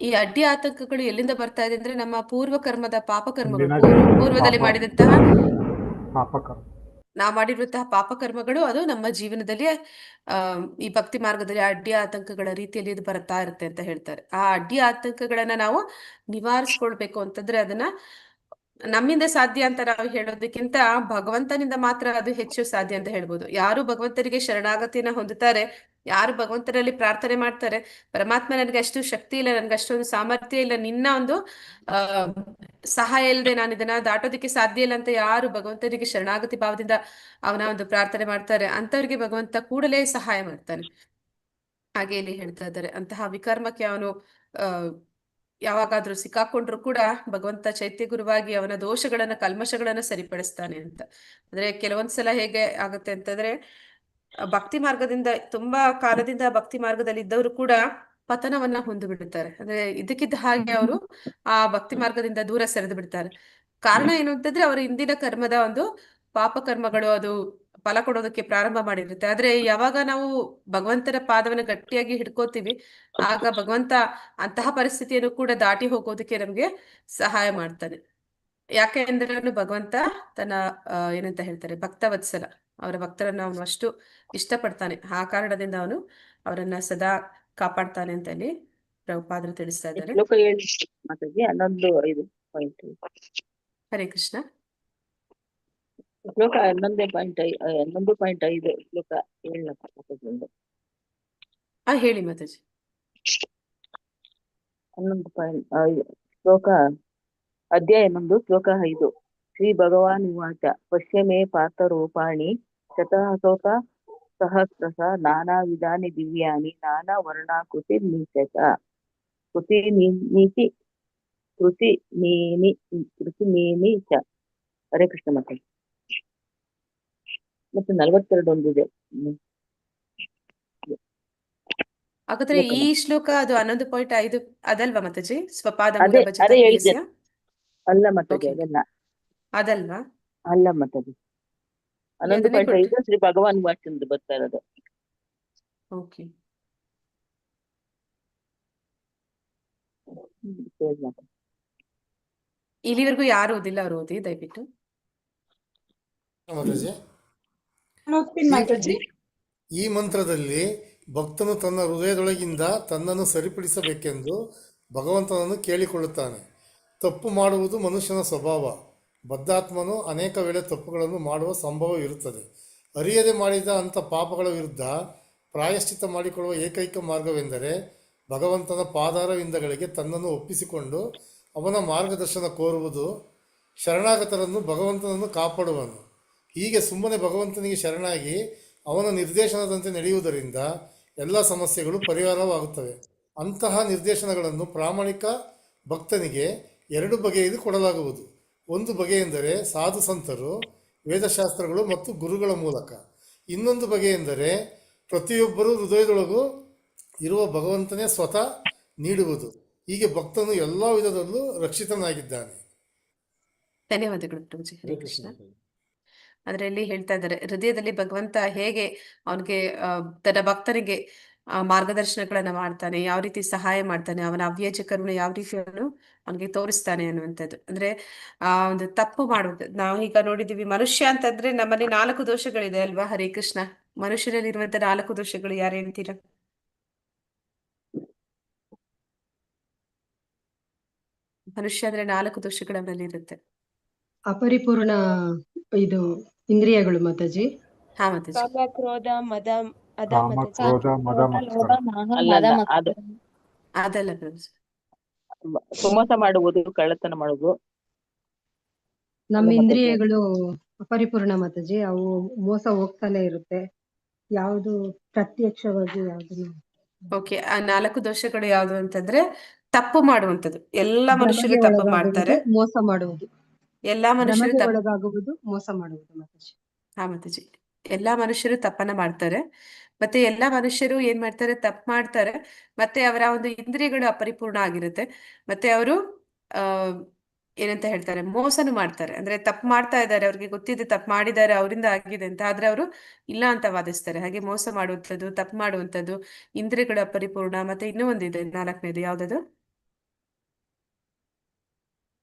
ಈ ಅಡ್ಡಿ ಆತಂಕಗಳು ಎಲ್ಲಿಂದ ಬರ್ತಾ ಇದೆ ಅಂದ್ರೆ ನಮ್ಮ ಪೂರ್ವ ಕರ್ಮದ ಪಾಪಕರ್ಮಗಳು, ಪೂರ್ವದಲ್ಲಿ ಮಾಡಿದಂತಹ ನಾವು ಮಾಡಿರುವಂತಹ ಪಾಪಕರ್ಮಗಳು ಅದು ನಮ್ಮ ಜೀವನದಲ್ಲಿ ಈ ಭಕ್ತಿ ಮಾರ್ಗದಲ್ಲಿ ಅಡ್ಡಿ ಆತಂಕಗಳ ರೀತಿಯಲ್ಲಿ ಇದು ಬರ್ತಾ ಇರುತ್ತೆ ಅಂತ ಹೇಳ್ತಾರೆ. ಆ ಅಡ್ಡಿ ಆತಂಕಗಳನ್ನ ನಾವು ನಿವಾರಿಸ್ಕೊಳ್ಬೇಕು ಅಂತಂದ್ರೆ ಅದನ್ನ ನಮ್ಮಿಂದ ಸಾಧ್ಯ ಅಂತ ನಾವು ಹೇಳೋದಕ್ಕಿಂತ ಭಗವಂತನಿಂದ ಮಾತ್ರ ಅದು ಹೆಚ್ಚು ಸಾಧ್ಯ ಅಂತ ಹೇಳ್ಬೋದು. ಯಾರು ಭಗವಂತನಿಗೆ ಶರಣಾಗತಿಯನ್ನ ಹೊಂದುತ್ತಾರೆ ಯಾರು ಭಗವಂತನಲ್ಲಿ ಪ್ರಾರ್ಥನೆ ಮಾಡ್ತಾರೆ, ಪರಮಾತ್ಮ ನನಗೆ ಅಷ್ಟು ಶಕ್ತಿ ಇಲ್ಲ, ನನಗೆ ಅಷ್ಟೊಂದು ಸಾಮರ್ಥ್ಯ ಇಲ್ಲ, ನಿನ್ನ ಒಂದು ಆ ಸಹಾಯ ಇಲ್ಲದೆ ನಾನು ಇದನ್ನ ದಾಟೋದಕ್ಕೆ ಸಾಧ್ಯ ಇಲ್ಲ ಅಂತ ಯಾರು ಭಗವಂತನಿಗೆ ಶರಣಾಗತಿ ಭಾವದಿಂದ ಅವನ ಒಂದು ಪ್ರಾರ್ಥನೆ ಮಾಡ್ತಾರೆ, ಅಂತವ್ರಿಗೆ ಭಗವಂತ ಕೂಡಲೇ ಸಹಾಯ ಮಾಡ್ತಾನೆ. ಹಾಗೆ ಇಲ್ಲಿ ಹೇಳ್ತಾ ಇದ್ದಾರೆ, ಅಂತಹ ವಿಕರ್ಮಕ್ಕೆ ಅವನು ಯಾವಾಗಾದ್ರೂ ಸಿಕ್ಕಾಕೊಂಡ್ರು ಕೂಡ ಭಗವಂತ ಚೈತ್ಯ ಗುರುವಾಗಿ ಅವನ ದೋಷಗಳನ್ನ ಕಲ್ಮಶಗಳನ್ನ ಸರಿಪಡಿಸ್ತಾನೆ ಅಂತ. ಅಂದ್ರೆ ಕೆಲವೊಂದ್ಸಲ ಹೇಗೆ ಆಗುತ್ತೆ ಅಂತಂದ್ರೆ, ಭಕ್ತಿ ಮಾರ್ಗದಿಂದ ತುಂಬಾ ಕಾಲದಿಂದ ಭಕ್ತಿ ಮಾರ್ಗದಲ್ಲಿ ಇದ್ದವರು ಕೂಡ ಪತನವನ್ನ ಹೊಂದು ಬಿಡುತ್ತಾರೆ. ಅಂದ್ರೆ ಇದಕ್ಕಿದ್ದ ಹಾಗೆ ಅವರು ಆ ಭಕ್ತಿ ಮಾರ್ಗದಿಂದ ದೂರ ಸರಿದು ಬಿಡ್ತಾರೆ. ಕಾರಣ ಏನು ಅಂತಂದ್ರೆ, ಅವರ ಹಿಂದಿನ ಕರ್ಮದ ಒಂದು ಪಾಪ ಕರ್ಮಗಳು ಅದು ಫಲ ಕೊಡೋದಕ್ಕೆ ಪ್ರಾರಂಭ ಮಾಡಿರುತ್ತೆ. ಆದ್ರೆ ಯಾವಾಗ ನಾವು ಭಗವಂತನ ಪಾದವನ್ನು ಗಟ್ಟಿಯಾಗಿ ಹಿಡ್ಕೋತೀವಿ, ಆಗ ಭಗವಂತ ಅಂತಹ ಪರಿಸ್ಥಿತಿಯನ್ನು ಕೂಡ ದಾಟಿ ಹೋಗೋದಕ್ಕೆ ನಮ್ಗೆ ಸಹಾಯ ಮಾಡ್ತಾನೆ. ಯಾಕೆ ಅಂದ್ರೆ ಅವನು ಭಗವಂತ ತನ್ನ ಏನಂತ ಹೇಳ್ತಾರೆ, ಭಕ್ತವತ್ಸಲ, ಅವರ ಭಕ್ತರನ್ನ ಅವನು ಅಷ್ಟು ಇಷ್ಟಪಡ್ತಾನೆ. ಆ ಕಾರಣದಿಂದ ಅವನು ಅವರನ್ನ ಸದಾ ಕಾಪಾಡ್ತಾನೆ ಅಂತ ಇಲ್ಲಿ ಪ್ರಭುಪಾದರು ತಿಳಿಸ್ತಾ ಇದ್ದಾರೆ. ಶ್ಲೋಕ 7 ಮಾತಾಜಿ, 11.5 ಹರೇ ಕೃಷ್ಣ. ಶ್ಲೋಕ 11.5 ಶ್ಲೋಕ 7 ಹೇಳಿ ಮಾತಾಜಿ. 11.5 ಶ್ಲೋಕ ಅಧ್ಯಾಯ 1 ಶ್ಲೋಕ 5. ಶ್ರೀ ಭಗವಾನ್ ಉವಾಚ ಪಶ್ಯ ಮೇ ಪಾರ್ಥ ರೂಪಾಣಿ ಶತಸೋತ ಸಹಸ್ರಶ ನಾನಾ ವಿಧಾನಿ ದಿವ್ಯಾನಿ ನಾನಾ ವರ್ಣಾಕೃತಿ ನೀಚ ಕೃತಿ ನೀನಿ ಚ. ಹರೇ ಕೃಷ್ಣ. ಮತ್ತೆ 42 ಒಂದಿದೆ. ಹಾಗಾದ್ರೆ ಈ ಶ್ಲೋಕ ಅದು 11.5 ಅದಲ್ವಾ ಮಾತಾಜಿ? ಸ್ವಪಾದ ಅಲ್ಲ ಮಾತಾಜಿ, ಅದಲ್ಲ. ಅದಲ್ವಾ? ಅಲ್ಲ ಮಾತಾಜಿ, 11.5 ಶ್ರೀ ಭಗವಾನ್ ವಾಚಂದ್ರ ಬರ್ತಾ ಇರೋದು. ಓಕೆ, ಇಲ್ಲಿವರೆಗೂ ಯಾರು ಓದಿಲ್ಲ, ಅವ್ರು ಓದಿ ದಯವಿಟ್ಟು. ಈ ಮಂತ್ರದಲ್ಲಿ ಭಕ್ತನು ತನ್ನ ಹೃದಯದೊಳಗಿಂದ ತನ್ನನ್ನು ಸರಿಪಡಿಸಬೇಕೆಂದು ಭಗವಂತನನ್ನು ಕೇಳಿಕೊಳ್ಳುತ್ತಾನೆ. ತಪ್ಪು ಮಾಡುವುದು ಮನುಷ್ಯನ ಸ್ವಭಾವ. ಬದ್ಧಾತ್ಮನು ಅನೇಕ ವೇಳೆ ತಪ್ಪುಗಳನ್ನು ಮಾಡುವ ಸಂಭವವಿರುತ್ತದೆ. ಅರಿಯದೆ ಮಾಡಿದ ಅಂಥ ಪಾಪಗಳ ವಿರುದ್ಧ ಪ್ರಾಯಶ್ಚಿತ್ತ ಮಾಡಿಕೊಳ್ಳುವ ಏಕೈಕ ಮಾರ್ಗವೆಂದರೆ ಭಗವಂತನ ಪಾದಾರವಿಂದಗಳಿಗೆ ತನ್ನನ್ನು ಒಪ್ಪಿಸಿಕೊಂಡು ಅವನ ಮಾರ್ಗದರ್ಶನ ಕೋರುವುದು. ಶರಣಾಗತರನ್ನು ಭಗವಂತನನ್ನು ಕಾಪಾಡುವನು. ಹೀಗೆ ಸುಮ್ಮನೆ ಭಗವಂತನಿಗೆ ಶರಣಾಗಿ ಅವನ ನಿರ್ದೇಶನದಂತೆ ನಡೆಯುವುದರಿಂದ ಎಲ್ಲ ಸಮಸ್ಯೆಗಳು ಪರಿಹಾರವಾಗುತ್ತವೆ. ಅಂತಹ ನಿರ್ದೇಶನಗಳನ್ನು ಪ್ರಾಮಾಣಿಕ ಭಕ್ತನಿಗೆ 2 ಬಗೆಯಲ್ಲಿ ಕೊಡಲಾಗುವುದು. ಒಂದು ಬಗೆಯೆಂದರೆ ಸಾಧು ಸಂತರು, ವೇದಶಾಸ್ತ್ರಗಳು ಮತ್ತು ಗುರುಗಳ ಮೂಲಕ. ಇನ್ನೊಂದು ಬಗೆಯೆಂದರೆ ಪ್ರತಿಯೊಬ್ಬರೂ ಹೃದಯದೊಳಗೂ ಇರುವ ಭಗವಂತನೇ ಸ್ವತಃ ನೀಡುವುದು. ಹೀಗೆ ಭಕ್ತನು ಎಲ್ಲ ವಿಧದಲ್ಲೂ ರಕ್ಷಿತನಾಗಿದ್ದಾನೆ. ಧನ್ಯವಾದಗಳು ಪ್ರಭುಜಿ. ಹರೇ ಕೃಷ್ಣ. ಅದರಲ್ಲಿ ಹೇಳ್ತಾ ಇದ್ದಾರೆ, ಹೃದಯದಲ್ಲಿ ಭಗವಂತ ಹೇಗೆ ಅವನಿಗೆ ತನ್ನ ಭಕ್ತನಿಗೆ ಮಾರ್ಗದರ್ಶನಗಳನ್ನ ಮಾಡ್ತಾನೆ, ಯಾವ ರೀತಿ ಸಹಾಯ ಮಾಡ್ತಾನೆ, ಅವನ ಅವ್ಯಾಜ ಕರುಣೆ ಯಾವ ರೀತಿ ಅವನಿಗೆ ತೋರಿಸ್ತಾನೆ ಅನ್ನುವಂಥದ್ದು. ಅಂದ್ರೆ ಒಂದು ತಪ್ಪು ಮಾಡುವುದು. ನಾವು ಈಗ ನೋಡಿದೀವಿ, ಮನುಷ್ಯ ಅಂತಂದ್ರೆ ನಮ್ಮಲ್ಲಿ 4 ದೋಷಗಳಿದೆ ಅಲ್ವಾ? ಹರೇ ಕೃಷ್ಣ. ಮನುಷ್ಯನಲ್ಲಿರುವಂತ 4 ದೋಷಗಳು ಯಾರು ಹೇಳ್ತೀರಾ? ಮನುಷ್ಯ ಅಂದ್ರೆ 4 ದೋಷಗಳು ಅವನಲ್ಲಿ ಇರುತ್ತೆ. ಅಪರಿಪೂರ್ಣ ಇದು ಇಂದ್ರಿಯಗಳು ಮಾತಾಜಿ. ಹಾ ಮಾತಾಜಿ. ಕಾಮ, ಕ್ರೋಧ, ಮದ, ಅದ ಕಾಮ, ಮಾತಾಜಿ. ಕ್ರೋಧ, ಮದ, ಮತ್ಸರ. ಅದಲ್ಲ ಪ್ರಭುಜಿ. ಸುಮೋಸ ಮಾಡುವುದು, ಕಳ್ಳತನ ಮಾಡುವುದು. ನಮ್ಮ ಇಂದ್ರಿಯಗಳು ಅಪರಿಪೂರ್ಣ ಮಾತಾಜಿ. ಅವು ಮೋಸ ಹೋಗ್ತಾನೆ ಇರುತ್ತೆ. ಯಾವುದು ಪ್ರತ್ಯಕ್ಷವಾಗಿ ಯಾವ್ದು. ಓಕೆ, ಆ 4 ದೋಷಗಳು ಯಾವ್ದು ಅಂತಂದ್ರೆ ತಪ್ಪು ಮಾಡುವಂಥದ್ದು. ಎಲ್ಲಾ ಮನುಷ್ಯರು ತಪ್ಪು ಮಾಡ್ತಾರೆ. ಮೋಸ ಮಾಡುವುದು. ಎಲ್ಲಾ ಮನುಷ್ಯರು ಒಳಗಾಗುವುದು, ಮೋಸ ಮಾಡುವುದು ಮಾತಾಜಿ. ಹಾ ಮಾತಾಜಿ. ಎಲ್ಲಾ ಮನುಷ್ಯರು ತಪ್ಪನ್ನ ಮಾಡ್ತಾರೆ. ಮತ್ತೆ ಎಲ್ಲಾ ಮನುಷ್ಯರು ಏನ್ ಮಾಡ್ತಾರೆ, ತಪ್ಪು ಮಾಡ್ತಾರೆ. ಮತ್ತೆ ಅವರ ಒಂದು ಇಂದ್ರಿಯಗಳು ಅಪರಿಪೂರ್ಣ ಆಗಿರುತ್ತೆ. ಮತ್ತೆ ಅವರು ಏನಂತ ಹೇಳ್ತಾರೆ, ಮೋಸನು ಮಾಡ್ತಾರೆ. ಅಂದ್ರೆ ತಪ್ಪು ಮಾಡ್ತಾ ಇದ್ದಾರೆ, ಅವ್ರಿಗೆ ಗೊತ್ತಿದೆ ತಪ್ಪು ಮಾಡಿದ್ದಾರೆ, ಅವರಿಂದ ಆಗಿದೆ ಅಂತ, ಆದ್ರೆ ಅವರು ಇಲ್ಲ ಅಂತ ವಾದಿಸ್ತಾರೆ. ಹಾಗೆ ಮೋಸ ಮಾಡುವಂಥದ್ದು, ತಪ್ಪು ಮಾಡುವಂಥದ್ದು, ಇಂದ್ರಿಯಗಳು ಅಪರಿಪೂರ್ಣ. ಮತ್ತೆ ಇನ್ನೂ ಒಂದಿದೆ, 4ನೇದು ಯಾವ್ದದು?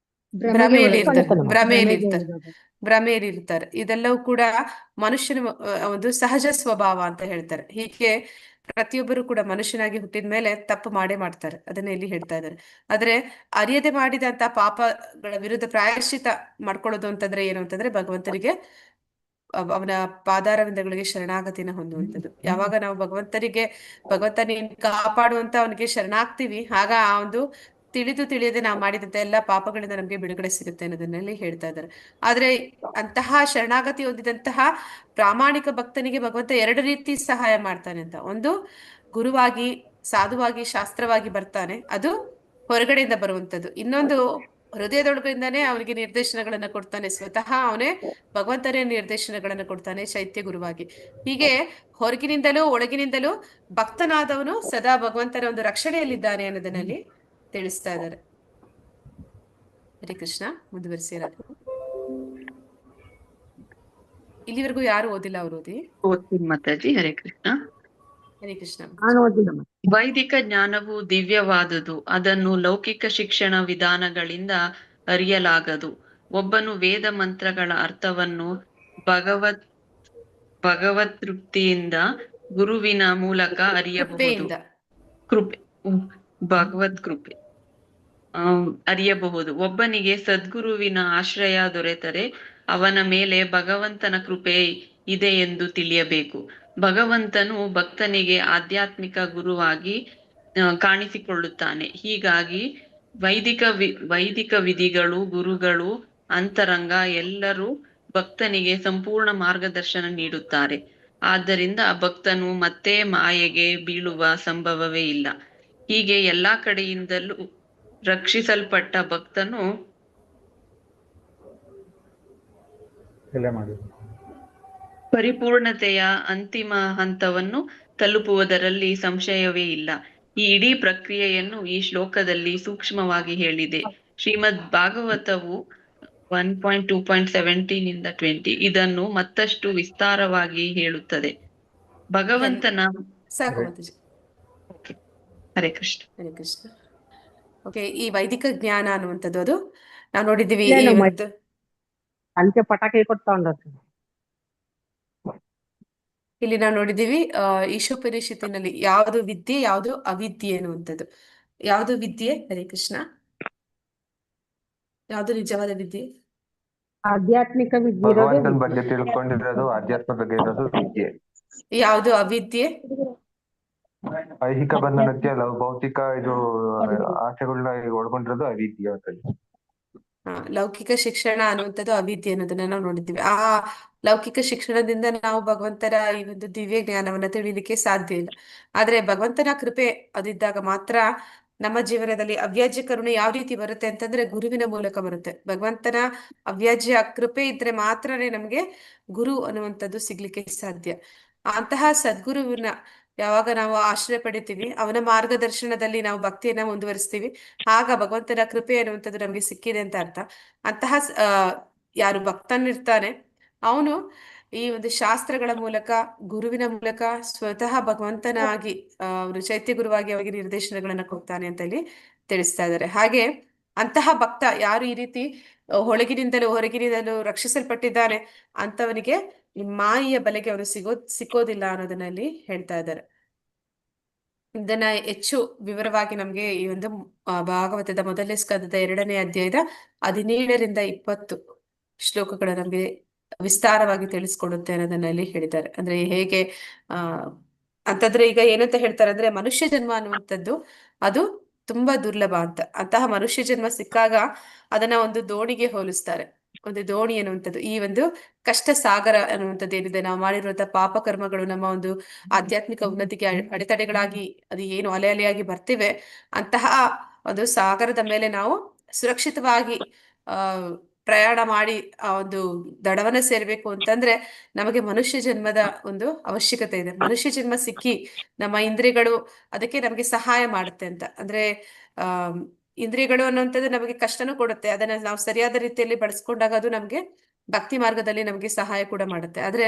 ಭ್ರಮೆಯಲ್ಲಿ ಇರ್ತಾರೆ. ಇದೆಲ್ಲವೂ ಕೂಡ ಮನುಷ್ಯನ ಒಂದು ಸಹಜ ಸ್ವಭಾವ ಅಂತ ಹೇಳ್ತಾರೆ. ಹೀಗೆ ಪ್ರತಿಯೊಬ್ಬರು ಕೂಡ ಮನುಷ್ಯನಾಗಿ ಹುಟ್ಟಿದ ಮೇಲೆ ತಪ್ಪು ಮಾಡೇ ಮಾಡ್ತಾರೆ. ಅದನ್ನ ಇಲ್ಲಿ ಹೇಳ್ತಾ ಇದ್ದಾರೆ. ಆದ್ರೆ ಅರಿಯದೆ ಮಾಡಿದಂತ ಪಾಪಗಳ ವಿರುದ್ಧ ಪ್ರಾಯಶ್ಚಿತ ಮಾಡ್ಕೊಳ್ಳೋದು ಅಂತಂದ್ರೆ ಏನು ಅಂತಂದ್ರೆ, ಭಗವಂತನಿಗೆ ಅವನ ಪಾದಾರವಿಂದಗಳಿಗೆ ಶರಣಾಗತಿನ ಹೊಂದುವಂಥದ್ದು. ಯಾವಾಗ ನಾವು ಭಗವಂತ ನೀನ್ ಕಾಪಾಡುವಂತ ಅವನಿಗೆ ಶರಣಾಗ್ತೀವಿ, ಆಗ ಆ ಒಂದು ತಿಳಿಯದೆ ನಾವು ಮಾಡಿದಂತ ಎಲ್ಲ ಪಾಪಗಳಿಂದ ನಮ್ಗೆ ಬಿಡುಗಡೆ ಸಿಗುತ್ತೆ ಅನ್ನೋದನ್ನಲ್ಲಿ ಹೇಳ್ತಾ ಇದ್ದಾರೆ. ಆದ್ರೆ ಅಂತಹ ಶರಣಾಗತಿ ಹೊಂದಿದಂತಹ ಪ್ರಾಮಾಣಿಕ ಭಕ್ತನಿಗೆ ಭಗವಂತ ಎರಡು ರೀತಿ ಸಹಾಯ ಮಾಡ್ತಾನೆ ಅಂತ. ಒಂದು ಗುರುವಾಗಿ, ಸಾಧುವಾಗಿ, ಶಾಸ್ತ್ರವಾಗಿ ಬರ್ತಾನೆ, ಅದು ಹೊರಗಡೆಯಿಂದ ಬರುವಂತದ್ದು. ಇನ್ನೊಂದು ಹೃದಯದೊಳಗಿಂದಾನೇ ಅವನಿಗೆ ನಿರ್ದೇಶನಗಳನ್ನ ಕೊಡ್ತಾನೆ, ಸ್ವತಃ ಅವನೇ ಭಗವಂತನೇ ನಿರ್ದೇಶನಗಳನ್ನ ಕೊಡ್ತಾನೆ ಚೈತ್ಯ ಗುರುವಾಗಿ. ಹೀಗೆ ಹೊರಗಿನಿಂದಲೂ ಒಳಗಿನಿಂದಲೂ ಭಕ್ತನಾದವನು ಸದಾ ಭಗವಂತನ ಒಂದು ರಕ್ಷಣೆಯಲ್ಲಿದ್ದಾನೆ ಅನ್ನೋದನ್ನಲ್ಲಿ ತಿಳಿಸ್ತಾ ಇದ್ದಾರೆ. ಹರೇ ಕೃಷ್ಣ. ಮುಂದುವರಿಸಿರ. ಇಲ್ಲಿವರೆಗೂ ಯಾರು ಓದಿಲ್ಲ? ಅವ್ರು ಓದಿ. ಓದ್ತೀನಿ ಮಾತಾಜಿ. ಹರೇ ಕೃಷ್ಣ. ಹರೇ ಕೃಷ್ಣ. ವೈದಿಕ ಜ್ಞಾನವು ದಿವ್ಯವಾದುದು, ಅದನ್ನು ಲೌಕಿಕ ಶಿಕ್ಷಣ ವಿಧಾನಗಳಿಂದ ಅರಿಯಲಾಗದು. ಒಬ್ಬನು ವೇದ ಮಂತ್ರಗಳ ಅರ್ಥವನ್ನು ಭಗವತೃಪ್ತಿಯಿಂದ ಗುರುವಿನ ಮೂಲಕ ಅರಿಯಬಹುದು. ಭಗವದ್ ಕೃಪೆ ಅರಿಯಬಹುದು. ಒಬ್ಬನಿಗೆ ಸದ್ಗುರುವಿನ ಆಶ್ರಯ ದೊರೆತರೆ ಅವನ ಮೇಲೆ ಭಗವಂತನ ಕೃಪೆ ಇದೆ ಎಂದು ತಿಳಿಯಬೇಕು. ಭಗವಂತನು ಭಕ್ತನಿಗೆ ಆಧ್ಯಾತ್ಮಿಕ ಗುರುವಾಗಿ ಕಾಣಿಸಿಕೊಳ್ಳುತ್ತಾನೆ. ಹೀಗಾಗಿ ವೈದಿಕ ವಿಧಿಗಳು, ಗುರುಗಳು, ಅಂತರಂಗ ಎಲ್ಲರೂ ಭಕ್ತನಿಗೆ ಸಂಪೂರ್ಣ ಮಾರ್ಗದರ್ಶನ ನೀಡುತ್ತಾರೆ. ಆದ್ದರಿಂದ ಭಕ್ತನು ಮತ್ತೆ ಮಾಯೆಗೆ ಬೀಳುವ ಸಂಭವವೇ ಇಲ್ಲ. ಹೀಗೆ ಎಲ್ಲಾ ಕಡೆಯಿಂದಲೂ ರಕ್ಷಿಸಲ್ಪಟ್ಟ ಭಕ್ತನು ಪರಿಪೂರ್ಣತೆಯ ಅಂತಿಮ ಹಂತವನ್ನು ತಲುಪುವುದರಲ್ಲಿ ಸಂಶಯವೇ ಇಲ್ಲ. ಈ ಇಡೀ ಪ್ರಕ್ರಿಯೆಯನ್ನು ಈ ಶ್ಲೋಕದಲ್ಲಿ ಸೂಕ್ಷ್ಮವಾಗಿ ಹೇಳಿದೆ. ಶ್ರೀಮದ್ ಭಾಗವತವು 1.2.17 ಇಂದ 20 ಇದನ್ನು ಮತ್ತಷ್ಟು ವಿಸ್ತಾರವಾಗಿ ಹೇಳುತ್ತದೆ. ಭಗವಂತನ ಹರೇ ಕೃಷ್ಣ. ಹರೇ ಕೃಷ್ಣ. ಓಕೆ, ಈ ವೈದಿಕ ಜ್ಞಾನ ಅನ್ನುವಂಥದ್ದು ಅದು ನಾವು ನೋಡಿದ್ದೀವಿ. ಅಂತ್ಯ ಪಟಾಕಿ ಇಲ್ಲಿ ನಾವು ನೋಡಿದ್ದೀವಿ ಈಶೋಪನಿಷತ್ತಿನಲ್ಲಿ ಯಾವುದು ವಿದ್ಯೆ, ಯಾವುದು ಅವಿದ್ಯೆ ಅನ್ನುವಂಥದ್ದು. ಯಾವುದು ವಿದ್ಯೆ? ಹರೇ ಕೃಷ್ಣ. ಯಾವುದು ನಿಜವಾದ ವಿದ್ಯೆ? ಆಧ್ಯಾತ್ಮಿಕ ಭಗವಂತನ ಬಗ್ಗೆ ತಿಳ್ಕೊಂಡಿರೋದು, ಆಧ್ಯಾತ್ಮ ಬಗ್ಗೆ ಇರೋದು ವಿದ್ಯೆ. ಯಾವುದು ಅವಿದ್ಯೆ? ಐಹಿಕ ಬಂಧನಕ್ಕೆ ಭೌತಿಕ ಇದು ಆಸೆಗಳನ್ನ ಒಳಗೊಂಡಿರೋದು ಅವಿದ್ಯೆ. ಲೌಕಿಕ ಶಿಕ್ಷಣ ಅನ್ನುವಂಥದ್ದು ಅವಿದ್ಯೆ ಅನ್ನೋದನ್ನ ನಾವು ನೋಡಿದ್ದೀವಿ. ಆ ಲೌಕಿಕ ಶಿಕ್ಷಣದಿಂದ ನಾವು ಭಗವಂತನ ಈ ಒಂದು ದಿವ್ಯ ಜ್ಞಾನವನ್ನ ತಿಳಿಲಿಕ್ಕೆ ಸಾಧ್ಯ ಇಲ್ಲ. ಆದ್ರೆ ಭಗವಂತನ ಕೃಪೆ ಅದಿದ್ದಾಗ ಮಾತ್ರ ನಮ್ಮ ಜೀವನದಲ್ಲಿ ಅವ್ಯಾಜ್ಯ ಕರುಣೆ ಯಾವ ರೀತಿ ಬರುತ್ತೆ ಅಂತಂದ್ರೆ ಗುರುವಿನ ಮೂಲಕ ಬರುತ್ತೆ. ಭಗವಂತನ ಅವ್ಯಾಜ್ಯ ಕೃಪೆ ಇದ್ರೆ ಮಾತ್ರನೇ ನಮ್ಗೆ ಗುರು ಅನ್ನುವಂಥದ್ದು ಸಿಗ್ಲಿಕ್ಕೆ ಸಾಧ್ಯ. ಅಂತಹ ಸದ್ಗುರುವಿನ ಯಾವಾಗ ನಾವು ಆಶ್ರಯ ಪಡಿತೀವಿ, ಅವನ ಮಾರ್ಗದರ್ಶನದಲ್ಲಿ ನಾವು ಭಕ್ತಿಯನ್ನ ಮುಂದುವರಿಸ್ತೀವಿ, ಆಗ ಭಗವಂತನ ಕೃಪೆ ಅನ್ನುವಂಥದ್ದು ನಮ್ಗೆ ಸಿಕ್ಕಿದೆ ಅಂತ ಅರ್ಥ. ಅಂತಹ ಯಾರು ಭಕ್ತನಿರ್ತಾನೆ ಅವನು ಈ ಒಂದು ಶಾಸ್ತ್ರಗಳ ಮೂಲಕ, ಗುರುವಿನ ಮೂಲಕ ಸ್ವತಃ ಭಗವಂತನಾಗಿ ಅವರು ಚೈತ್ಯ ಗುರುವಾಗಿ ಅವರಿಗೆ ನಿರ್ದೇಶನಗಳನ್ನ ಕೊಡ್ತಾನೆ ಅಂತ ಇಲ್ಲಿ ತಿಳಿಸ್ತಾ ಇದ್ದಾರೆ. ಹಾಗೆ ಅಂತಹ ಭಕ್ತ ಯಾರು ಈ ರೀತಿ ಒಳಗಿನಿಂದಲೂ ಹೊರಗಿನಿಂದಲೂ ರಕ್ಷಿಸಲ್ಪಟ್ಟಿದ್ದಾನೆ ಅಂತವನಿಗೆ ಈ ಮಾಯೆಯ ಬಲೆಗೆ ಅವನು ಸಿಕ್ಕೋದಿಲ್ಲ ಅನ್ನೋದನ್ನಲ್ಲಿ ಹೇಳ್ತಾ ಇದ್ದಾರೆ. ಇದನ್ನ ಹೆಚ್ಚು ವಿವರವಾಗಿ ನಮ್ಗೆ ಈ ಒಂದು ಭಾಗವತದ ಮೊದಲನೇ ಸ್ಕಂದದ 2ನೇ ಅಧ್ಯಾಯದ 17ರಿಂದ 20 ಶ್ಲೋಕಗಳು ನಮ್ಗೆ ವಿಸ್ತಾರವಾಗಿ ತಿಳಿಸ್ಕೊಡುತ್ತೆ ಅನ್ನೋದನ್ನಲ್ಲಿ ಹೇಳಿದ್ದಾರೆ. ಅಂದ್ರೆ ಹೇಗೆ ಅಂತಂದ್ರೆ ಈಗ ಏನಂತ ಹೇಳ್ತಾರೆ ಅಂದ್ರೆ ಮನುಷ್ಯ ಜನ್ಮ ಅನ್ನುವಂಥದ್ದು ಅದು ತುಂಬಾ ದುರ್ಲಭ ಅಂತ. ಅಂತಹ ಮನುಷ್ಯ ಜನ್ಮ ಸಿಕ್ಕಾಗ ಅದನ್ನ ಒಂದು ದೋಣಿಗೆ ಹೋಲಿಸ್ತಾರೆ. ಒಂದು ದೋಣಿ ಅನ್ನುವಂಥದ್ದು ಈ ಒಂದು ಕಷ್ಟ ಸಾಗರ ಅನ್ನುವಂಥದ್ದು ಏನಿದೆ, ನಾವು ಮಾಡಿರುವಂತಹ ಪಾಪ ಕರ್ಮಗಳು ನಮ್ಮ ಒಂದು ಆಧ್ಯಾತ್ಮಿಕ ಉನ್ನತಿಗೆ ಅಡೆತಡೆಗಳಾಗಿ ಅದು ಏನು ಅಲೆ ಅಲೆಯಾಗಿ ಬರ್ತಿವೆ, ಅಂತಹ ಒಂದು ಸಾಗರದ ಮೇಲೆ ನಾವು ಸುರಕ್ಷಿತವಾಗಿ ಪ್ರಯಾಣ ಮಾಡಿ ಆ ಒಂದು ದಡವನ್ನ ಸೇರ್ಬೇಕು ಅಂತಂದ್ರೆ ನಮಗೆ ಮನುಷ್ಯ ಜನ್ಮದ ಒಂದು ಅವಶ್ಯಕತೆ ಇದೆ. ಮನುಷ್ಯ ಜನ್ಮ ಸಿಕ್ಕಿ ನಮ್ಮ ಇಂದ್ರಿಯಗಳು ಅದಕ್ಕೆ ನಮಗೆ ಸಹಾಯ ಮಾಡುತ್ತೆ ಅಂತ. ಅಂದ್ರೆ ಇಂದ್ರಿಯಗಳು ಅನ್ನುವಂಥದ್ದು ನಮಗೆ ಕಷ್ಟನೂ ಕೊಡುತ್ತೆ. ಅದನ್ನ ನಾವು ಸರಿಯಾದ ರೀತಿಯಲ್ಲಿ ಬಳಸ್ಕೊಂಡಾಗ ಅದು ನಮ್ಗೆ ಭಕ್ತಿ ಮಾರ್ಗದಲ್ಲಿ ನಮಗೆ ಸಹಾಯ ಕೂಡ ಮಾಡುತ್ತೆ. ಆದ್ರೆ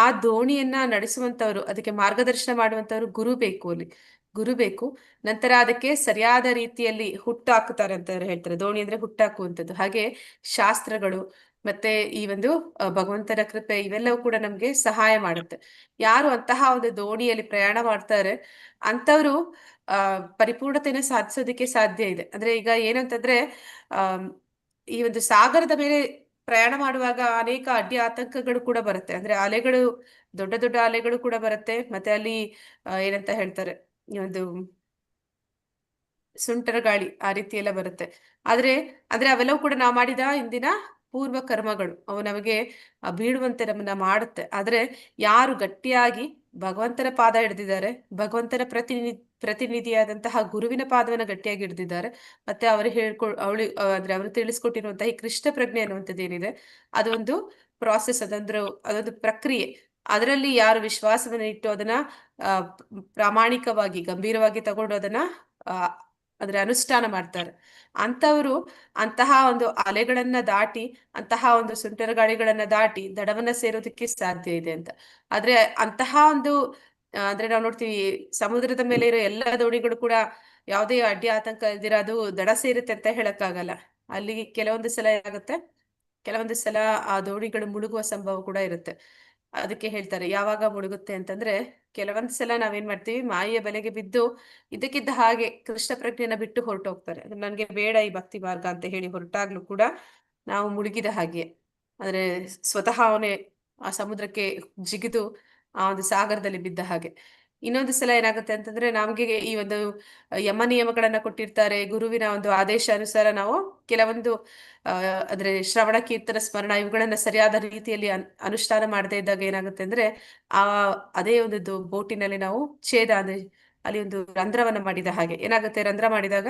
ಆ ದೋಣಿಯನ್ನ ನಡೆಸುವಂತವ್ರು, ಅದಕ್ಕೆ ಮಾರ್ಗದರ್ಶನ ಮಾಡುವಂತವ್ರು ಗುರು ಬೇಕು. ಅಲ್ಲಿ ಗುರು ಬೇಕು. ನಂತರ ಅದಕ್ಕೆ ಸರಿಯಾದ ರೀತಿಯಲ್ಲಿ ಹುಟ್ಟಾಕ್ತಾರೆ ಅಂತ ಹೇಳ್ತಾರೆ. ದೋಣಿ ಅಂದ್ರೆ ಹುಟ್ಟಾಕುವಂಥದ್ದು. ಹಾಗೆ ಶಾಸ್ತ್ರಗಳು ಮತ್ತೆ ಈ ಒಂದು ಭಗವಂತನ ಕೃಪೆ ಇವೆಲ್ಲವೂ ಕೂಡ ನಮ್ಗೆ ಸಹಾಯ ಮಾಡುತ್ತೆ. ಯಾರು ಅಂತಹ ಒಂದು ದೋಣಿಯಲ್ಲಿ ಪ್ರಯಾಣ ಮಾಡ್ತಾರೆ ಅಂತವ್ರು ಪರಿಪೂರ್ಣತೆಯನ್ನು ಸಾಧಿಸೋದಕ್ಕೆ ಸಾಧ್ಯ ಇದೆ. ಅಂದ್ರೆ ಈಗ ಏನಂತಂದ್ರೆ ಈ ಒಂದು ಸಾಗರದ ಮೇಲೆ ಪ್ರಯಾಣ ಮಾಡುವಾಗ ಅನೇಕ ಅಡ್ಡಿ ಆತಂಕಗಳು ಕೂಡ ಬರುತ್ತೆ. ಅಂದ್ರೆ ಅಲೆಗಳು, ದೊಡ್ಡ ದೊಡ್ಡ ಅಲೆಗಳು ಕೂಡ ಬರುತ್ತೆ. ಮತ್ತೆ ಅಲ್ಲಿ ಏನಂತ ಹೇಳ್ತಾರೆ, ಈ ಒಂದು ಸುಂಟರ ಗಾಳಿ ಆ ರೀತಿ ಎಲ್ಲ ಬರುತ್ತೆ. ಅಂದ್ರೆ ಅವೆಲ್ಲವೂ ಕೂಡ ನಾವು ಮಾಡಿದ ಇಂದಿನ ಪೂರ್ವ ಕರ್ಮಗಳು. ಅವು ನಮಗೆ ಬೀಳುವಂತೆ ನಮ್ಮನ್ನ ಮಾಡುತ್ತೆ. ಆದ್ರೆ ಯಾರು ಗಟ್ಟಿಯಾಗಿ ಭಗವಂತನ ಪಾದ ಹಿಡಿದಿದ್ದಾರೆ, ಭಗವಂತನ ಪ್ರತಿನಿಧಿಯಾದಂತಹ ಗುರುವಿನ ಪಾದವನ್ನ ಗಟ್ಟಿಯಾಗಿ ಹಿಡಿದಿದ್ದಾರೆ, ಮತ್ತೆ ಅಂದ್ರೆ ಅವರು ತಿಳಿಸ್ಕೊಟ್ಟಿರುವಂತಹ ಈ ಕೃಷ್ಣ ಪ್ರಜ್ಞೆ ಅನ್ನುವಂಥದ್ದು ಏನಿದೆ, ಅದೊಂದು ಪ್ರಾಸೆಸ್, ಅದೊಂದು ಪ್ರಕ್ರಿಯೆ. ಅದರಲ್ಲಿ ಯಾರು ವಿಶ್ವಾಸವನ್ನ ಇಟ್ಟು ಅದನ್ನ ಆ ಪ್ರಾಮಾಣಿಕವಾಗಿ ಗಂಭೀರವಾಗಿ ತಗೊಂಡು ಅದನ್ನ ಆ ಅಂದ್ರೆ ಅನುಷ್ಠಾನ ಮಾಡ್ತಾರೆ, ಅಂತವರು ಅಂತಹ ಒಂದು ಅಲೆಗಳನ್ನ ದಾಟಿ, ಅಂತಹ ಒಂದು ಸುಂಟರ ಗಾಳಿಗಳನ್ನ ದಾಟಿ ದಡವನ್ನ ಸೇರೋದಕ್ಕೆ ಸಾಧ್ಯ ಇದೆ ಅಂತ. ಆದ್ರೆ ಅಂತಹ ಒಂದು ಅಂದ್ರೆ ನಾವು ನೋಡ್ತೀವಿ, ಸಮುದ್ರದ ಮೇಲೆ ಇರೋ ಎಲ್ಲ ದೋಣಿಗಳು ಕೂಡ ಯಾವುದೇ ಅಡ್ಡಿ ಆತಂಕ ಇಲ್ದಿರ ಅದು ದಡ ಸೇರುತ್ತೆ ಅಂತ ಹೇಳಕ್ಕಾಗಲ್ಲ. ಅಲ್ಲಿ ಕೆಲವೊಂದು ಸಲ ಏನಾಗುತ್ತೆ, ಕೆಲವೊಂದು ಸಲ ಆ ದೋಣಿಗಳು ಮುಳುಗುವ ಸಂಭವ ಕೂಡ ಇರುತ್ತೆ. ಅದಕ್ಕೆ ಹೇಳ್ತಾರೆ, ಯಾವಾಗ ಮುಳುಗುತ್ತೆ ಅಂತಂದ್ರೆ, ಕೆಲವೊಂದ್ ಸಲ ನಾವೇನ್ ಮಾಡ್ತೀವಿ, ಮಾಯೆಯ ಬಲೆಗೆ ಬಿದ್ದು ಇದಕ್ಕಿದ್ದ ಹಾಗೆ ಕೃಷ್ಣ ಪ್ರಜ್ಞೆನ ಬಿಟ್ಟು ಹೊರಟೋಗ್ತಾರೆ. ನನ್ಗೆ ಬೇಡ ಈ ಭಕ್ತಿ ಮಾರ್ಗ ಅಂತ ಹೇಳಿ ಹೊರಟಾಗ್ಲೂ ಕೂಡ ನಾವು ಮುಳುಗಿದ ಹಾಗೆ, ಅಂದ್ರೆ ಸ್ವತಃ ಅವನೇ ಆ ಸಮುದ್ರಕ್ಕೆ ಜಿಗಿದು ಆ ಒಂದು ಸಾಗರದಲ್ಲಿ ಬಿದ್ದ ಹಾಗೆ. ಇನ್ನೊಂದು ಸಲ ಏನಾಗುತ್ತೆ ಅಂತಂದ್ರೆ, ನಮ್ಗೆ ಈ ಒಂದು ಯಮ ನಿಯಮಗಳನ್ನ ಕೊಟ್ಟಿರ್ತಾರೆ, ಗುರುವಿನ ಒಂದು ಆದೇಶ ಅನುಸಾರ ನಾವು ಕೆಲವೊಂದು ಅಂದ್ರೆ ಶ್ರವಣ, ಕೀರ್ತನ, ಸ್ಮರಣ ಇವುಗಳನ್ನ ಸರಿಯಾದ ರೀತಿಯಲ್ಲಿ ಅನುಷ್ಠಾನ ಮಾಡದೇ ಇದ್ದಾಗ ಏನಾಗುತ್ತೆ ಅಂದ್ರೆ, ಅದೇ ಒಂದು ಬೋಟಿನಲ್ಲಿ ನಾವು ಅಂದ್ರೆ ಅಲ್ಲಿ ಒಂದು ರಂಧ್ರವನ್ನ ಮಾಡಿದ ಹಾಗೆ ಏನಾಗುತ್ತೆ, ರಂಧ್ರ ಮಾಡಿದಾಗ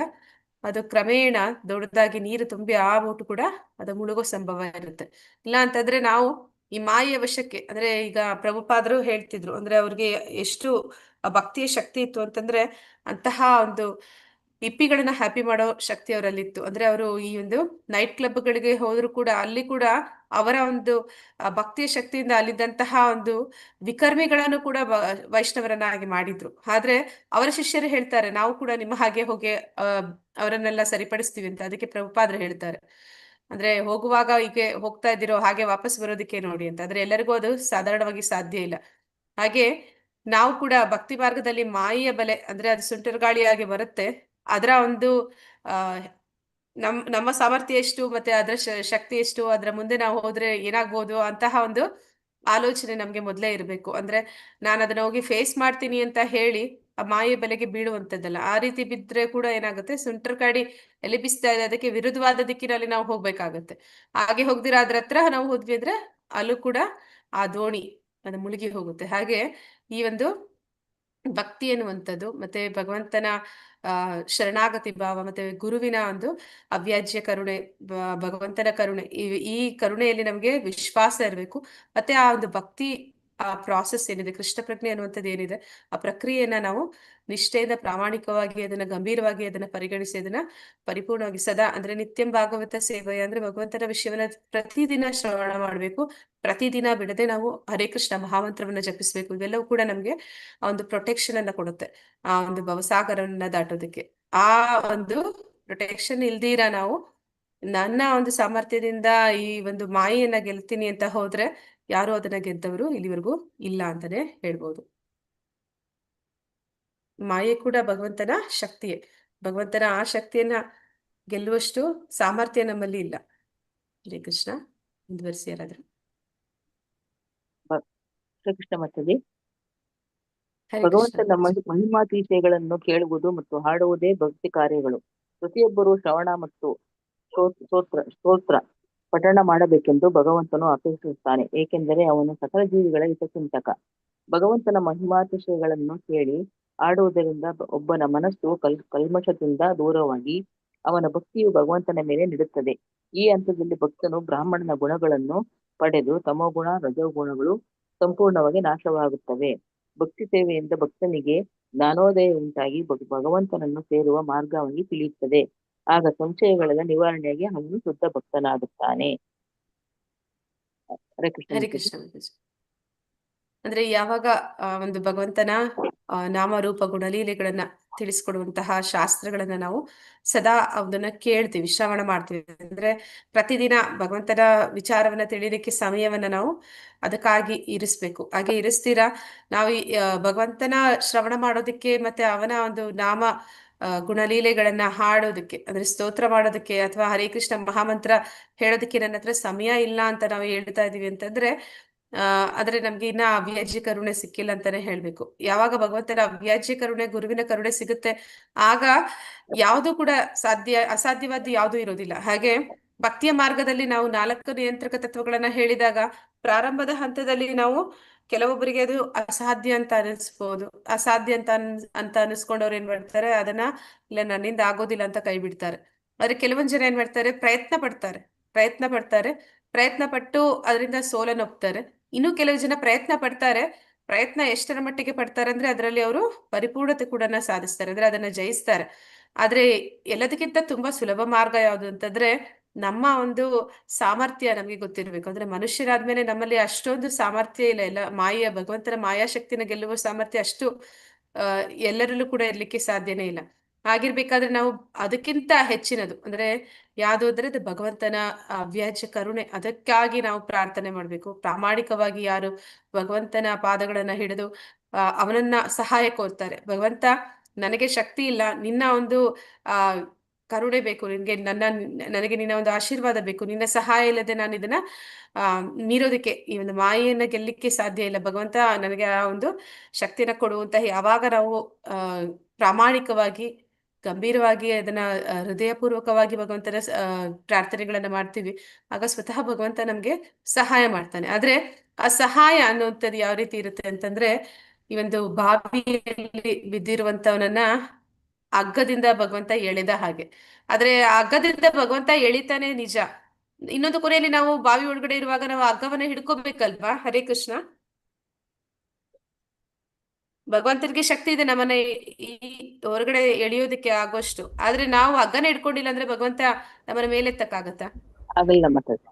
ಅದು ಕ್ರಮೇಣ ದೊಡ್ಡದಾಗಿ ನೀರು ತುಂಬಿ ಆ ಬೋಟು ಕೂಡ ಅದು ಮುಳುಗೋ ಸಂಭವ ಇರುತ್ತೆ. ಇಲ್ಲ ಅಂತಂದ್ರೆ ನಾವು ಈ ಮಾಯೆಯ ವಶಕ್ಕೆ, ಅಂದ್ರೆ ಈಗ ಪ್ರಭುಪಾದರು ಹೇಳ್ತಿದ್ರು, ಅಂದ್ರೆ ಅವ್ರಿಗೆ ಎಷ್ಟು ಭಕ್ತಿಯ ಶಕ್ತಿ ಇತ್ತು ಅಂತಂದ್ರೆ, ಅಂತಹ ಒಂದು ಇಪ್ಪಿಗಳನ್ನ ಹ್ಯಾಪಿ ಮಾಡೋ ಶಕ್ತಿ ಅವರಲ್ಲಿತ್ತು. ಅಂದ್ರೆ ಅವರು ಈ ಒಂದು ನೈಟ್ ಕ್ಲಬ್ಗಳಿಗೆ ಹೋದ್ರು ಕೂಡ ಅಲ್ಲಿ ಕೂಡ ಅವರ ಒಂದು ಭಕ್ತಿಯ ಶಕ್ತಿಯಿಂದ ಅಲ್ಲಿದ್ದಂತಹ ಒಂದು ವಿಕರ್ಮಿಗಳನ್ನು ಕೂಡ ವೈಷ್ಣವರನ್ನಾಗಿ ಮಾಡಿದ್ರು. ಆದ್ರೆ ಅವರ ಶಿಷ್ಯರು ಹೇಳ್ತಾರೆ, ನಾವು ಕೂಡ ನಿಮ್ಮ ಹಾಗೆ ಹೋಗಿ ಅವರನ್ನೆಲ್ಲ ಸರಿಪಡಿಸ್ತೀವಿ ಅಂತ. ಅದಕ್ಕೆ ಪ್ರಭುಪಾದರು ಹೇಳ್ತಾರೆ, ಅಂದ್ರೆ ಹೋಗುವಾಗ ಹೀಗೆ ಹೋಗ್ತಾ ಇದ್ದೀರೋ ಹಾಗೆ ವಾಪಸ್ ಬರೋದಕ್ಕೆ ನೋಡಿ ಅಂತ. ಅಂದ್ರೆ ಎಲ್ಲರಿಗೂ ಅದು ಸಾಧಾರಣವಾಗಿ ಸಾಧ್ಯ ಇಲ್ಲ. ಹಾಗೆ ನಾವು ಕೂಡ ಭಕ್ತಿ ಮಾರ್ಗದಲ್ಲಿ ಮಾಯೆಯ ಬಲೆ, ಅಂದ್ರೆ ಅದು ಸುಂಟರ ಗಾಳಿಯಾಗಿ ಬರುತ್ತೆ. ಅದರ ಒಂದು ಆ ನಮ್ಮ ಸಾಮರ್ಥ್ಯ ಎಷ್ಟು, ಮತ್ತೆ ಅದರ ಶಕ್ತಿ ಎಷ್ಟು, ಅದರ ಮುಂದೆ ನಾವು ಹೋದ್ರೆ ಏನಾಗ್ಬೋದು ಅಂತಹ ಒಂದು ಆಲೋಚನೆ ನಮ್ಗೆ ಮೊದಲೇ ಇರಬೇಕು. ಅಂದ್ರೆ ನಾನು ಅದನ್ನ ಹೋಗಿ ಫೇಸ್ ಮಾಡ್ತೀನಿ ಅಂತ ಹೇಳಿ ಆ ಮಾಯೆ ಬೆಲೆಗೆ ಬೀಳುವಂತದ್ದಲ್ಲ. ಆ ರೀತಿ ಬಿದ್ರೆ ಕೂಡ ಏನಾಗುತ್ತೆ, ಸುಂಟರ ಗಾಡಿ ಎಲ್ಲಿ ಬೀಸ್ತಾ ಇದೆ ಅದಕ್ಕೆ ವಿರುದ್ಧವಾದ ದಿಕ್ಕಿನಲ್ಲಿ ನಾವು ಹೋಗ್ಬೇಕಾಗತ್ತೆ. ಹಾಗೆ ಹೋಗ್ದಿರ ಅದ್ರ ಹತ್ರ ನಾವು ಹೋದ್ವಿ ಅಂದ್ರೆ ಅಲ್ಲೂ ಕೂಡ ಆ ದೋಣಿ ಅದು ಮುಳುಗಿ ಹೋಗುತ್ತೆ. ಹಾಗೆ ಈ ಒಂದು ಭಕ್ತಿ ಎನ್ನುವಂಥದ್ದು, ಮತ್ತೆ ಭಗವಂತನ ಶರಣಾಗತಿ ಭಾವ, ಮತ್ತೆ ಗುರುವಿನ ಒಂದು ಅವ್ಯಾಜ್ಯ ಕರುಣೆ, ಭಗವಂತನ ಕರುಣೆ, ಈ ಕರುಣೆಯಲ್ಲಿ ನಮ್ಗೆ ವಿಶ್ವಾಸ ಇರಬೇಕು. ಮತ್ತೆ ಆ ಒಂದು ಭಕ್ತಿ ಆ ಪ್ರಾಸೆಸ್ ಏನಿದೆ, ಕೃಷ್ಣ ಪ್ರಜ್ಞೆ ಅನ್ನುವಂಥದ್ದು ಏನಿದೆ, ಆ ಪ್ರಕ್ರಿಯೆಯನ್ನ ನಾವು ನಿಷ್ಠೆಯಿಂದ ಪ್ರಾಮಾಣಿಕವಾಗಿ ಅದನ್ನ ಗಂಭೀರವಾಗಿ ಅದನ್ನ ಪರಿಗಣಿಸಿ ಅದನ್ನ ಪರಿಪೂರ್ಣವಾಗಿ ಸದಾ, ಅಂದ್ರೆ ನಿತ್ಯಂ ಭಾಗವತ ಸೇವೆ, ಅಂದ್ರೆ ಭಗವಂತನ ವಿಷಯವನ್ನ ಪ್ರತಿದಿನ ಶ್ರವಣ ಮಾಡ್ಬೇಕು, ಪ್ರತಿದಿನ ಬಿಡದೆ ನಾವು ಹರೇ ಕೃಷ್ಣ ಮಹಾಮಂತ್ರವನ್ನ ಜಪಿಸ್ಬೇಕು. ಇವೆಲ್ಲವೂ ಕೂಡ ನಮ್ಗೆ ಆ ಒಂದು ಪ್ರೊಟೆಕ್ಷನ್ ಅನ್ನ ಕೊಡುತ್ತೆ, ಆ ಒಂದು ಭವಸಾಗರವನ್ನ ದಾಟೋದಕ್ಕೆ. ಆ ಒಂದು ಪ್ರೊಟೆಕ್ಷನ್ ಇಲ್ದಿರ ನಾವು ನನ್ನ ಒಂದು ಸಾಮರ್ಥ್ಯದಿಂದ ಈ ಒಂದು ಮಾಯೆಯನ್ನ ಗೆಲ್ತೀನಿ ಅಂತ ಹೋದ್ರೆ ಯಾರು ಅದನ್ನ ಗೆದ್ದವರು ಇಲ್ಲಿವರೆಗೂ ಇಲ್ಲ ಅಂತಾನೆ ಹೇಳ್ಬೋದು. ಮಾಯೆ ಕೂಡ ಭಗವಂತನ ಶಕ್ತಿಯೇ. ಭಗವಂತನ ಆ ಶಕ್ತಿಯನ್ನ ಗೆಲ್ಲುವಷ್ಟು ಸಾಮರ್ಥ್ಯ ನಮ್ಮಲ್ಲಿ ಇಲ್ಲ. ಹರೇ ಕೃಷ್ಣ. ಮುಂದುವರಿಸಿ ಯಾರಾದ್ರು. ಶ್ರೀಕೃಷ್ಣ ಮತ್ತಲ್ಲಿ ಹರೇ ಕೃಷ್ಣ. ಭಗವಂತನ ಮಹಿಮಾತೀಶಯಗಳನ್ನು ಕೇಳುವುದು ಮತ್ತು ಹಾಡುವುದೇ ಭಕ್ತಿ ಕಾರ್ಯಗಳು. ಪ್ರತಿಯೊಬ್ಬರು ಶ್ರವಣ ಮತ್ತು ಸ್ತೋತ್ರ ಪಠಣ ಮಾಡಬೇಕೆಂದು ಭಗವಂತನು ಅಪೇಕ್ಷಿಸುತ್ತಾನೆ, ಏಕೆಂದರೆ ಅವನು ಸಕಲ ಜೀವಿಗಳ ಹಿತಚಿಂತಕ. ಭಗವಂತನ ಮಹಿಮಾತಿಶಯಗಳನ್ನು ಕೇಳಿ ಆಡುವುದರಿಂದ ಒಬ್ಬನ ಮನಸ್ಸು ಕಲ್ಮಶದಿಂದ ದೂರವಾಗಿ ಅವನ ಭಕ್ತಿಯು ಭಗವಂತನ ಮೇಲೆ ನಿಡುತ್ತದೆ. ಈ ಹಂತದಲ್ಲಿ ಭಕ್ತನು ಬ್ರಾಹ್ಮಣನ ಗುಣಗಳನ್ನು ಪಡೆದು ತಮೋಗುಣ ರಜೋಗುಣಗಳು ಸಂಪೂರ್ಣವಾಗಿ ನಾಶವಾಗುತ್ತವೆ. ಭಕ್ತಿ ಸೇವೆಯಿಂದ ಭಕ್ತನಿಗೆ ಜ್ಞಾನೋದಯ ಉಂಟಾಗಿ ಭಗವಂತನನ್ನು ಸೇರುವ ಮಾರ್ಗವಾಗಿ ತಿಳಿಯುತ್ತದೆ. ಆಗ ಸಂಶಯಗಳೆಲ್ಲ ನಿವಾರಣೆಯಾಗಿ ಅವನು ಶುದ್ಧ ಭಕ್ತನಾಗುತ್ತಾನೆ. ಹರೇ ಕೃಷ್ಣ. ಹರೇ ಕೃಷ್ಣ. ಅಂದ್ರೆ ಯಾವಾಗ ಒಂದು ಭಗವಂತನ ನಾಮರೂಪ ಗುಣಲೀಲೆಗಳನ್ನ ತಿಳಿಸ್ಕೊಡುವಂತಹ ಶಾಸ್ತ್ರಗಳನ್ನ ನಾವು ಸದಾ ಅದನ್ನ ಕೇಳ್ತೀವಿ, ಶ್ರವಣ ಮಾಡ್ತೀವಿ. ಅಂದ್ರೆ ಪ್ರತಿದಿನ ಭಗವಂತನ ವಿಚಾರವನ್ನ ತಿಳಿಲಿಕ್ಕೆ ಸಮಯವನ್ನ ನಾವು ಅದಕ್ಕಾಗಿ ಇರಿಸ್ಬೇಕು. ಹಾಗೆ ಇರಿಸ್ತೀರಾ ನಾವು ಭಗವಂತನ ಶ್ರವಣ ಮಾಡೋದಿಕ್ಕೆ, ಮತ್ತೆ ಅವನ ಒಂದು ನಾಮ ಗುಣಲೀಲೆಗಳನ್ನ ಹಾಡೋದಕ್ಕೆ, ಅಂದ್ರೆ ಸ್ತೋತ್ರ ಮಾಡೋದಕ್ಕೆ ಅಥವಾ ಹರೇ ಕೃಷ್ಣ ಮಹಾಮಂತ್ರ ಹೇಳೋದಕ್ಕೆ ನನ್ನ ಹತ್ರ ಸಮಯ ಇಲ್ಲ ಅಂತ ನಾವು ಹೇಳ್ತಾ ಇದೀವಿ ಅಂತಂದ್ರೆ ಆದ್ರೆ ನಮ್ಗೆ ಇನ್ನ ಅವ್ಯಾಜ್ಯ ಕರುಣೆ ಸಿಕ್ಕಿಲ್ಲ ಅಂತಾನೆ ಹೇಳ್ಬೇಕು. ಯಾವಾಗ ಭಗವಂತನ ಅವ್ಯಾಜ್ಯ ಕರುಣೆ, ಗುರುವಿನ ಕರುಣೆ ಸಿಗುತ್ತೆ, ಆಗ ಯಾವುದು ಕೂಡ ಅಸಾಧ್ಯವಾದ ಯಾವುದು ಇರೋದಿಲ್ಲ. ಹಾಗೆ ಭಕ್ತಿಯ ಮಾರ್ಗದಲ್ಲಿ ನಾವು 4 ನಿಯಂತ್ರಕ ತತ್ವಗಳನ್ನ ಹೇಳಿದಾಗ ಪ್ರಾರಂಭದ ಹಂತದಲ್ಲಿ ನಾವು ಕೆಲವೊಬ್ಬರಿಗೆ ಅದು ಅಸಾಧ್ಯ ಅಂತ ಅನಿಸ್ಬೋದು. ಅಸಾಧ್ಯ ಅಂತ ಅನಿಸ್ಕೊಂಡವ್ರು ಏನ್ ಮಾಡ್ತಾರೆ, ಅದನ್ನ ಇಲ್ಲ ನನ್ನಿಂದ ಆಗೋದಿಲ್ಲ ಅಂತ ಕೈ ಬಿಡ್ತಾರೆ. ಆದ್ರೆ ಕೆಲವೊಂದ್ ಜನ ಏನ್ ಮಾಡ್ತಾರೆ, ಪ್ರಯತ್ನ ಪಟ್ಟು ಅದರಿಂದ ಸೋಲನ್ನೊಪ್ತಾರೆ. ಇನ್ನು ಕೆಲವು ಜನ ಪ್ರಯತ್ನ ಎಷ್ಟರ ಮಟ್ಟಿಗೆ ಪಡ್ತಾರೆ ಅಂದ್ರೆ ಅದರಲ್ಲಿ ಅವರು ಪರಿಪೂರ್ಣತೆ ಕೂಡ ಸಾಧಿಸ್ತಾರೆ, ಅಂದ್ರೆ ಅದನ್ನ ಜಯಿಸ್ತಾರೆ. ಆದ್ರೆ ಎಲ್ಲದಕ್ಕಿಂತ ತುಂಬಾ ಸುಲಭ ಮಾರ್ಗ ಯಾವುದು ಅಂತಂದ್ರೆ ನಮ್ಮ ಒಂದು ಸಾಮರ್ಥ್ಯ ನಮಗೆ ಗೊತ್ತಿರ್ಬೇಕು. ಅಂದ್ರೆ ಮನುಷ್ಯರಾದ್ಮೇಲೆ ನಮ್ಮಲ್ಲಿ ಅಷ್ಟೊಂದು ಸಾಮರ್ಥ್ಯ ಇಲ್ಲ. ಭಗವಂತನ ಮಾಯಾಶಕ್ತಿನ ಗೆಲ್ಲುವ ಸಾಮರ್ಥ್ಯ ಅಷ್ಟು ಎಲ್ಲರಲ್ಲೂ ಕೂಡ ಇರ್ಲಿಕ್ಕೆ ಸಾಧ್ಯನೇ ಇಲ್ಲ. ಆಗಿರ್ಬೇಕಾದ್ರೆ ನಾವು ಅದಕ್ಕಿಂತ ಹೆಚ್ಚಿನದು ಅಂದ್ರೆ ಯಾವುದು ಅಂದ್ರೆ ಅದು ಭಗವಂತನ ಅವ್ಯಾಜ್ಯ ಕರುಣೆ. ಅದಕ್ಕಾಗಿ ನಾವು ಪ್ರಾರ್ಥನೆ ಮಾಡ್ಬೇಕು. ಪ್ರಾಮಾಣಿಕವಾಗಿ ಯಾರು ಭಗವಂತನ ಪಾದಗಳನ್ನ ಹಿಡಿದು ಅವನನ್ನ ಸಹಾಯ ಕೋರ್ತಾರೆ, ಭಗವಂತ ನನಗೆ ಶಕ್ತಿ ಇಲ್ಲ, ನಿನ್ನ ಒಂದು ಕರುಣೆ ಬೇಕು, ನನಗೆ ನಿನ್ನ ಒಂದು ಆಶೀರ್ವಾದ ಬೇಕು, ನಿನ್ನ ಸಹಾಯ ಇಲ್ಲದೆ ನಾನು ಇದನ್ನ ಮೀರೋದಕ್ಕೆ, ಈ ಒಂದು ಮಾಯೆಯನ್ನ ಗೆಲ್ಲಿಕ್ಕೆ ಸಾಧ್ಯ ಇಲ್ಲ, ಭಗವಂತ ನನಗೆ ಆ ಒಂದು ಶಕ್ತಿನ ಕೊಡುವಂತ ಯಾವಾಗ ನಾವು ಪ್ರಾಮಾಣಿಕವಾಗಿ ಗಂಭೀರವಾಗಿ ಅದನ್ನ ಹೃದಯಪೂರ್ವಕವಾಗಿ ಭಗವಂತನ ಪ್ರಾರ್ಥನೆಗಳನ್ನ ಮಾಡ್ತೀವಿ, ಆಗ ಸ್ವತಃ ಭಗವಂತ ನಮ್ಗೆ ಸಹಾಯ ಮಾಡ್ತಾನೆ. ಆದ್ರೆ ಆ ಸಹಾಯ ಅನ್ನುವಂಥದ್ದು ಯಾವ ರೀತಿ ಇರುತ್ತೆ ಅಂತಂದ್ರೆ, ಈ ಒಂದು ಬಾವಿಯಲ್ಲಿ ಬಿದ್ದಿರುವಂತವನನ್ನ ಹಗ್ಗದಿಂದ ಭಗವಂತ ಎಳೆದ ಹಾಗೆ. ಆದ್ರೆ ಆ ಹಗ್ಗದಿಂದ ಭಗವಂತ ಎಳಿತಾನೆ ನಿಜ, ಇನ್ನೊಂದು ಕೊನೆಯಲ್ಲಿ ನಾವು ಬಾವಿ ಒಳಗಡೆ ಇರುವಾಗ ನಾವು ಹಗ್ಗವನ್ನ ಹಿಡ್ಕೋಬೇಕಲ್ವಾ. ಹರೇ ಕೃಷ್ಣ. ಭಗವಂತನಿಗೆ ಶಕ್ತಿ ಇದೆ ನಮ್ಮನ್ನ ಈ ಹೊರಗಡೆ ಎಳೆಯೋದಕ್ಕೆ ಆಗೋಷ್ಟು. ಆದ್ರೆ ನಾವು ಹಗ್ಗನ ಹಿಡ್ಕೊಂಡಿಲ್ಲ ಅಂದ್ರೆ ಭಗವಂತ ನಮ್ಮನ್ನ ಮೇಲೆತ್ತಕ್ಕಾಗತ್ತಾ? ಆಗಲ್ಲ ಮಾತಾಡಿ.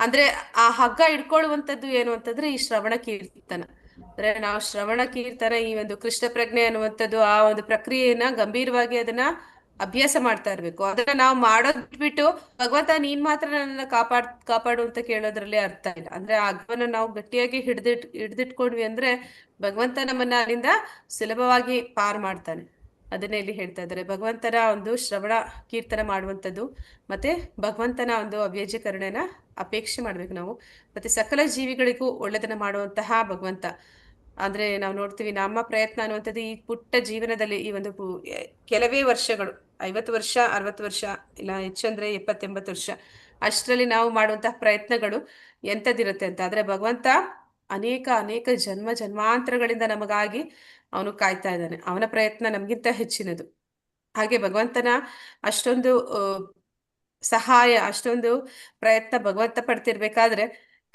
ಅಂದ್ರೆ ಆ ಹಗ್ಗ ಹಿಡ್ಕೊಳ್ಳುವಂತದ್ದು ಏನು ಅಂತಂದ್ರೆ ಈ ಶ್ರವಣ ಕೀರ್ತನ. ಅಂದ್ರೆ ನಾವು ಶ್ರವಣ ಕೀರ್ತನ, ಈ ಒಂದು ಕೃಷ್ಣ ಪ್ರಜ್ಞೆ ಅನ್ನುವಂಥದ್ದು, ಆ ಒಂದು ಪ್ರಕ್ರಿಯೆಯನ್ನ ಗಂಭೀರವಾಗಿ ಅದನ್ನ ಅಭ್ಯಾಸ ಮಾಡ್ತಾ ಇರ್ಬೇಕು. ಅದನ್ನ ನಾವು ಮಾಡೋದ್ ಬಿಟ್ಟು ಭಗವಂತ ನೀನ್ ಮಾತ್ರ ನನ್ನ ಕಾಪಾಡು ಅಂತ ಕೇಳೋದ್ರಲ್ಲಿ ಅರ್ಥ ಇಲ್ಲ. ಅಂದ್ರೆ ಆ ಹಗ್ಗವನ್ನ ನಾವು ಗಟ್ಟಿಯಾಗಿ ಹಿಡ್ದಿಟ್ಕೊಂಡ್ವಿ ಅಂದ್ರೆ ಭಗವಂತ ನಮ್ಮನ್ನ ಅಲ್ಲಿಂದ ಸುಲಭವಾಗಿ ಪಾರ್ ಮಾಡ್ತಾನೆ. ಅದನ್ನೇ ಇಲ್ಲಿ ಹೇಳ್ತಾ ಇದ್ದಾರೆ. ಭಗವಂತನ ಒಂದು ಶ್ರವಣ ಕೀರ್ತನ ಮಾಡುವಂಥದ್ದು, ಮತ್ತೆ ಭಗವಂತನ ಒಂದು ಅವ್ಯಾಜ್ಯ ಕರುಣೆನ ಅಪೇಕ್ಷೆ ಮಾಡ್ಬೇಕು ನಾವು. ಮತ್ತೆ ಸಕಲ ಜೀವಿಗಳಿಗೂ ಒಳ್ಳೆದನ್ನ ಮಾಡುವಂತಹ ಭಗವಂತ. ಅಂದ್ರೆ ನಾವು ನೋಡ್ತೀವಿ, ನಮ್ಮ ಪ್ರಯತ್ನ ಅನ್ನುವಂಥದ್ದು ಈ ಪುಟ್ಟ ಜೀವನದಲ್ಲಿ, ಈ ಒಂದು ಕೆಲವೇ ವರ್ಷಗಳು, 50 ವರ್ಷ 60 ವರ್ಷ ಇಲ್ಲ ಹೆಚ್ಚಂದ್ರೆ 70-80 ವರ್ಷ, ಅಷ್ಟರಲ್ಲಿ ನಾವು ಮಾಡುವಂತಹ ಪ್ರಯತ್ನಗಳು ಎಂಥದ್ದಿರುತ್ತೆ ಅಂತ. ಆದ್ರೆ ಭಗವಂತ ಅನೇಕ ಜನ್ಮಾಂತರಗಳಿಂದ ನಮಗಾಗಿ ಅವನು ಕಾಯ್ತಾ ಇದ್ದಾನೆ. ಅವನ ಪ್ರಯತ್ನ ನಮ್ಗಿಂತ ಹೆಚ್ಚಿನದು. ಹಾಗೆ ಭಗವಂತನ ಅಷ್ಟೊಂದು ಸಹಾಯ, ಅಷ್ಟೊಂದು ಪ್ರಯತ್ನ ಭಗವಂತ ಪಡ್ತಿರ್ಬೇಕಾದ್ರೆ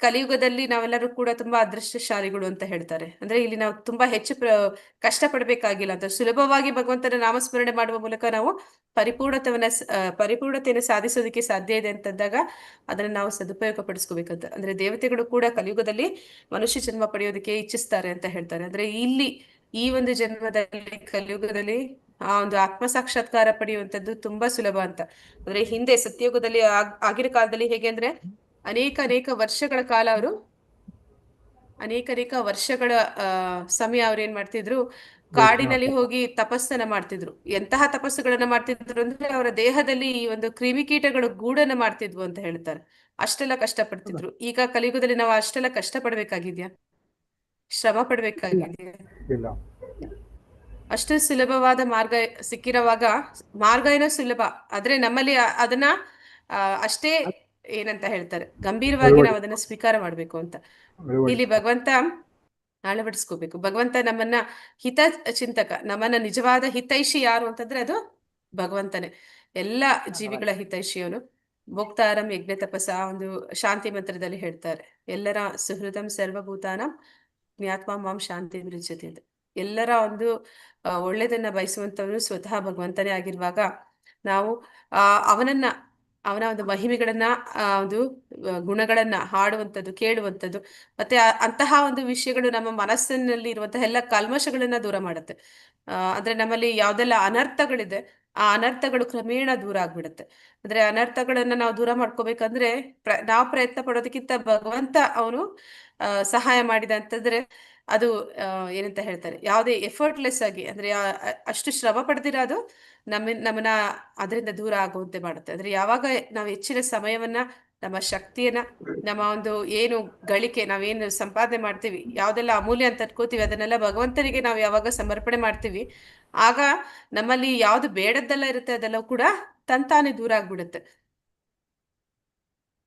ಕಲಿಯುಗದಲ್ಲಿ ನಾವೆಲ್ಲರೂ ಕೂಡ ತುಂಬಾ ಅದೃಷ್ಟಶಾಲಿಗಳು ಅಂತ ಹೇಳ್ತಾರೆ. ಅಂದ್ರೆ ಇಲ್ಲಿ ನಾವು ತುಂಬಾ ಹೆಚ್ಚು ಕಷ್ಟ ಪಡ್ಬೇಕಾಗಿಲ್ಲ ಅಂತ, ಸುಲಭವಾಗಿ ಭಗವಂತನ ನಾಮಸ್ಮರಣೆ ಮಾಡುವ ಮೂಲಕ ನಾವು ಪರಿಪೂರ್ಣತೆಯನ್ನು ಸಾಧಿಸೋದಕ್ಕೆ ಸಾಧ್ಯ ಇದೆ ಅಂತಂದಾಗ ಅದನ್ನ ನಾವು ಸದುಪಯೋಗ ಪಡಿಸ್ಕೋಬೇಕಂತ. ಅಂದ್ರೆ ದೇವತೆಗಳು ಕೂಡ ಕಲಿಯುಗದಲ್ಲಿ ಮನುಷ್ಯ ಜನ್ಮ ಪಡೆಯೋದಕ್ಕೆ ಇಚ್ಛಿಸ್ತಾರೆ ಅಂತ ಹೇಳ್ತಾರೆ. ಅಂದ್ರೆ ಇಲ್ಲಿ ಈ ಒಂದು ಜನ್ಮದಲ್ಲಿ ಕಲಿಯುಗದಲ್ಲಿ ಆ ಒಂದು ಆತ್ಮ ಸಾಕ್ಷಾತ್ಕಾರ ಪಡೆಯುವಂಥದ್ದು ತುಂಬಾ ಸುಲಭ ಅಂತ. ಅಂದ್ರೆ ಹಿಂದೆ ಸತ್ಯಯುಗದಲ್ಲಿ ಆಗಿನ ಕಾಲದಲ್ಲಿ ಹೇಗೆ ಅಂದ್ರೆ ಅನೇಕ ವರ್ಷಗಳ ಕಾಲ ಅವರು ಅನೇಕ ವರ್ಷಗಳ ಸಮಯ ಅವ್ರು ಏನ್ ಮಾಡ್ತಿದ್ರು, ಕಾಡಿನಲ್ಲಿ ಹೋಗಿ ತಪಸ್ಸನ್ನ ಮಾಡ್ತಿದ್ರು. ಎಂತಹ ತಪಸ್ಸುಗಳನ್ನ ಮಾಡ್ತಿದ್ರು ಅಂದ್ರೆ ಅವರ ದೇಹದಲ್ಲಿ ಈ ಒಂದು ಕ್ರಿಮಿಕೀಟಗಳು ಗೂಡನ್ನ ಮಾಡ್ತಿದ್ವು ಅಂತ ಹೇಳ್ತಾರೆ. ಅಷ್ಟೆಲ್ಲ ಕಷ್ಟ ಪಡ್ತಿದ್ರು. ಈಗ ಕಲಿಯುಗದಲ್ಲಿ ನಾವು ಅಷ್ಟೆಲ್ಲ ಕಷ್ಟ ಪಡ್ಬೇಕಾಗಿದ್ಯಾ? ಶ್ರಮ ಪಡ್ಬೇಕಾಗಿದ್ಯಾ? ಅಷ್ಟು ಸುಲಭವಾದ ಮಾರ್ಗ ಸಿಕ್ಕಿರುವಾಗ, ಮಾರ್ಗ ಏನೋ ಸುಲಭ, ಆದ್ರೆ ನಮ್ಮಲ್ಲಿ ಅದನ್ನ ಅಷ್ಟೇ ಏನಂತ ಹೇಳ್ತಾರೆ, ಗಂಭೀರವಾಗಿ ನಾವು ಅದನ್ನ ಸ್ವೀಕಾರ ಮಾಡ್ಬೇಕು ಅಂತ ಇಲ್ಲಿ ಭಗವಂತ ಅಳವಡಿಸ್ಕೋಬೇಕು. ಭಗವಂತ ನಮ್ಮನ್ನ ಹಿತ ಚಿಂತಕ, ನಮ್ಮನ್ನ ನಿಜವಾದ ಹಿತೈಷಿ ಯಾರು ಅಂತಂದ್ರೆ ಅದು ಭಗವಂತನೇ. ಎಲ್ಲ ಜೀವಿಗಳ ಹಿತೈಷಿಯವನು. ಭೋಕ್ತಾರಂ ಯಜ್ಞ ತಪಸ ಒಂದು ಶಾಂತಿ ಮಂತ್ರದಲ್ಲಿ ಹೇಳ್ತಾರೆ, ಎಲ್ಲರ ಸುಹೃದಂ ಸರ್ವಭೂತಾನಂ ಜ್ಞಾತ್ಮ ಮಾಂ ಶಾಂತಿ ವಿರುಜ್ಯತೆ ಅಂತ. ಎಲ್ಲರ ಒಂದು ಒಳ್ಳೆದನ್ನ ಬಯಸುವಂತವನು ಸ್ವತಃ ಭಗವಂತನೇ ಆಗಿರುವಾಗ ನಾವು ಅವನ ಒಂದು ಮಹಿಮೆಗಳನ್ನ, ಒಂದು ಗುಣಗಳನ್ನ ಹಾಡುವಂಥದ್ದು, ಕೇಳುವಂಥದ್ದು, ಮತ್ತೆ ಅಂತಹ ಒಂದು ವಿಷಯಗಳು ನಮ್ಮ ಮನಸ್ಸಿನಲ್ಲಿ ಇರುವಂತಹ ಎಲ್ಲ ಕಲ್ಮಶಗಳನ್ನ ದೂರ ಮಾಡುತ್ತೆ. ಅಂದ್ರೆ ನಮ್ಮಲ್ಲಿ ಯಾವ್ದೆಲ್ಲ ಅನರ್ಥಗಳಿದೆ ಆ ಅನರ್ಥಗಳು ಕ್ರಮೇಣ ದೂರ ಆಗ್ಬಿಡುತ್ತೆ. ಅಂದ್ರೆ ಅನರ್ಥಗಳನ್ನ ನಾವು ದೂರ ಮಾಡ್ಕೋಬೇಕಂದ್ರೆ ನಾವು ಪ್ರಯತ್ನ ಪಡೋದಕ್ಕಿಂತ ಭಗವಂತ ಅವನು ಸಹಾಯ ಮಾಡಿದ ಅಂತಂದ್ರೆ ಅದು ಏನಂತ ಹೇಳ್ತಾರೆ, ಯಾವುದೇ ಎಫರ್ಟ್ಲೆಸ್ ಆಗಿ ಅಂದ್ರೆ ಅಷ್ಟು ಶ್ರಮ ಪಡೆದಿರೋದು ನಮ್ಮನ್ನ ಅದರಿಂದ ದೂರ ಆಗುವಂತೆ ಮಾಡುತ್ತೆ. ಅಂದ್ರೆ ಯಾವಾಗ ನಾವು ಹೆಚ್ಚಿನ ಸಮಯವನ್ನ, ನಮ್ಮ ಶಕ್ತಿಯನ್ನ, ನಮ್ಮ ಒಂದು ಏನು ಗಳಿಕೆ, ನಾವೇನು ಸಂಪಾದನೆ ಮಾಡ್ತೀವಿ, ಯಾವ್ದೆಲ್ಲ ಅಮೂಲ್ಯ ಅಂತ ಅನ್ಕೋತೀವಿ, ಅದನ್ನೆಲ್ಲ ಭಗವಂತನಿಗೆ ನಾವು ಯಾವಾಗ ಸಮರ್ಪಣೆ ಮಾಡ್ತೀವಿ, ಆಗ ನಮ್ಮಲ್ಲಿ ಯಾವ್ದು ಬೇಡದ್ದೆಲ್ಲ ಇರುತ್ತೆ ಅದೆಲ್ಲ ಕೂಡ ತಂತಾನೆ ದೂರ ಆಗ್ಬಿಡುತ್ತೆ.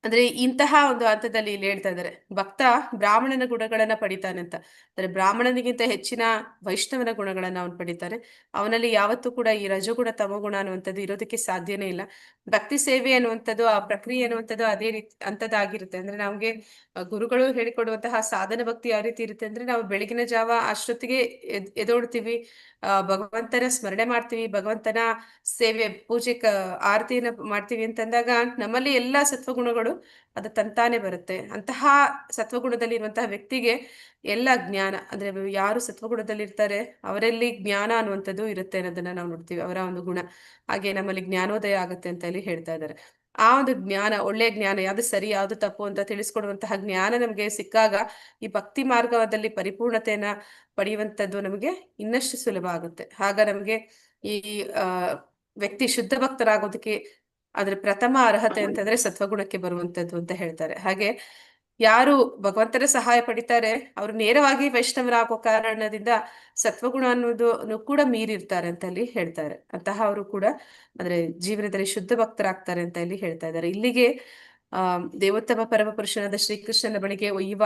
ಅಂದ್ರೆ ಇಂತಹ ಒಂದು ಹಂತದಲ್ಲಿ ಇಲ್ಲಿ ಹೇಳ್ತಾ ಇದ್ದಾರೆ, ಭಕ್ತ ಬ್ರಾಹ್ಮಣನ ಗುಣಗಳನ್ನ ಪಡಿತಾನೆ ಅಂತ. ಅಂದ್ರೆ ಬ್ರಾಹ್ಮಣನಿಗಿಂತ ಹೆಚ್ಚಿನ ವೈಷ್ಣವನ ಗುಣಗಳನ್ನ ಅವನು ಪಡಿತಾನೆ. ಅವನಲ್ಲಿ ಯಾವತ್ತೂ ಕೂಡ ಈ ರಜೋಗುಣ ತಮೋಗುಣ ಅನ್ನುವಂಥದ್ದು ಇರೋದಕ್ಕೆ ಸಾಧ್ಯನೇ ಇಲ್ಲ. ಭಕ್ತಿ ಸೇವೆ ಅನ್ನುವಂಥದ್ದು, ಆ ಪ್ರಕ್ರಿಯೆ ಅನ್ನುವಂಥದ್ದು ಅದೇ ರೀತಿ ಅಂತದ್ದಾಗಿರುತ್ತೆ. ಅಂದ್ರೆ ನಮ್ಗೆ ಗುರುಗಳು ಹೇಳಿಕೊಡುವಂತಹ ಸಾಧನ ಭಕ್ತಿ ಯಾವ ರೀತಿ ಇರುತ್ತೆ ಅಂದ್ರೆ, ನಾವು ಬೆಳಗಿನ ಜಾವ ಅಷ್ಟೊತ್ತಿಗೆ ಎದೋಡ್ತೀವಿ, ಭಗವಂತನ ಸ್ಮರಣೆ ಮಾಡ್ತೀವಿ, ಭಗವಂತನ ಸೇವೆ, ಪೂಜೆ, ಆರತಿಯನ್ನ ಮಾಡ್ತೀವಿ ಅಂತಂದಾಗ ನಮ್ಮಲ್ಲಿ ಎಲ್ಲಾ ಸತ್ವಗುಣಗಳು ಅದು ತಂತಾನೆ ಬರುತ್ತೆ. ಅಂತಹ ಸತ್ವಗುಣದಲ್ಲಿ ಇರುವಂತಹ ವ್ಯಕ್ತಿಗೆ ಎಲ್ಲ ಜ್ಞಾನ, ಅಂದ್ರೆ ಯಾರು ಸತ್ವಗುಣದಲ್ಲಿ ಇರ್ತಾರೆ ಅವರಲ್ಲಿ ಜ್ಞಾನ ಅನ್ನುವಂಥದ್ದು ಇರುತ್ತೆ ಅನ್ನೋದನ್ನ ನಾವು ನೋಡ್ತೀವಿ, ಅವರ ಒಂದು ಗುಣ. ಹಾಗೆ ನಮ್ಮಲ್ಲಿ ಜ್ಞಾನೋದಯ ಆಗುತ್ತೆ ಅಂತ ಹೇಳಿ ಹೇಳ್ತಾ ಇದ್ದಾರೆ. ಆ ಒಂದು ಜ್ಞಾನ, ಒಳ್ಳೆಯ ಜ್ಞಾನ, ಯಾವ್ದು ಸರಿ ಯಾವ್ದು ತಪ್ಪು ಅಂತ ತಿಳಿಸ್ಕೊಡುವಂತಹ ಜ್ಞಾನ ನಮ್ಗೆ ಸಿಕ್ಕಾಗ ಈ ಭಕ್ತಿ ಮಾರ್ಗದಲ್ಲಿ ಪರಿಪೂರ್ಣತೆಯನ್ನ ಪಡೆಯುವಂಥದ್ದು ನಮಗೆ ಇನ್ನಷ್ಟು ಸುಲಭ ಆಗುತ್ತೆ. ಆಗ ನಮ್ಗೆ ಈ ವ್ಯಕ್ತಿ ಶುದ್ಧ ಭಕ್ತರಾಗೋದಕ್ಕೆ ಅದ್ರ ಪ್ರಥಮ ಅರ್ಹತೆ ಅಂತಂದ್ರೆ ಸತ್ವಗುಣಕ್ಕೆ ಬರುವಂತದ್ದು ಅಂತ ಹೇಳ್ತಾರೆ. ಹಾಗೆ ಯಾರು ಭಗವಂತನ ಸಹಾಯ ಪಡಿತಾರೆ ಅವರು ನೇರವಾಗಿ ವೈಷ್ಣವರಾಗೋ ಕಾರಣದಿಂದ ಸತ್ವಗುಣ ಅನ್ನೋದು ಕೂಡ ಮೀರಿರ್ತಾರೆ ಅಂತ ಇಲ್ಲಿ ಹೇಳ್ತಾರೆ. ಅಂತಹ ಅವರು ಕೂಡ ಅಂದ್ರೆ ಜೀವನದಲ್ಲಿ ಶುದ್ಧ ಭಕ್ತರಾಗ್ತಾರೆ ಅಂತ ಇಲ್ಲಿ ಹೇಳ್ತಾ ಇದ್ದಾರೆ. ಇಲ್ಲಿಗೆ ದೇವೋತ್ತಮ ಪರಮ ಪುರುಷನಾದ ಶ್ರೀಕೃಷ್ಣನ ಬಳಿಗೆ ಒಯ್ಯುವ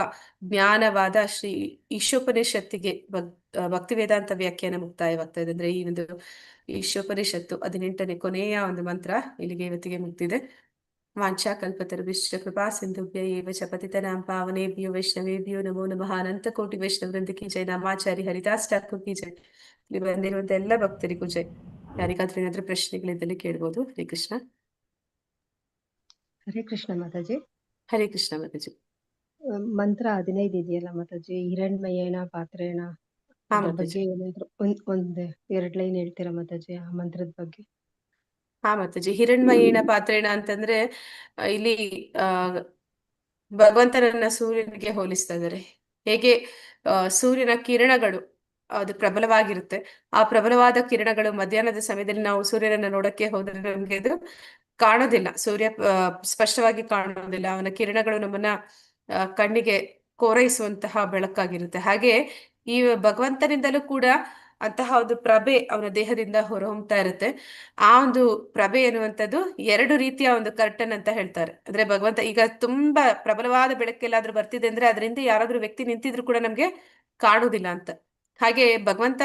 ಜ್ಞಾನವಾದ ಶ್ರೀ ಈಶೋಪನಿಷತ್ತಿಗೆ ಭಕ್ತಿ ವೇದಾಂತ ವ್ಯಾಖ್ಯಾನ ಮುಕ್ತಾಯವಾಗ್ತಾ ಇದೆ. ಅಂದ್ರೆ ಈ ಒಂದು ಈಶೋಪನಿಷತ್ತು 18ನೇ ಕೊನೆಯ ಒಂದು ಮಂತ್ರ ಇಲ್ಲಿಗೆ ಇವತ್ತಿಗೆ ಮುಗ್ದಿದೆ. ವಾಂಛಾ ಕಲ್ಪತರುಭ್ಯಶ್ಚ ಕೃಪಾ ಸಿಂಧುಭ್ಯ ಏವ ಚ ಪತಿತನಾಂ ಪಾವನೇಭ್ಯೋ ವೈಷ್ಣವೇಭ್ಯೋ ನಮೋ ನಮಃ. ಅನಂತ ಕೋಟಿ ವೈಷ್ಣವ ವೃಂದ ಕಿ ಜೈ. ನಾಮಾಚಾರಿ ಹರಿದಾಸ್ ಠಾಕೂರ್ ಕಿ ಜೈ. ಇಲ್ಲಿ ಬಂದಿರುವಂತ ಎಲ್ಲ ಭಕ್ತರಿಗೂ ಜೈ. ಯಾರಿಗಾದ್ರೂ ಏನಾದ್ರೂ ಪ್ರಶ್ನೆಗಳಿದ್ದಲ್ಲಿ ಕೇಳ್ಬೋದು. ಹರೇ ಕೃಷ್ಣ. ಹರೇ ಕೃಷ್ಣ ಮಾತಾಜಿ. ಹರೇ ಕೃಷ್ಣ ಮಾತಾಜಿ. ಮಂತ್ರ 15 ಇದೆಯಲ್ಲ ಮಾತಾಜಿ, ಹಿರಣ್ಮಯೇನ ಪಾತ್ರೇಣ, ಅದ್ರ ಬಗ್ಗೆ ಏನಾದ್ರು ಒಂದ್ 2 ಲೈನ್ ಹೇಳ್ತೀರಾ ಮಾತಾಜಿ ಆ ಮಂತ್ರದ ಬಗ್ಗೆ? ಹಾ ಮಾತಾಜಿ. ಹಿರಣ್ಮಯೇನ ಪಾತ್ರೇಣ ಅಂತಂದ್ರೆ ಇಲ್ಲಿ ಭಗವಂತನನ್ನ ಸೂರ್ಯನಿಗೆ ಹೋಲಿಸ್ತಾ ಇದ್ದಾರೆ. ಹೇಗೆ ಸೂರ್ಯನ ಕಿರಣಗಳು ಅದು ಪ್ರಬಲವಾಗಿರುತ್ತೆ, ಆ ಪ್ರಬಲವಾದ ಕಿರಣಗಳು ಮಧ್ಯಾಹ್ನದ ಸಮಯದಲ್ಲಿ ನಾವು ಸೂರ್ಯನನ್ನ ನೋಡಕ್ಕೆ ಹೋದ್ರೆ ನಮ್ಗೆ ಅದು ಕಾಣೋದಿಲ್ಲ, ಸೂರ್ಯ ಸ್ಪಷ್ಟವಾಗಿ ಕಾಣೋದಿಲ್ಲ, ಅವನ ಕಿರಣಗಳು ನಮ್ಮನ್ನ ಕಣ್ಣಿಗೆ ಕೋರೈಸುವಂತಹ ಬೆಳಕಾಗಿರುತ್ತೆ. ಹಾಗೆ ಈ ಭಗವಂತನಿಂದಲೂ ಕೂಡ ಅಂತಹ ಒಂದು ಪ್ರಭೆ ಅವನ ದೇಹದಿಂದ ಹೊರಹೊಮ್ತಾ ಇರುತ್ತೆ. ಆ ಒಂದು ಪ್ರಭೆ ಎನ್ನುವಂಥದ್ದು 2 ರೀತಿಯ ಒಂದು ಕರ್ಟನ್ ಅಂತ ಹೇಳ್ತಾರೆ. ಅಂದ್ರೆ ಭಗವಂತ ಈಗ ತುಂಬಾ ಪ್ರಬಲವಾದ ಬೆಳಕೆಲ್ಲಾದ್ರೂ ಬರ್ತಿದೆ ಅಂದ್ರೆ ಅದರಿಂದ ಯಾರಾದ್ರೂ ವ್ಯಕ್ತಿ ನಿಂತಿದ್ರು ಕೂಡ ನಮ್ಗೆ ಕಾಣುವುದಿಲ್ಲ ಅಂತ. ಹಾಗೆ ಭಗವಂತ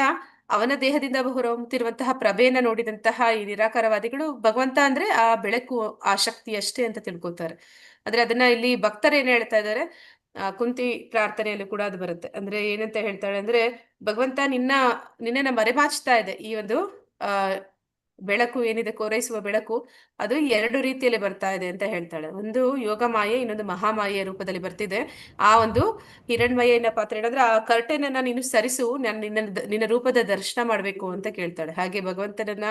ಅವನ ದೇಹದಿಂದ ಹೊರಹೊಮ್ಮುತ್ತಿರುವಂತಹ ಪ್ರಭೆಯನ್ನ ನೋಡಿದಂತಹ ಈ ನಿರಾಕಾರವಾದಿಗಳು ಭಗವಂತ ಅಂದ್ರೆ ಆ ಬೆಳಕು, ಆ ಶಕ್ತಿ ಅಷ್ಟೇ ಅಂತ ತಿಳ್ಕೊತಾರೆ. ಅಂದ್ರೆ ಅದನ್ನ ಇಲ್ಲಿ ಭಕ್ತರು ಏನ್ ಹೇಳ್ತಾ ಇದ್ದಾರೆ, ಕುಂತಿ ಪ್ರಾರ್ಥನೆಯಲ್ಲೂ ಕೂಡ ಅದು ಬರುತ್ತೆ. ಅಂದ್ರೆ ಏನಂತ ಹೇಳ್ತಾಳೆ ಅಂದ್ರೆ, ಭಗವಂತ ನಿನ್ನನ್ನ ಮರೆಮಾಚ್ತಾ ಇದೆ ಈ ಒಂದು ಬೆಳಕು ಏನಿದೆ, ಕೋರೈಸುವ ಬೆಳಕು, ಅದು 2 ರೀತಿಯಲ್ಲಿ ಬರ್ತಾ ಇದೆ ಅಂತ ಹೇಳ್ತಾಳೆ. ಒಂದು ಯೋಗ ಮಾಯೆ, ಇನ್ನೊಂದು ಮಹಾಮಾಯೆಯ ರೂಪದಲ್ಲಿ ಬರ್ತಿದೆ. ಆ ಒಂದು ಹಿರಣ್ಮಯನ ಪಾತ್ರೆ ಏನಂದ್ರೆ ಆ ಕರ್ಟನ್ ಅನ್ನ ನೀನು ಸರಿಸು, ನಾನು ನಿನ್ನ ರೂಪದ ದರ್ಶನ ಮಾಡ್ಬೇಕು ಅಂತ ಕೇಳ್ತಾಳೆ. ಹಾಗೆ ಭಗವಂತನನ್ನ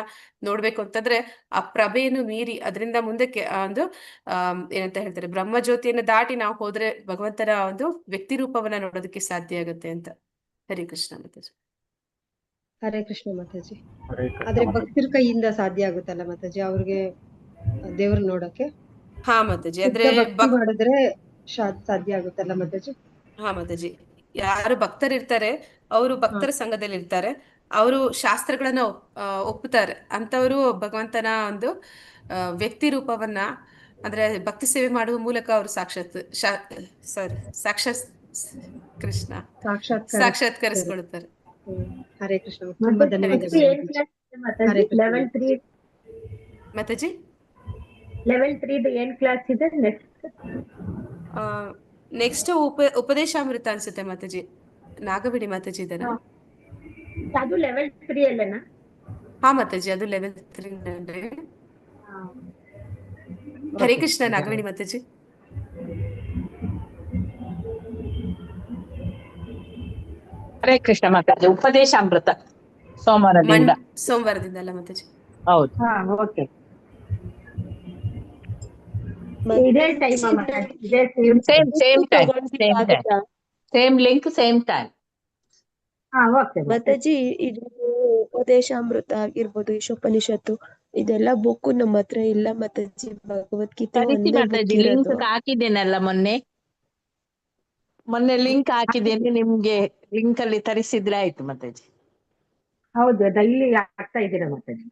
ನೋಡ್ಬೇಕು ಅಂತಂದ್ರೆ ಆ ಪ್ರಭೆಯನ್ನು ಮೀರಿ ಅದರಿಂದ ಮುಂದಕ್ಕೆ ಆ ಒಂದು ಏನಂತ ಹೇಳ್ತಾರೆ, ಬ್ರಹ್ಮಜ್ಯೋತಿಯನ್ನು ದಾಟಿ ನಾವು ಹೋದ್ರೆ ಭಗವಂತನ ಒಂದು ವ್ಯಕ್ತಿ ರೂಪವನ್ನ ನೋಡೋದಕ್ಕೆ ಸಾಧ್ಯ ಆಗುತ್ತೆ ಅಂತ. ಹರೇ ಕೃಷ್ಣ ಮಾತಾಜಿ. ಹರೇ ಕೃಷ್ಣ ಮಾತಾಜಿ. ಆದ್ರೆ ಭಕ್ತರ ಕೈಯಿಂದ ಸಾಧ್ಯ ಆಗುತ್ತಲ್ಲ ಮಾತಾಜಿ ಅವ್ರಿಗೆ ದೇವ್ರ ನೋಡಕ್ಕೆ? ಹಾ ಮಾತಾಜಿ. ಅಂದ್ರೆ ಭಕ್ತಿ ಮಾಡಿದ್ರೆ ಸಾಧ್ಯ ಆಗುತ್ತಲ್ಲ ಮಾತಾಜಿ? ಹಾ ಮಾತಾಜಿ. ಯಾರು ಭಕ್ತರಿರ್ತಾರೆ ಅವರು ಭಕ್ತರ ಸಂಘದಲ್ಲಿ ಇರ್ತಾರೆ, ಅವರು ಶಾಸ್ತ್ರಗಳನ್ನ ಒಪ್ಪುತ್ತಾರೆ. ಅಂತವರು ಭಗವಂತನ ಒಂದು ವ್ಯಕ್ತಿ ರೂಪವನ್ನ ಅಂದ್ರೆ ಭಕ್ತಿ ಸೇವೆ ಮಾಡುವ ಮೂಲಕ ಅವರು ಕೃಷ್ಣ ಸಾಕ್ಷಾತ್ಕರಿಸ್ಕೊಳ್ತಾರೆ. ಹರೇ ಕೃಷ್ಣ. ತುಂಬಾ ಧನ್ಯವಾದಗಳು ಮಾತಾಜಿ. ಲೆವೆಲ್ 3 ಏನ್ ಕ್ಲಾಸ್ ಇದೆ ನೆಕ್ಸ್ಟ್ ಉಪದೇಶಾಮೃತ ಅನ್ಸುತ್ತೆ ಮಾತಾಜಿ. ನಾಗಬಿಡಿ ಮಾತಾಜಿ ಇದಾರೆ. ಅದು ಲೆವೆಲ್ 3 ಅಲ್ಲೇನಾ? ಹಾ ಮಾತಾಜಿ, ಅದು ಲೆವೆಲ್ 3 ನಲ್ಲಿ. ಹರೇ ಕೃಷ್ಣ. ನಾಗವೇಣಿ ಮಾತಾಜಿ. ಹರೇ ಕೃಷ್ಣ ಮಾತಾಜಿ. ಉಪದೇಶಾಮೃತ ಸೋಮವಾರದಿಂದ ಅಲ್ಲ ಮಾತಾಜಿ? ಹೌದು. Okay. Same link same time. Okay Mataji ಇದು ಉಪದೇಶಾಮೃತ ಆಗಿರ್ಬೋದು, ಈಶೋಪನಿಷತ್ತು, ಇದೆಲ್ಲ ಬುಕ್ ನಮ್ಮ ಹತ್ರ ಇಲ್ಲ ಮಾತಾಜಿ. ಭಗವದ್ಗೀತೆ ತರಿಸಿ ಒಂದೇ ಬುಕ್ ಮಾತಾಜಿ, ಲಿಂಕ್ ಇರೋದು. ಹಾಕಿದ್ದೇನಲ್ಲ ಮೊನ್ನೆ ಲಿಂಕ್ ಹಾಕಿದ್ದೇನೆ ನಿಮ್ಗೆ, ಲಿಂಕ್ ಅಲ್ಲಿ ತರಿಸಿದ್ರೆ ಆಯ್ತು ಮಾತಾಜಿ. ಹೌದು, ಡೈಲಿ ಆಗ್ತಾ ಇದ್ದೀರಾ ಮಾತಾಜಿ?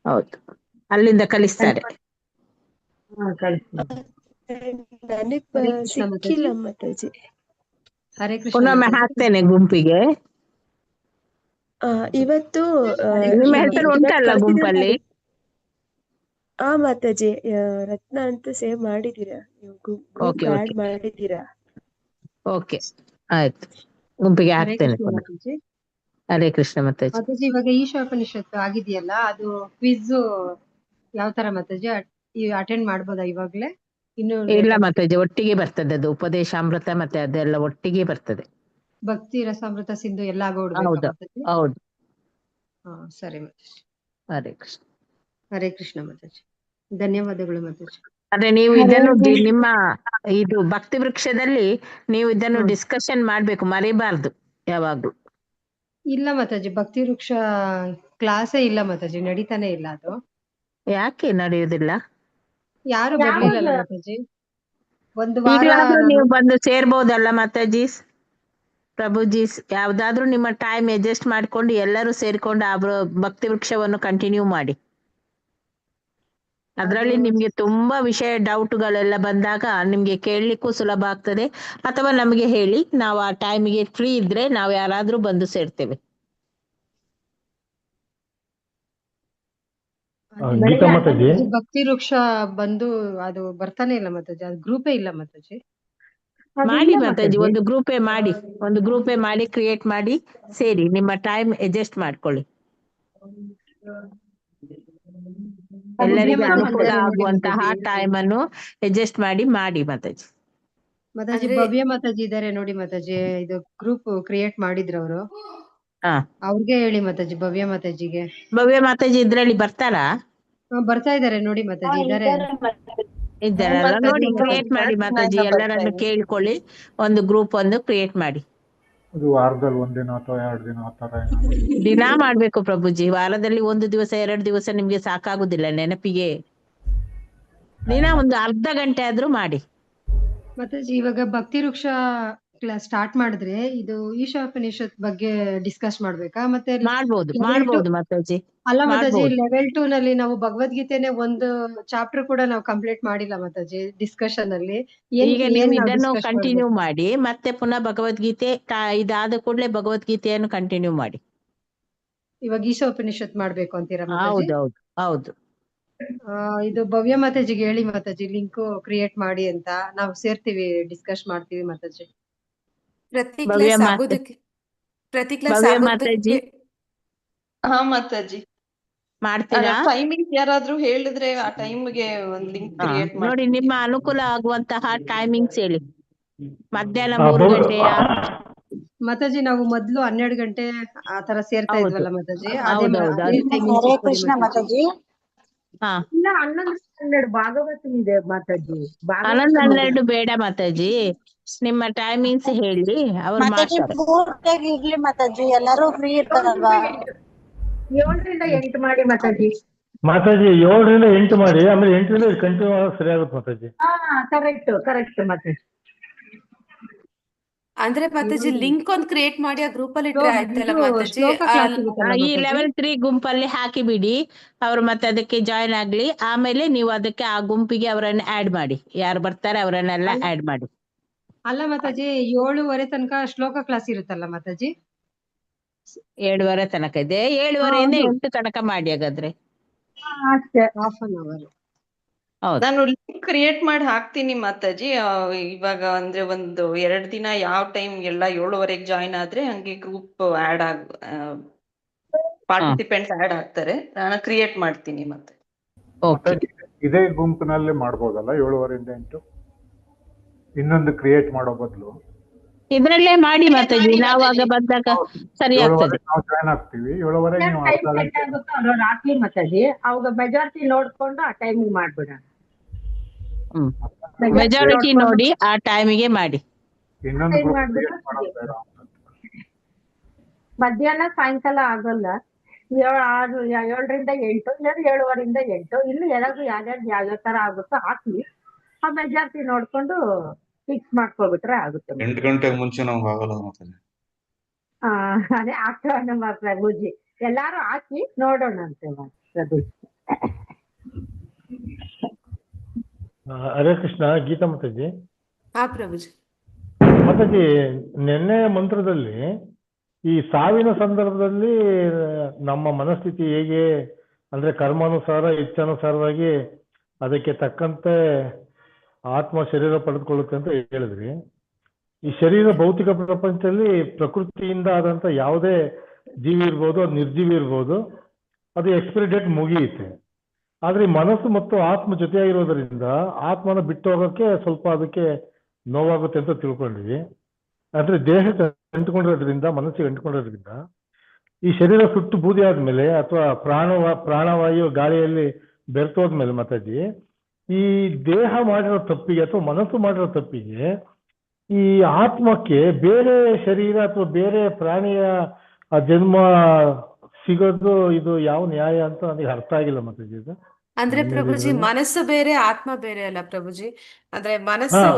ಹೌದು, ಅಲ್ಲಿಂದ ಕಲಿಸ್ತಾರೆ. ನನಗ್ ಹರೇ ಕೃಷ್ಣ ಸಿಕ್ಕಿಲ್ಲ ಮಾತಾಜಿ. ಮಾತಾಜಿ. ಹರೇ ಕೃಷ್ಣ ಪುನೊಮ್ಮೆ ಮಾತಾಜಿ. ಹಾಕ್ತೇನೆ ಗುಂಪಿಗೆ. ಇವತ್ತು ಹರೇ ನಿಮ್ಮ ಕೃಷ್ಣ ಹೆಸರು ಮಾತಾಜಿ. ಉಂಟಲ್ಲ ಗುಂಪಲ್ಲಿ? ಮಾತಾಜಿ, ರತ್ನ ಅಂತ ಸೇವ್ ಮಾಡಿದೀರಾ ನೀವು? ಗ್ರೂಪ್ ಓಕೆ ಆಡ್ ಓಕೆ ಮಾಡಿದೀರಾ? ಓಕೆ, ಆಯ್ತು, ಗುಂಪಿಗೆ ಹರೇ ಹಾಕ್ತೇನೆ ಕೃಷ್ಣ ಪುನಃ. ಮಾತಾಜಿ. ಹರೇ ಕೃಷ್ಣ ಮಾತಾಜಿ. ಮಾತಾಜಿ, ಇವಾಗ ಈಶೋಪನಿಷತ್ತು ಆಗಿದೆಯಲ್ಲ, ಅದು ಕ್ವಿಜ್ ಯಾವ ತರ ಮಾತಾಜಿ? ಅಟೆಂಡ್ ಮಾಡ್ಬೋದಾ ಇವಾಗ್ಲೇ? ಇನ್ನು ಇಲ್ಲ ಲೇಟ್ ಮಾತಾಜಿ, ಒಟ್ಟಿಗೆ ಬರ್ತದೆ ಅದು. ಉಪದೇಶಾಮೃತ ಮತ್ತೆ ಅದೆಲ್ಲ ಒಟ್ಟಿಗೆ ಬರ್ತದೆ. ಭಕ್ತಿ ರಸಾಮೃತ ಸಿಂಧು ಎಲ್ಲ ಆಗೋಡ್ಬೇಕಾ ಹೌದು ಮಾತಾಜಿ? ಹೌದು. ಸರಿ ಮಾತಾಜಿ. ಹರೇ ಕೃಷ್ಣ. ಹರೇ ಕೃಷ್ಣ ಮಾತಾಜಿ. ಧನ್ಯವಾದಗಳು ಮಾತಾಜಿ. ಆದ್ರೆ ನೀವು ಇದನ್ನು ನಿಮ್ಮ ಇದು ಭಕ್ತಿ ವೃಕ್ಷದಲ್ಲಿ ನೀವು ಇದನ್ನು ಹ್ಮ್. ಡಿಸ್ಕಷನ್ ಮಾಡ್ಬೇಕು, ಮರಿಬಾರ್ದು ಯಾವಾಗ್ಲೂ. ಇಲ್ಲ ಮಾತಾಜಿ, ಭಕ್ತಿ ವೃಕ್ಷ ಕ್ಲಾಸೇ ಇಲ್ಲ ಮಾತಾಜಿ, ನಡೀತಾನೆ ಇಲ್ಲ ಅದು. ಯಾಕೆ ನಡೆಯುವುದಿಲ್ಲ? ಯಾರು ಬರ್ಲಿಲ್ಲಲ್ಲ ಮಾತಾಜಿ, ಒಂದು ವಾರ ಈಗಲಾದ್ರೂ ನಾನು ನೀವು ಬಂದು ಸೇರ್ಬೋದಲ್ಲ ಮಾತಾಜಿ, ಪ್ರಭುಜೀಸ್. ಯಾವ್ದಾದ್ರೂ ನಿಮ್ಮ ಟೈಮ್ ಅಡ್ಜಸ್ಟ್ ಮಾಡ್ಕೊಂಡು ಎಲ್ಲರೂ ಸೇರ್ಕೊಂಡು ಆ ಭಕ್ತಿ ವೃಕ್ಷವನ್ನು ಕಂಟಿನ್ಯೂ ಮಾಡಿ. ಅದರಲ್ಲಿ ನಿಮ್ಗೆ ತುಂಬಾ ವಿಷಯ ಡೌಟ್ಗಳೆಲ್ಲ ಬಂದಾಗ ನಿಮ್ಗೆ ಕೇಳಲಿಕ್ಕೂ ಸುಲಭ ಆಗ್ತದೆ. ಅಥವಾ ನಮಗೆ ಹೇಳಿ, ನಾವು ಆ ಟೈಮಿಗೆ ಫ್ರೀ ಇದ್ರೆ ನಾವು ಯಾರಾದ್ರೂ ಬಂದು ಸೇರ್ತೇವೆ. ಗೀತಾ ಮಾತಾಜಿ, ಭಕ್ತಿ ವೃಕ್ಷ ಬಂದು ಅದು ಬರ್ತಾನೆ ಇಲ್ಲ ಮಾತಾಜಿ, ಅದು ಗ್ರೂಪೇ ಇಲ್ಲ ಮಾತಾಜಿ. ಮಾಡಿ ಮಾತಾಜಿ, ಒಂದು ಗ್ರೂಪೇ ಮಾಡಿ ಕ್ರಿಯೇಟ್ ಮಾಡಿ ಸೇರಿ, ನಿಮ್ಮ ಟೈಮ್ ಅಡ್ಜಸ್ಟ್ ಮಾಡ್ಕೊಳ್ಳಿ. ಎಲ್ಲರಿಗೂ ಅನುಕೂಲ ಆಗುವಂತಹ ಟೈಮ್ ಅನ್ನು ಅಡ್ಜಸ್ಟ್ ಮಾಡಿ ಮಾತಾಜಿ. ಮಾತಾಜಿ ಭವ್ಯ ಮಾತಾಜಿ ಇದಾರೆ ನೋಡಿ ಮಾತಾಜಿ, ಇದು ಗ್ರೂಪ್ ಕ್ರಿಯೇಟ್ ಮಾಡಿದ್ರು ಅವರು. ಅವ್ರಿಗೆ ಹೇಳಿ ಮಾತಾಜಿ, ಭವ್ಯ ಮಾತಾಜಿಗೆ. ಭವ್ಯ ಮಾತಾಜಿ ಇದ್ರಲ್ಲಿ ಬರ್ತಾರಾ? ಬರ್ತಾ ಇದಾರೆ ನೋಡಿ ಮಾತಾಜಿ, ಇದಾರೆ. ಇದ್ದಾರಲ್ಲ ನೋಡಿ, ಕ್ರಿಯೇಟ್ ಮಾಡಿ ಮಾತಾಜಿ, ಎಲ್ಲರನ್ನು ಕೇಳ್ಕೊಳ್ಳಿ, ಒಂದು ಗ್ರೂಪ್ ಒಂದು ಕ್ರಿಯೇಟ್ ಮಾಡಿ. ಅದು ವಾರದಲ್ಲಿ ಒಂದಿನ ಅಥವಾ 2 ದಿನ ಆ ತರ ಏನಾದ್ರು ದಿನ ಮಾಡ್ಬೇಕು ಪ್ರಭುಜಿ. ವಾರದಲ್ಲಿ 1 ದಿವಸ 2 ದಿವಸ ನಿಮ್ಗೆ ಸಾಕಾಗುದಿಲ್ಲ ನೆನಪಿಗೆ. ದಿನ ಒಂದು ಅರ್ಧ ಗಂಟೆ ಆದ್ರೂ ಮಾಡಿ. ಮಾತಾಜಿ, ಇವಾಗ ಭಕ್ತಿ ವೃಕ್ಷ ಕ್ಲಾಸ್ ಸ್ಟಾರ್ಟ್ ಮಾಡಿದ್ರೆ ಇದು ಈಶೋಪನಿಷತ್ ಬಗ್ಗೆ ಡಿಸ್ಕಸ್ ಮಾಡ್ಬೇಕಾ? ಮತ್ತೆ ಮಾಡ್ಬೋದು ಮಾತಾಜಿ. ಅಲ್ಲ ಮಾತಾಜಿ, ಲೆವೆಲ್ 2 ನಲ್ಲಿ ನಾವು ಭಗವದ್ಗೀತೆನೆ ಒಂದು ಚಾಪ್ಟರ್ ಕೂಡ ನಾವು ಕಂಪ್ಲೀಟ್ ಮಾಡಿಲ್ಲ ಮಾತಾಜಿ ಡಿಸ್ಕಷನ್ ಅಲ್ಲಿ. ಈಗ ನೀವು ಇದನ್ನು ಕಂಟಿನ್ಯೂ ಮಾಡಿ, ಮತ್ತೆ ಪುನಃ ಭಗವದ್ಗೀತೆ ಇದಾದ ಕೂಡಲೇ ಭಗವದ್ಗೀತೆಯನ್ನು ಕಂಟಿನ್ಯೂ ಮಾಡಿ. ಇವಾಗ ಈಶೋಪನಿಷತ್ ಮಾಡ್ಬೇಕು ಅಂತೀರಾ ಮಾತಾಜಿ? ಹೌದು. ಇದು ಭವ್ಯ ಮಾತಾಜಿಗೆ ಹೇಳಿ ಮಾತಾಜಿ, ಲಿಂಕ್ ಕ್ರಿಯೇಟ್ ಮಾಡಿ ಅಂತ. ನಾವು ಸೇರ್ತೀವಿ, ಡಿಸ್ಕಸ್ ಮಾಡ್ತೀವಿ ಮಾತಾಜಿ. ಭವ್ಯ ಮಾತಾಜಿ ಮಾತಾಜಿ ಮಾಡ್ತೀರಾ? ಟೈಮಿಂಗ್ ಯಾರಾದ್ರೂ ಹೇಳಿದ್ರೆ ಆ ಟೈಮ್ಗೆ ಒಂದು ಲಿಂಕ್ ಕ್ರಿಯೇಟ್ ಮಾಡಿ. ನೋಡಿ, ನಿಮ್ಮ ಅನುಕೂಲ ಆಗುವಂತಹ ಟೈಮಿಂಗ್ಸ್ ಹೇಳಿ. ಮಧ್ಯಾಹ್ನ 3 ಗಂಟೆಯ ಮಾತಾಜಿ? ನಾವು ಮೊದ್ಲು 12 ಗಂಟೆ ಆ ತರ ಸೇರ್ತಾ ಇದ್ವಲ್ಲ ಮಾತಾಜಿ, ಹರೇ ಕೃಷ್ಣ ಮಾತಾಜಿ. ಹಾ, 11-12 ಭಾಗವತ ಇದೆ ಮಾತಾಜಿ. 11-12 ಬೇಡ ಮಾತಾಜಿ, ನಿಮ್ಮ ಟೈಮಿಂಗ್ಸ್ ಹೇಳಿ, ಅವ್ರು ಮಾಡ್ತಾರೆ. ಪೂರ್ತಿಯಾಗಿ ಇರ್ಲಿ ಮಾತಾಜಿ, ಎಲ್ಲರೂ ಫ್ರೀ ಇರ್ತಾರಲ್ವಾ? 7ರಿಂದ 8 ಮಾಡಿ ಮಾತಾಜಿ. 7ರಿಂದ 8 ಮಾಡಿ, ಆಮೇಲೆ 8ರಿಂದ ಕಂಟಿನ್ಯೂ ಸರಿ ಆಗುತ್ತೆ ಮಾತಾಜಿ. ಕರೆಕ್ಟ್ ಮಾತಾಜಿ. ಅಂದ್ರೆ ಮಾತಾಜಿ ಲಿಂಕ್ ಒಂದು ಕ್ರಿಯೇಟ್ ಮಾಡಿ ಆ ಗ್ರೂಪ್ ಅಲ್ಲಿ ಇಟ್ರೆ ಆಯ್ತಲ್ಲ ಮಾತಾಜಿ? ಈ ಲೆವೆಲ್ 3 ಗುಂಪಲ್ಲಿ ಹಾಕಿ ಬಿಡಿ, ಅವ್ರು ಮತ್ತೆ ಅದಕ್ಕೆ ಜಾಯಿನ್ ಆಗ್ಲಿ. ಆಮೇಲೆ ನೀವು ಅದಕ್ಕೆ ಆ ಗುಂಪಿಗೆ ಅವರನ್ನ ಆಡ್ ಮಾಡಿ, ಯಾರು ಬರ್ತಾರೆ ಅವರನ್ನೆಲ್ಲ ಆಡ್ ಮಾಡಿ. ಅಲ್ಲ ಮಾತಾಜಿ, 7:30 ತನಕ ಶ್ಲೋಕ ಕ್ಲಾಸ್ ಇರುತ್ತಲ್ಲ ಮಾತಾಜಿ? 7:30 ತನಕ ಇದೆ. 7:30ಯಿಂದ 8 ತನಕ ಮಾಡಿ ಹಾಗಾದ್ರೆ. Half an hour. ನಾನು ಲಿಂಕ್ ಕ್ರಿಯೇಟ್ ಮಾಡಿ ಹಾಕ್ತೀನಿ ಮಾತಾಜಿ. ಇವಾಗ ಅಂದ್ರೆ ಒಂದು 2 ದಿನ ಯಾವ ಟೈಮ್ ಎಲ್ಲ 7:30ಗೆ ಜಾಯಿನ್ ಆದ್ರೆ ಹಂಗೆ ಗ್ರೂಪ್ ಪಾರ್ಟಿಸಿಪೆಂಟ್ಸ್ ಆಡ್ ಆಗ್ತಾರೆ. ನಾನು ಕ್ರಿಯೇಟ್ ಮಾಡ್ತೀನಿ ಮತ್ತೆ. ಇದೇ ಗುಂಪಿನಲ್ಲಿ ಮಾಡ್ಬೋದಲ್ಲ 7:30ರಿಂದ 8? ಇನ್ನೊಂದು ಕ್ರಿಯೇಟ್ ಮಾಡೋ ಬದಲು ಇದ್ರಲ್ಲೇ ಮಾಡಿ ಮಾತಾಜಿ, ನಾವು ಆಗ ಬಂದಾಗ ಸರಿ ಆಗ್ತದೆ. ನಾವು ಜಾಯ್ನ್ ಆಗ್ತೀವಿ 7:30ಗೆ, ನೀವು ಅರ್ಧ ಗಂಟೆ ರಾತ್ರಿ ಮಾತಾಜಿ. ಅವಾಗ ಮೆಜಾರಿಟಿ ನೋಡ್ಕೊಂಡು ಆ ಟೈಮಿಗೆ ಮಾಡ್ಬಿಡ. ಮೆಜಾರಿಟಿ ನೋಡಿ ಆ ಟೈಮಿಗೆ ಮಾಡಿ. ಇನ್ನೊಂದು ಗ್ರೂಪ್ ಕ್ರಿಯೇಟ್ ಮಾಡೋದು ಬೇಡ. ಮಧ್ಯಾಹ್ನ ಸಾಯಂಕಾಲ ಆಗಲ್ಲ. 7ರಿಂದ 8 ಇಲ್ಲ 7:15 8 ಇಲ್ಲಿ ಯಾವ್ಯಾವ ಯಾವ್ಯಾವ ತರ ಆಗುತ್ತೋ ಹಾಕಿ ಆ ಮೆಜಾರಿಟಿ ನೋಡ್ಕೊಂಡು ಫಿಕ್ಸ್ ಮಾಡ್ಕೊಬಿಟ್ರೆ ಆಗುತ್ತೆ. 8 ಗಂಟೆಗೆ ಮುಂಚೆ ನಮ್ಗೆ ಆಗಲ್ಲ ಮತ್ತೆ. ಅದೇ ಆಗ್ತವ ನಮ್ಮ ಪ್ರಭುಜಿ. ಎಲ್ಲಾರು ಹಾಕಿ ನೋಡೋಣ ಅಂತೆ ಪ್ರಭುಜಿ. ಹರೇ ಕೃಷ್ಣ. ಗೀತಾ ಮಾತಾಜಿ. ಹಾ ಪ್ರಭುಜಿ. ಮಾತಾಜಿ, ನಿನ್ನೆ ಮಂತ್ರದಲ್ಲಿ ಈ ಸಾವಿನ ಸಂದರ್ಭದಲ್ಲಿ ನಮ್ಮ ಮನಸ್ಥಿತಿ ಹೇಗೆ ಅಂದ್ರೆ ಕರ್ಮಾನುಸಾರ ಇಚ್ಛಾನುಸಾರವಾಗಿ ಅದಕ್ಕೆ ತಕ್ಕಂತೆ ಆತ್ಮ ಶರೀರ ಪಡೆದುಕೊಳ್ಳುತ್ತೆ ಅಂತ ಹೇಳಿದ್ರಿ. ಈ ಶರೀರ ಭೌತಿಕ ಪ್ರಪಂಚದಲ್ಲಿ ಪ್ರಕೃತಿಯಿಂದ ಆದಂತ ಯಾವುದೇ ಜೀವಿ ಇರ್ಬೋದು, ಅದು ನಿರ್ಜೀವಿ ಇರ್ಬೋದು, ಅದು ಎಕ್ಸ್ಪೈರಿ ಡೇಟ್ ಮುಗಿಯುತ್ತೆ. ಆದ್ರೆ ಈ ಮನಸ್ಸು ಮತ್ತು ಆತ್ಮ ಜೊತೆಯಾಗಿರೋದ್ರಿಂದ ಆತ್ಮನ ಬಿಟ್ಟು ಹೋಗೋಕ್ಕೆ ಸ್ವಲ್ಪ ಅದಕ್ಕೆ ನೋವಾಗುತ್ತೆ ಅಂತ ತಿಳ್ಕೊಂಡ್ವಿ. ಅಂದ್ರೆ ದೇಹಕ್ಕೆ ಅಂಟ್ಕೊಂಡಿರೋದ್ರಿಂದ, ಮನಸ್ಸಿಗೆ ಅಂಟ್ಕೊಂಡಿರೋದ್ರಿಂದ ಈ ಶರೀರ ಸುಟ್ಟು ಬೂದಿ ಆದ್ಮೇಲೆ ಅಥವಾ ಪ್ರಾಣವಾಯು ಗಾಳಿಯಲ್ಲಿ ಬೆರ್ತೋದ್ಮೇಲೆ ಮಾತಾಜಿ, ಈ ದೇಹ ಮಾಡಿರೋ ತಪ್ಪಿಗೆ ಅಥವಾ ಮನಸ್ಸು ಮಾಡಿರೋ ತಪ್ಪಿಗೆ ಈ ಆತ್ಮಕ್ಕೆ ಬೇರೆ ಶರೀರ ಅಥವಾ ಬೇರೆ ಪ್ರಾಣಿಯ ಜನ್ಮ ಸಿಗೋದು ಇದು ಯಾವ ನ್ಯಾಯ ಅಂತ ನನಗೆ ಅರ್ಥ ಆಗಿಲ್ಲ ಮಾತಾಜಿ. ಇದು ಅಂದ್ರೆ ಪ್ರಭುಜಿ, ಮನಸ್ಸು ಬೇರೆ ಆತ್ಮ ಬೇರೆ ಅಲ್ಲ ಪ್ರಭುಜಿ. ಅಂದ್ರೆ ಮನಸ್ಸು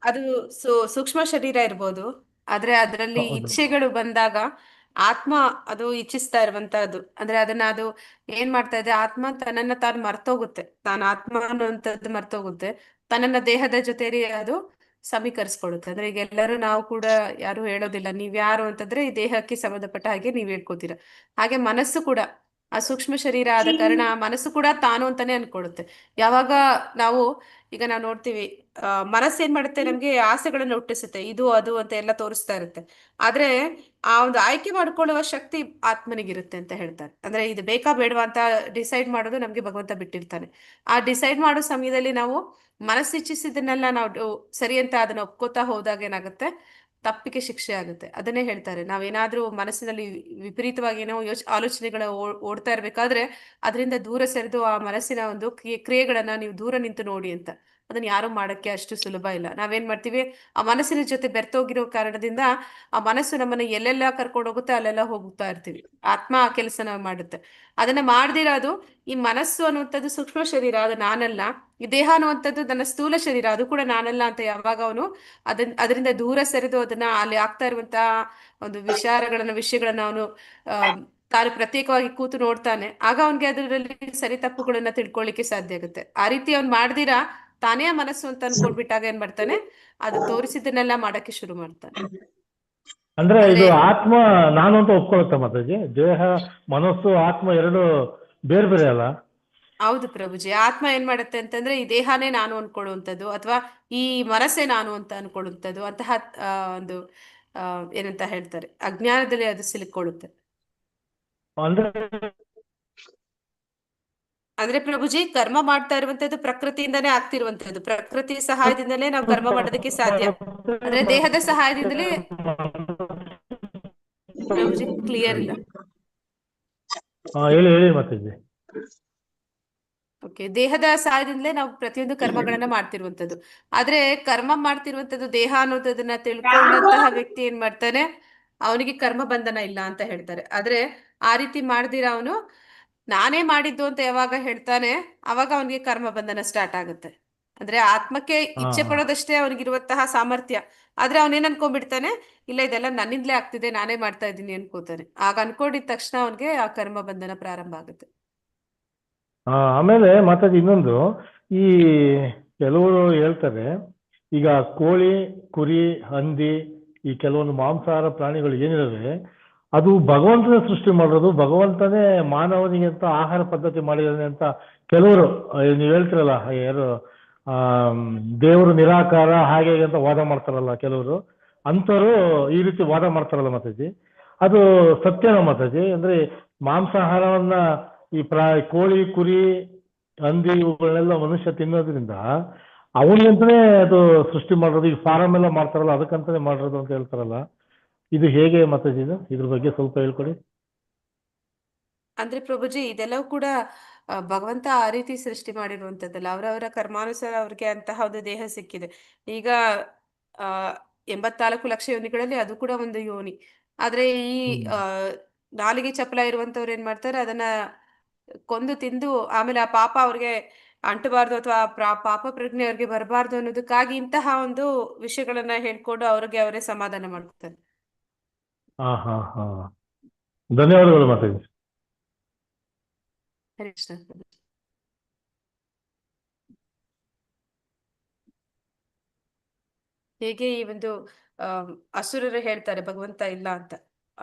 ಅದು ಸೂಕ್ಷ್ಮ ಶರೀರ ಇರ್ಬೋದು, ಆದ್ರೆ ಅದರಲ್ಲಿ ಇಚ್ಛೆಗಳು ಬಂದಾಗ ಆತ್ಮ ಅದು ಇಚ್ಛಿಸ್ತಾ ಇರುವಂತಹದ್ದು. ಅಂದ್ರೆ ಅದನ್ನ ಅದು ಏನ್ ಮಾಡ್ತಾ ಇದೆ, ಆತ್ಮ ತನ್ನನ್ನ ತಾನು ಮರ್ತೋಗುತ್ತೆ, ತಾನು ಆತ್ಮ ಅನ್ನುವಂಥದ್ದು ಮರ್ತೋಗುತ್ತೆ, ತನ್ನನ್ನ ದೇಹದ ಜೊತೆಲಿ ಅದು ಸಮೀಕರಿಸ್ಕೊಳ್ಳುತ್ತೆ. ಅಂದ್ರೆ ಈಗ ಎಲ್ಲರೂ ನಾವು ಕೂಡ ಯಾರು ಹೇಳೋದಿಲ್ಲ ನೀವ್ ಯಾರು ಅಂತಂದ್ರೆ ಈ ದೇಹಕ್ಕೆ ಸಂಬಂಧಪಟ್ಟ ಹಾಗೆ ನೀವ್ ಹೇಳ್ಕೊತೀರ. ಹಾಗೆ ಮನಸ್ಸು ಕೂಡ ಆ ಸೂಕ್ಷ್ಮ ಶರೀರ ಆದ ಕಾರಣ ಮನಸ್ಸು ಕೂಡ ತಾನು ಅಂತಾನೆ ಅನ್ಕೊಳ್ಳುತ್ತೆ. ಯಾವಾಗ ನಾವು ಈಗ ನಾವು ನೋಡ್ತೀವಿ, ಮನಸ್ಸು ಏನ್ ಮಾಡುತ್ತೆ, ನಮ್ಗೆ ಆಸೆಗಳನ್ನ ಹುಟ್ಟಿಸುತ್ತೆ, ಇದು ಅದು ಅಂತ ಎಲ್ಲ ತೋರಿಸ್ತಾ ಇರುತ್ತೆ. ಆದ್ರೆ ಆ ಒಂದು ಆಯ್ಕೆ ಮಾಡ್ಕೊಳ್ಳುವ ಶಕ್ತಿ ಆತ್ಮನಿಗಿರುತ್ತೆ ಅಂತ ಹೇಳ್ತಾರೆ. ಅಂದ್ರೆ ಇದು ಬೇಕಾ ಬೇಡವಾ ಅಂತ ಡಿಸೈಡ್ ಮಾಡೋದು ನಮ್ಗೆ ಭಗವಂತ ಬಿಟ್ಟಿರ್ತಾನೆ. ಆ ಡಿಸೈಡ್ ಮಾಡೋ ಸಮಯದಲ್ಲಿ ನಾವು ಮನಸ್ಸು ಇಚ್ಛಿಸಿದ್ದನ್ನೆಲ್ಲ ನಾವು ಸರಿ ಅಂತ ಅದನ್ನ ಒಪ್ಕೋತಾ ಹೋದಾಗ ಏನಾಗುತ್ತೆ, ತಪ್ಪಿಗೆ ಶಿಕ್ಷೆ ಆಗುತ್ತೆ. ಅದನ್ನೇ ಹೇಳ್ತಾರೆ, ನಾವೇನಾದ್ರೂ ಮನಸ್ಸಿನಲ್ಲಿ ವಿಪರೀತವಾಗಿ ಏನೋ ಆಲೋಚನೆಗಳ ಓಡ್ತಾ ಇರ್ಬೇಕಾದ್ರೆ ಅದರಿಂದ ದೂರ ಸರಿದು ಆ ಮನಸ್ಸಿನ ಒಂದು ಕ್ರಿಯೆಗಳನ್ನ ನೀವು ದೂರ ನಿಂತು ನೋಡಿ ಅಂತ. ಅದನ್ನ ಯಾರು ಮಾಡಕ್ಕೆ ಅಷ್ಟು ಸುಲಭ ಇಲ್ಲ. ನಾವೇನ್ ಮಾಡ್ತೀವಿ, ಆ ಮನಸ್ಸಿನ ಜೊತೆ ಬೆರ್ತೋಗಿರೋ ಕಾರಣದಿಂದ ಆ ಮನಸ್ಸು ನಮ್ಮನ್ನ ಎಲ್ಲೆಲ್ಲ ಕರ್ಕೊಂಡು ಹೋಗುತ್ತೆ ಅಲ್ಲೆಲ್ಲ ಹೋಗ್ತಾ ಇರ್ತೀವಿ. ಆತ್ಮ ಆ ಕೆಲಸನ ಮಾಡುತ್ತೆ. ಅದನ್ನ ಮಾಡ್ದಿರೋದು, ಈ ಮನಸ್ಸು ಅನ್ನುವಂಥದ್ದು ಸೂಕ್ಷ್ಮ ಶರೀರ, ಅದು ನಾನಲ್ಲ. ಈ ದೇಹ ಅನ್ನುವಂಥದ್ದು ನನ್ನ ಸ್ಥೂಲ ಶರೀರ, ಅದು ಕೂಡ ನಾನಲ್ಲ ಅಂತ ಯಾವಾಗ ಅವನು ಅದರಿಂದ ದೂರ ಸರಿದು ಅದನ್ನ ಅಲ್ಲಿ ಆಗ್ತಾ ಇರುವಂತಹ ಒಂದು ವಿಷಯಗಳನ್ನ ಅವನು ತಾನು ಪ್ರತ್ಯೇಕವಾಗಿ ಕೂತು ನೋಡ್ತಾನೆ, ಆಗ ಅವನ್ಗೆ ಅದರಲ್ಲಿ ಸರಿ ತಪ್ಪುಗಳನ್ನ ತಿಳ್ಕೊಳ್ಳಿಕ್ಕೆ ಸಾಧ್ಯ ಆಗುತ್ತೆ. ಆ ರೀತಿ ಅವ್ನು ಮಾಡ್ದಿರಾ ತಾನೇ ಆ ಮನಸ್ಸು ಅಂತ ಅನ್ಕೊಂಡ್ಬಿಟ್ಟಾಗ ಏನ್ ಮಾಡ್ತಾನೆ, ಅದು ತೋರಿಸಿದ್ದನ್ನೆಲ್ಲ ಮಾಡಕ್ಕೆ ಶುರು ಮಾಡ್ತಾನೆ. ಅಂದ್ರೆ ಇದು ಆತ್ಮ ನಾನು ಅಂತ ಒಪ್ಕೊಳುತ್ತೆ ಮಾತಾಜಿ. ದೇಹ ಮನಸ್ಸು ಆತ್ಮ ಎರಡು ಬೇರೆ ಬೇರೆ ಅಲ್ಲ? ಹೌದು ಪ್ರಭುಜಿ. ಆತ್ಮ ಏನ್ ಮಾಡುತ್ತೆ ಅಂತಂದ್ರೆ ಈ ದೇಹನೇ ನಾನು ಅನ್ಕೊಳ್ಳುವಂಥದ್ದು ಅಥವಾ ಈ ಮನಸ್ಸೇ ನಾನು ಅಂತ ಅನ್ಕೊಳ್ಳುವಂಥದ್ದು ಅಂತಹ ಒಂದು ಏನಂತ ಹೇಳ್ತಾರೆ, ಅಜ್ಞಾನದಲ್ಲಿ ಅದು ಸಿಲುಕೊಳ್ಳುತ್ತೆ. ಅಂದ್ರೆ ಪ್ರಭುಜಿ, ಕರ್ಮ ಮಾಡ್ತಾ ಇರುವಂತದ್ದು ಪ್ರಕೃತಿಯಿಂದಾನೇ ಆಗ್ತಿರುವಂತದ್ದು. ಪ್ರಕೃತಿ ಸಹಾಯದಿಂದಲೇ ನಾವು ಕರ್ಮ ಮಾಡೋದಕ್ಕೆ ಸಾಧ್ಯ. ಅಂದ್ರೆ ದೇಹದ ಸಹಾಯದಿಂದಲೇ ಪ್ರಭುಜಿ ಕ್ಲಿಯರ್ ಇಲ್ಲ. ಹೇಳಿ ಮಾತಾಜಿ. ಓಕೆ, ದೇಹದ ಸಹಾಯದಿಂದಲೇ ನಾವು ಪ್ರತಿಯೊಂದು ಕರ್ಮಗಳನ್ನ ಮಾಡ್ತಿರುವಂತದ್ದು. ಆದ್ರೆ ಕರ್ಮ ಮಾಡ್ತಿರುವಂತದ್ದು ದೇಹ ಅನ್ನೋದನ್ನ ತಿಳ್ಕೊಂಡಂತಹ ವ್ಯಕ್ತಿ ಏನ್ ಮಾಡ್ತಾನೆ, ಅವನಿಗೆ ಕರ್ಮ ಬಂಧನ ಇಲ್ಲ ಅಂತ ಹೇಳ್ತಾರೆ. ಆದ್ರೆ ಆ ರೀತಿ ಮಾಡ್ದಿರ ಅವನು ನಾನೇ ಮಾಡಿದ್ದು ಅಂತ ಯಾವಾಗ ಹೇಳ್ತಾನೆ, ಅವಾಗ ಅವನಿಗೆ ಕರ್ಮ ಬಂಧನ ಸ್ಟಾರ್ಟ್ ಆಗುತ್ತೆ. ಅಂದ್ರೆ ಆತ್ಮಕ್ಕೆ ಇಚ್ಛೆ ಪಡೋದಷ್ಟೇ ಅವನಿಗಿರುವಂತಹ ಸಾಮರ್ಥ್ಯ. ಆದ್ರೆ ಅವನೇನ್ ಅನ್ಕೊಂಡ್ಬಿಡ್ತಾನೆ, ಇಲ್ಲ ಇದೆಲ್ಲ ನನ್ನಿಂದಲೇ ಆಗ್ತಿದೆ, ನಾನೇ ಮಾಡ್ತಾ ಇದ್ದೀನಿ ಅನ್ಕೋತಾನೆ. ಆಗ ಅನ್ಕೊಂಡಿದ ತಕ್ಷಣ ಅವನಿಗೆ ಆ ಕರ್ಮ ಬಂಧನ ಪ್ರಾರಂಭ ಆಗುತ್ತೆ. ಆಮೇಲೆ ಮಾತಾಡಿ ಇನ್ನೊಂದು, ಈ ಕೆಲವರು ಹೇಳ್ತಾರೆ, ಈಗ ಕೋಳಿ, ಕುರಿ, ಹಂದಿ, ಈ ಕೆಲವೊಂದು ಮಾಂಸಾಹಾರ ಪ್ರಾಣಿಗಳು ಏನಿದಾವೆ ಅದು ಭಗವಂತನೇ ಸೃಷ್ಟಿ ಮಾಡಿರೋದು, ಭಗವಂತನೇ ಮಾನವನಿಗೆ ಅಂತ ಆಹಾರ ಪದ್ಧತಿ ಮಾಡಿದಾನೆ ಅಂತ ಕೆಲವರು, ನೀವು ಹೇಳ್ತಿರಲ್ಲ ಯಾರು ದೇವರು ನಿರಾಕಾರ ಹಾಗೆ ಅಂತ ವಾದ ಮಾಡ್ತಾರಲ್ಲ ಕೆಲವರು, ಅಂಥವ್ರು ಈ ರೀತಿ ವಾದ ಮಾಡ್ತಾರಲ್ಲ ಮಾತಾಜಿ, ಅದು ಸತ್ಯನ ಮಾತಾಜಿ? ಅಂದ್ರೆ ಮಾಂಸಾಹಾರವನ್ನ ಈ ಕೋಳಿ, ಕುರಿ, ಹಂದಿ ಇವುಗಳನ್ನೆಲ್ಲ ಮನುಷ್ಯ ತಿನ್ನೋದ್ರಿಂದ ಅವನಿಗಂತಾನೆ ಅದು ಸೃಷ್ಟಿ ಮಾಡೋದು. ಈಗ ಫಾರಂ ಎಲ್ಲ ಮಾಡ್ತಾರಲ್ಲ ಅದಕ್ಕಂತಾನೆ ಮಾಡಿರೋದು ಅಂತ ಹೇಳ್ತಾರಲ್ಲ, ಇದು ಹೇಗೆ ಮಾತಾಜಿ? ಇದ್ರ ಬಗ್ಗೆ ಸ್ವಲ್ಪ ಹೇಳ್ಕೊಡಿ. ಅಂದ್ರೆ ಪ್ರಭುಜಿ, ಇದೆಲ್ಲವೂ ಕೂಡ ಭಗವಂತ ಆ ರೀತಿ ಸೃಷ್ಟಿ ಮಾಡಿರುವಂತದ್ದಲ್ಲ. ಅವರವರ ಕರ್ಮಾನುಸಾರ ಅವ್ರಿಗೆ ಅಂತಹ ಒಂದು ದೇಹ ಸಿಕ್ಕಿದೆ. ಈಗ 84 ಲಕ್ಷ ಯೋನಿಗಳಲ್ಲಿ ಅದು ಕೂಡ ಒಂದು ಯೋನಿ. ಆದ್ರೆ ಈ ಹ್ಮ್. ನಾಲಿಗೆ ಚಪಲ ಇರುವಂತವ್ರು ಏನ್ ಮಾಡ್ತಾರೆ, ಅದನ್ನ ಕೊಂದು ತಿಂದು ಆಮೇಲೆ ಆ ಪಾಪ ಅವ್ರಿಗೆ ಅಂಟಬಾರ್ದು ಅಥವಾ ಪಾಪ ಪ್ರಜ್ಞೆ ಅವ್ರಿಗೆ ಬರಬಾರ್ದು ಅನ್ನೋದಕ್ಕಾಗಿ ಇಂತಹ ಒಂದು ವಿಷಯಗಳನ್ನ ಹೇಳ್ಕೊಂಡು ಅವ್ರಿಗೆ ಅವರೇ ಸಮಾಧಾನ ಮಾಡ್ಕೊತಾರೆ. ಹಾ ಹಾ ಹಾ ಧನ್ಯವಾದಗಳು ಮಾತಾಜಿ. ಹರೇ ಕೃಷ್ಣ. ಹೇಗೆ ಈ ಒಂದು ಅಸುರರು ಹೇಳ್ತಾರೆ ಭಗವಂತ ಇಲ್ಲ ಅಂತ,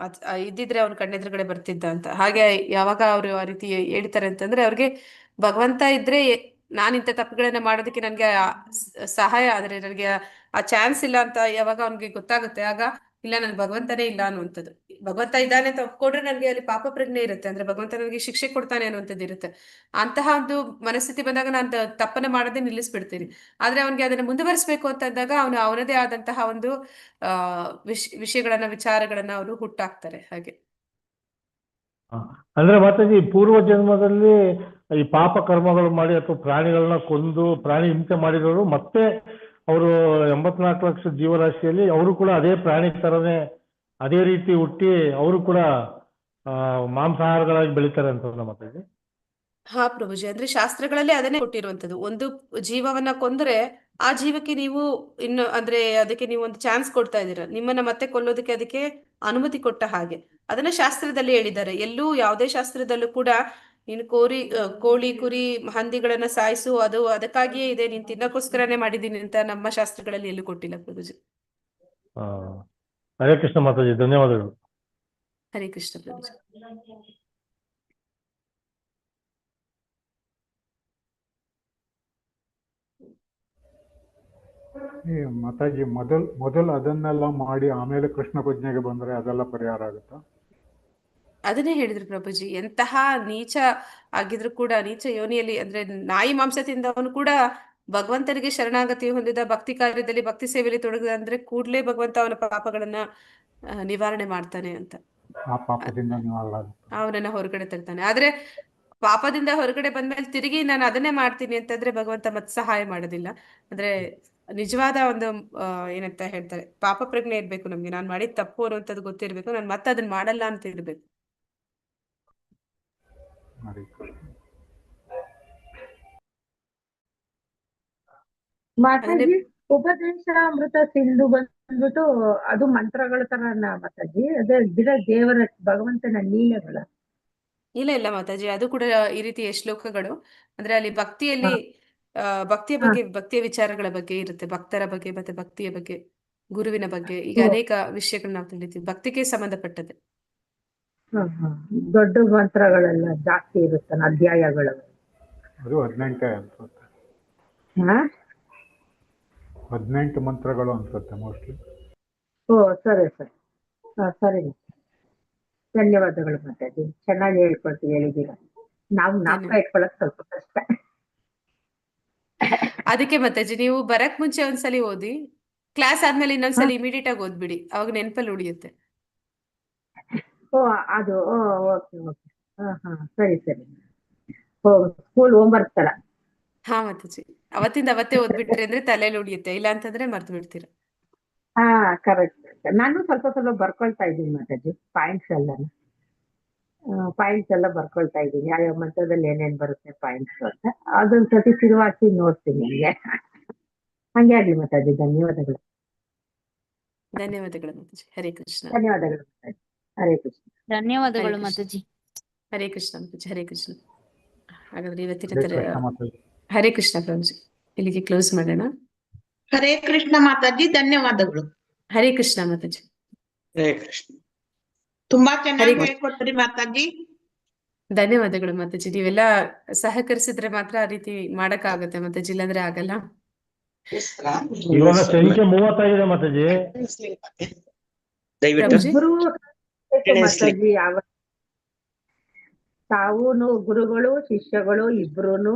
ಇದ್ದಿದ್ರೆ ಅವ್ನ ಕಣ್ಣೆದುರುಗಡೆ ಬರ್ತಿದ್ದ ಅಂತ. ಹಾಗೆ ಯಾವಾಗ ಅವರು ಆ ರೀತಿ ಹೇಳ್ತಾರೆ ಅಂತಂದ್ರೆ ಅವ್ರಿಗೆ ಭಗವಂತ ಇದ್ರೆ ನಾನು ಇಂಥ ತಪ್ಪುಗಳನ್ನ ಮಾಡೋದಕ್ಕೆ ನನ್ಗೆ ಸಹಾಯ ಆದ್ರೆ ನನಗೆ ಆ ಚಾನ್ಸ್ ಇಲ್ಲ ಅಂತ ಯಾವಾಗ ಅವ್ನಿಗೆ ಗೊತ್ತಾಗುತ್ತೆ, ಆಗ ಇಲ್ಲ ನನ್ ಭಗವಂತನೇ ಇಲ್ಲ ಅನ್ನುವಂಥದ್ದು. ಭಗವಂತ ಇದ್ದಾನೆ ಅಂತ ಒಪ್ಕೊಂಡ್ರೆ ನನ್ಗೆ ಅಲ್ಲಿ ಪಾಪ ಪ್ರಜ್ಞೆ ಇರುತ್ತೆ, ಅಂದ್ರೆ ಭಗವಂತ ನನಗೆ ಶಿಕ್ಷೆ ಕೊಡ್ತಾನೆ ಅನ್ನುವಂಥದ್ದು ಇರುತ್ತೆ. ಅಂತಹ ಒಂದು ಮನಸ್ಥಿತಿ ಬಂದಾಗ ನಾನು ತಪ್ಪನ್ನ ಮಾಡೋದೇ ನಿಲ್ಲಿಸ್ಬಿಡ್ತೀನಿ. ಆದ್ರೆ ಅವನಿಗೆ ಅದನ್ನ ಮುಂದುವರಿಸಬೇಕು ಅಂತ ಅಂದಾಗ ಅವನು ಅವನದೇ ಆದಂತಹ ಒಂದು ವಿಷಯಗಳನ್ನ ವಿಚಾರಗಳನ್ನ ಅವರು ಹುಟ್ಟಾಕ್ತಾರೆ. ಹಾಗೆ ಅಂದ್ರೆ ಮಾತಾಜಿ ಪೂರ್ವ ಜನ್ಮದಲ್ಲಿ ಈ ಪಾಪ ಕರ್ಮಗಳು ಮಾಡಿ ಅಥವಾ ಪ್ರಾಣಿಗಳನ್ನ ಕೊಂದು ಪ್ರಾಣಿ ಹಿಂಸೆ ಮಾಡಿರೋರು ಮತ್ತೆ ಅವರು 84 ಲಕ್ಷ ಜೀವರಾಶಿಯಲ್ಲಿ ಅವರು ಕೂಡ ಅದೇ ಪ್ರಾಣಿ ತರನೇ ಅದೇ ರೀತಿ ಹುಟ್ಟಿ ಅವರು ಕೂಡ ಮಾಂಸಾಹಾರಗಳಾಗಿ ಬೆಳಿತಾರೆ ಅಂತ ಮಾತಾಜಿ. ಹಾ ಪ್ರಭುಜಿ, ಅಂದ್ರೆ ಶಾಸ್ತ್ರಗಳಲ್ಲಿ ಅದನ್ನೇ ಕೊಟ್ಟಿರುವಂತದ್ದು. ಒಂದು ಜೀವವನ್ನ ಕೊಂದ್ರೆ ಆ ಜೀವಕ್ಕೆ ನೀವು ಇನ್ನು ಅಂದ್ರೆ ಅದಕ್ಕೆ ನೀವು ಒಂದು ಚಾನ್ಸ್ ಕೊಡ್ತಾ ಇದ್ದೀರಾ, ನಿಮ್ಮನ್ನ ಮತ್ತೆ ಕೊಲ್ಲೋದಕ್ಕೆ ಅದಕ್ಕೆ ಅನುಮತಿ ಕೊಟ್ಟ ಹಾಗೆ ಅದನ್ನ ಶಾಸ್ತ್ರದಲ್ಲಿ ಹೇಳಿದ್ದಾರೆ. ಎಲ್ಲೂ ಯಾವುದೇ ಶಾಸ್ತ್ರದಲ್ಲೂ ಕೂಡ ನೀನು ಕೋಳಿ ಕುರಿ ಹಂದಿಗಳನ್ನ ಸಾಯಿಸು, ಅದು ಅದಕ್ಕಾಗಿಯೇ ಇದೆ, ನೀನ್ ತಿನ್ನಕ್ಕೋಸ್ಕರನೇ ಮಾಡಿದೀನಿ ಅಂತ ನಮ್ಮ ಶಾಸ್ತ್ರಗಳಲ್ಲಿ ಎಲ್ಲೂ ಕೊಟ್ಟಿಲ್ಲ ಪ್ರಭುಜಿ. ಹರೇ ಕೃಷ್ಣ ಮಾತಾಜಿ, ಧನ್ಯವಾದಗಳು. ಹರೇ ಕೃಷ್ಣ ಪ್ರಭುಜಿ. ಮಾತಾಜಿ ಮೊದಲು ಅದನ್ನೆಲ್ಲ ಮಾಡಿ ಆಮೇಲೆ ಕೃಷ್ಣ ಪ್ರಜ್ಞೆಗೆ ಬಂದ್ರೆ ಅದೆಲ್ಲ ಪರಿಹಾರ ಆಗುತ್ತಾ? ಅದನ್ನೇ ಹೇಳಿದ್ರು ಪ್ರಭುಜಿ, ಎಂತಹ ನೀಚ ಆಗಿದ್ರು ಕೂಡ, ನೀಚ ಯೋನಿಯಲ್ಲಿ ಅಂದ್ರೆ ನಾಯಿ ಮಾಂಸ ತಿಂದವನು ಕೂಡ ಭಗವಂತನಿಗೆ ಶರಣಾಗತಿ ಹೊಂದಿದ ಭಕ್ತಿ ಕಾರ್ಯದಲ್ಲಿ ಭಕ್ತಿ ಸೇವೆಯಲ್ಲಿ ತೊಡಗಿದ ಅಂದ್ರೆ ಕೂಡ್ಲೇ ಭಗವಂತ ಅವನ ಪಾಪಗಳನ್ನ ನಿವಾರಣೆ ಮಾಡ್ತಾನೆ ಅಂತ, ಆ ಪಾಪದಿಂದ ಅವನನ್ನ ಹೊರಗಡೆ ತರ್ತಾನೆ. ಆದ್ರೆ ಪಾಪದಿಂದ ಹೊರಗಡೆ ಬಂದ್ಮೇಲೆ ತಿರುಗಿ ನಾನು ಅದನ್ನೇ ಮಾಡ್ತೀನಿ ಅಂತಂದ್ರೆ ಭಗವಂತ ಮತ್ತೆ ಸಹಾಯ ಮಾಡೋದಿಲ್ಲ. ಅಂದ್ರೆ ನಿಜವಾದ ಒಂದು ಏನಂತ ಹೇಳ್ತಾರೆ, ಪಾಪ ಪ್ರಜ್ಞೆ ಇರ್ಬೇಕು ನಮ್ಗೆ, ನಾನ್ ಮಾಡಿದ ತಪ್ಪು ಅನ್ನುವಂಥದ್ದು ಗೊತ್ತಿರ್ಬೇಕು, ನಾನು ಮತ್ತೆ ಅದನ್ನ ಮಾಡಲ್ಲ ಅಂತ ಇರ್ಬೇಕು. ಮಾತಾಜಿ, ಉಪದೇಶಾಮೃತ ಸಿಂಧು ಬಂದ್ಬಿಟ್ಟು ಅದು ಮಂತ್ರಗಳ ತರನ ಮಾತಾಜಿ? ಅದೇ ದೇವರ ಭಗವಂತನ ಲೀಲೆಗಳ? ಇಲ್ಲ ಮಾತಾಜಿ, ಅದು ಕೂಡ ಈ ರೀತಿಯ ಶ್ಲೋಕಗಳು. ಅಂದ್ರೆ ಅಲ್ಲಿ ಭಕ್ತಿಯಲ್ಲಿ ಭಕ್ತಿಯ ಬಗ್ಗೆ, ಭಕ್ತಿಯ ವಿಚಾರಗಳ ಬಗ್ಗೆ ಇರುತ್ತೆ, ಭಕ್ತರ ಬಗ್ಗೆ ಮತ್ತೆ ಭಕ್ತಿಯ ಬಗ್ಗೆ, ಗುರುವಿನ ಬಗ್ಗೆ, ಈಗ ಅನೇಕ ವಿಷಯಗಳನ್ನ ನಾವು ತಿಳಿತೀವಿ ಭಕ್ತಿಗೆ ಸಂಬಂಧಪಟ್ಟದೆ. ದೊಡ್ಡ ಮಂತ್ರಗಳೆಲ್ಲ ಜಾಸ್ತಿ ಇರುತ್ತೆ ಅಧ್ಯಾಯಗಳು. ಅದು 18 ಮಂತ್ರಗಳು ಅನ್ಸುತ್ತೆ ಮೋಸ್ಟ್ಲಿ. ಓ ಸರಿ ಸರಿ, ಸರಿ ಧನ್ಯವಾದಗಳು ಮಾತಾಜಿ, ಚೆನ್ನಾಗಿ ಹೇಳಿದ್ದೀರಾ. ನಾವು ಜ್ಞಾಪಕ ಇಟ್ಕೊಳ್ಳೋದು ಸ್ವಲ್ಪ ಕಷ್ಟ. ಅದಕ್ಕೆ ಮಾತಾಜಿ ನೀವು ಬರಕ್ ಮುಂಚೆ ಒಂದ್ಸಲಿ ಓದಿ, ಕ್ಲಾಸ್ ಆದ್ಮೇಲೆ ಇನ್ನೊಂದ್ಸಲಿ ಇಮಿಡಿಯೇಟ್ ಆಗಿ ಓದ್ಬಿಡಿ, ಅವಾಗ ನೆನಪಲ್ಲಿ ಉಳಿಯುತ್ತೆ. ಓ ಅದು ಓಕೆ ಓಕೆ, ಸರಿ ಸರಿ. ಓ ಸ್ಕೂಲ್ ಹೋಮ್ವರ್ಕ್ ತರ? ಹಾ ಮಾತಾಜಿ, ಅವತ್ತಿಂದ ಅವತ್ತೇ ಓದ್ಬಿಟ್ರಿ ಅಂದ್ರೆ ತಲೆಯಲ್ಲಿ ಉಳಿಯುತ್ತೆ, ಇಲ್ಲ ಅಂತಂದ್ರೆ ಮರ್ತು ಬಿಡ್ತೀರಾ. ಕರೆಕ್ಟ್. ನಾನು ಸ್ವಲ್ಪ ಬರ್ಕೊಳ್ತಾ ಇದ್ದೀನಿ ಮಾತಾಜಿ, ಪಾಯಿಂಟ್ಸ್ ಎಲ್ಲ ಬರ್ಕೊಳ್ತಾ ಇದ್ದೀನಿ, ಯಾವ ಮಂತ್ರದಲ್ಲಿ ಏನೇನ್ ಬರುತ್ತೆ ಪಾಯಿಂಟ್ಸ್ ಅಂತ. ಅದೊಂದ್ಸತಿ ತಿರುವಾಸಿ ನೋಡ್ತೀನಿ ನಿಮ್ಗೆ. ಹಂಗೆ ಆಗ್ಲಿ ಮಾತಾಜಿ, ಧನ್ಯವಾದಗಳು. ಧನ್ಯವಾದಗಳು ಮಾತಾಜಿ. ಹರೇ ಕೃಷ್ಣ. ಧನ್ಯವಾದಗಳು ಮಾತಾಜಿ. ಹರೇ ಕೃಷ್ಣ. ಧನ್ಯವಾದಗಳು ಮಾತಾಜಿ. ಹರೇ ಕೃಷ್ಣ ಮಾತಾಜಿ. ಹರೇ ಕೃಷ್ಣ. ಹಾಗಾದ್ರೆ ಇವತ್ತಿನ ಹರೇ ಕೃಷ್ಣ ಪ್ರಭುಜಿ ಇಲ್ಲಿಗೆ ಕ್ಲೋಸ್ ಮಾಡೋಣ. ಹರೇ ಕೃಷ್ಣ ಮಾತಾಜಿ, ಧನ್ಯವಾದಗಳು. ಹರೇ ಕೃಷ್ಣ ಮಾತಾಜಿ. ಹರೇ ಕೃಷ್ಣ. ತುಂಬಾ ಚೆನ್ನಾಗಿ ಹೇಳ್ಕೊಟ್ರಿ ಮಾತಾಜಿ. ಧನ್ಯವಾದಗಳು ಮಾತಾಜಿ. ನೀವೆಲ್ಲ ಸಹಕರಿಸಿದ್ರೆ ಮಾತ್ರ ಆ ರೀತಿ ಮಾಡಕ್ ಆಗುತ್ತೆ ಮಾತಾಜಿ, ಇಲ್ಲಾಂದ್ರೆ ಆಗಲ್ಲ. ಇವಾಗ ಸಂಖ್ಯೆ 35 ಮಾತಾಜಿ. ಮಾತಾಜಿ ತಾವೂನು ಗುರುಗಳು ಶಿಷ್ಯಗಳು ಇಬ್ರುನು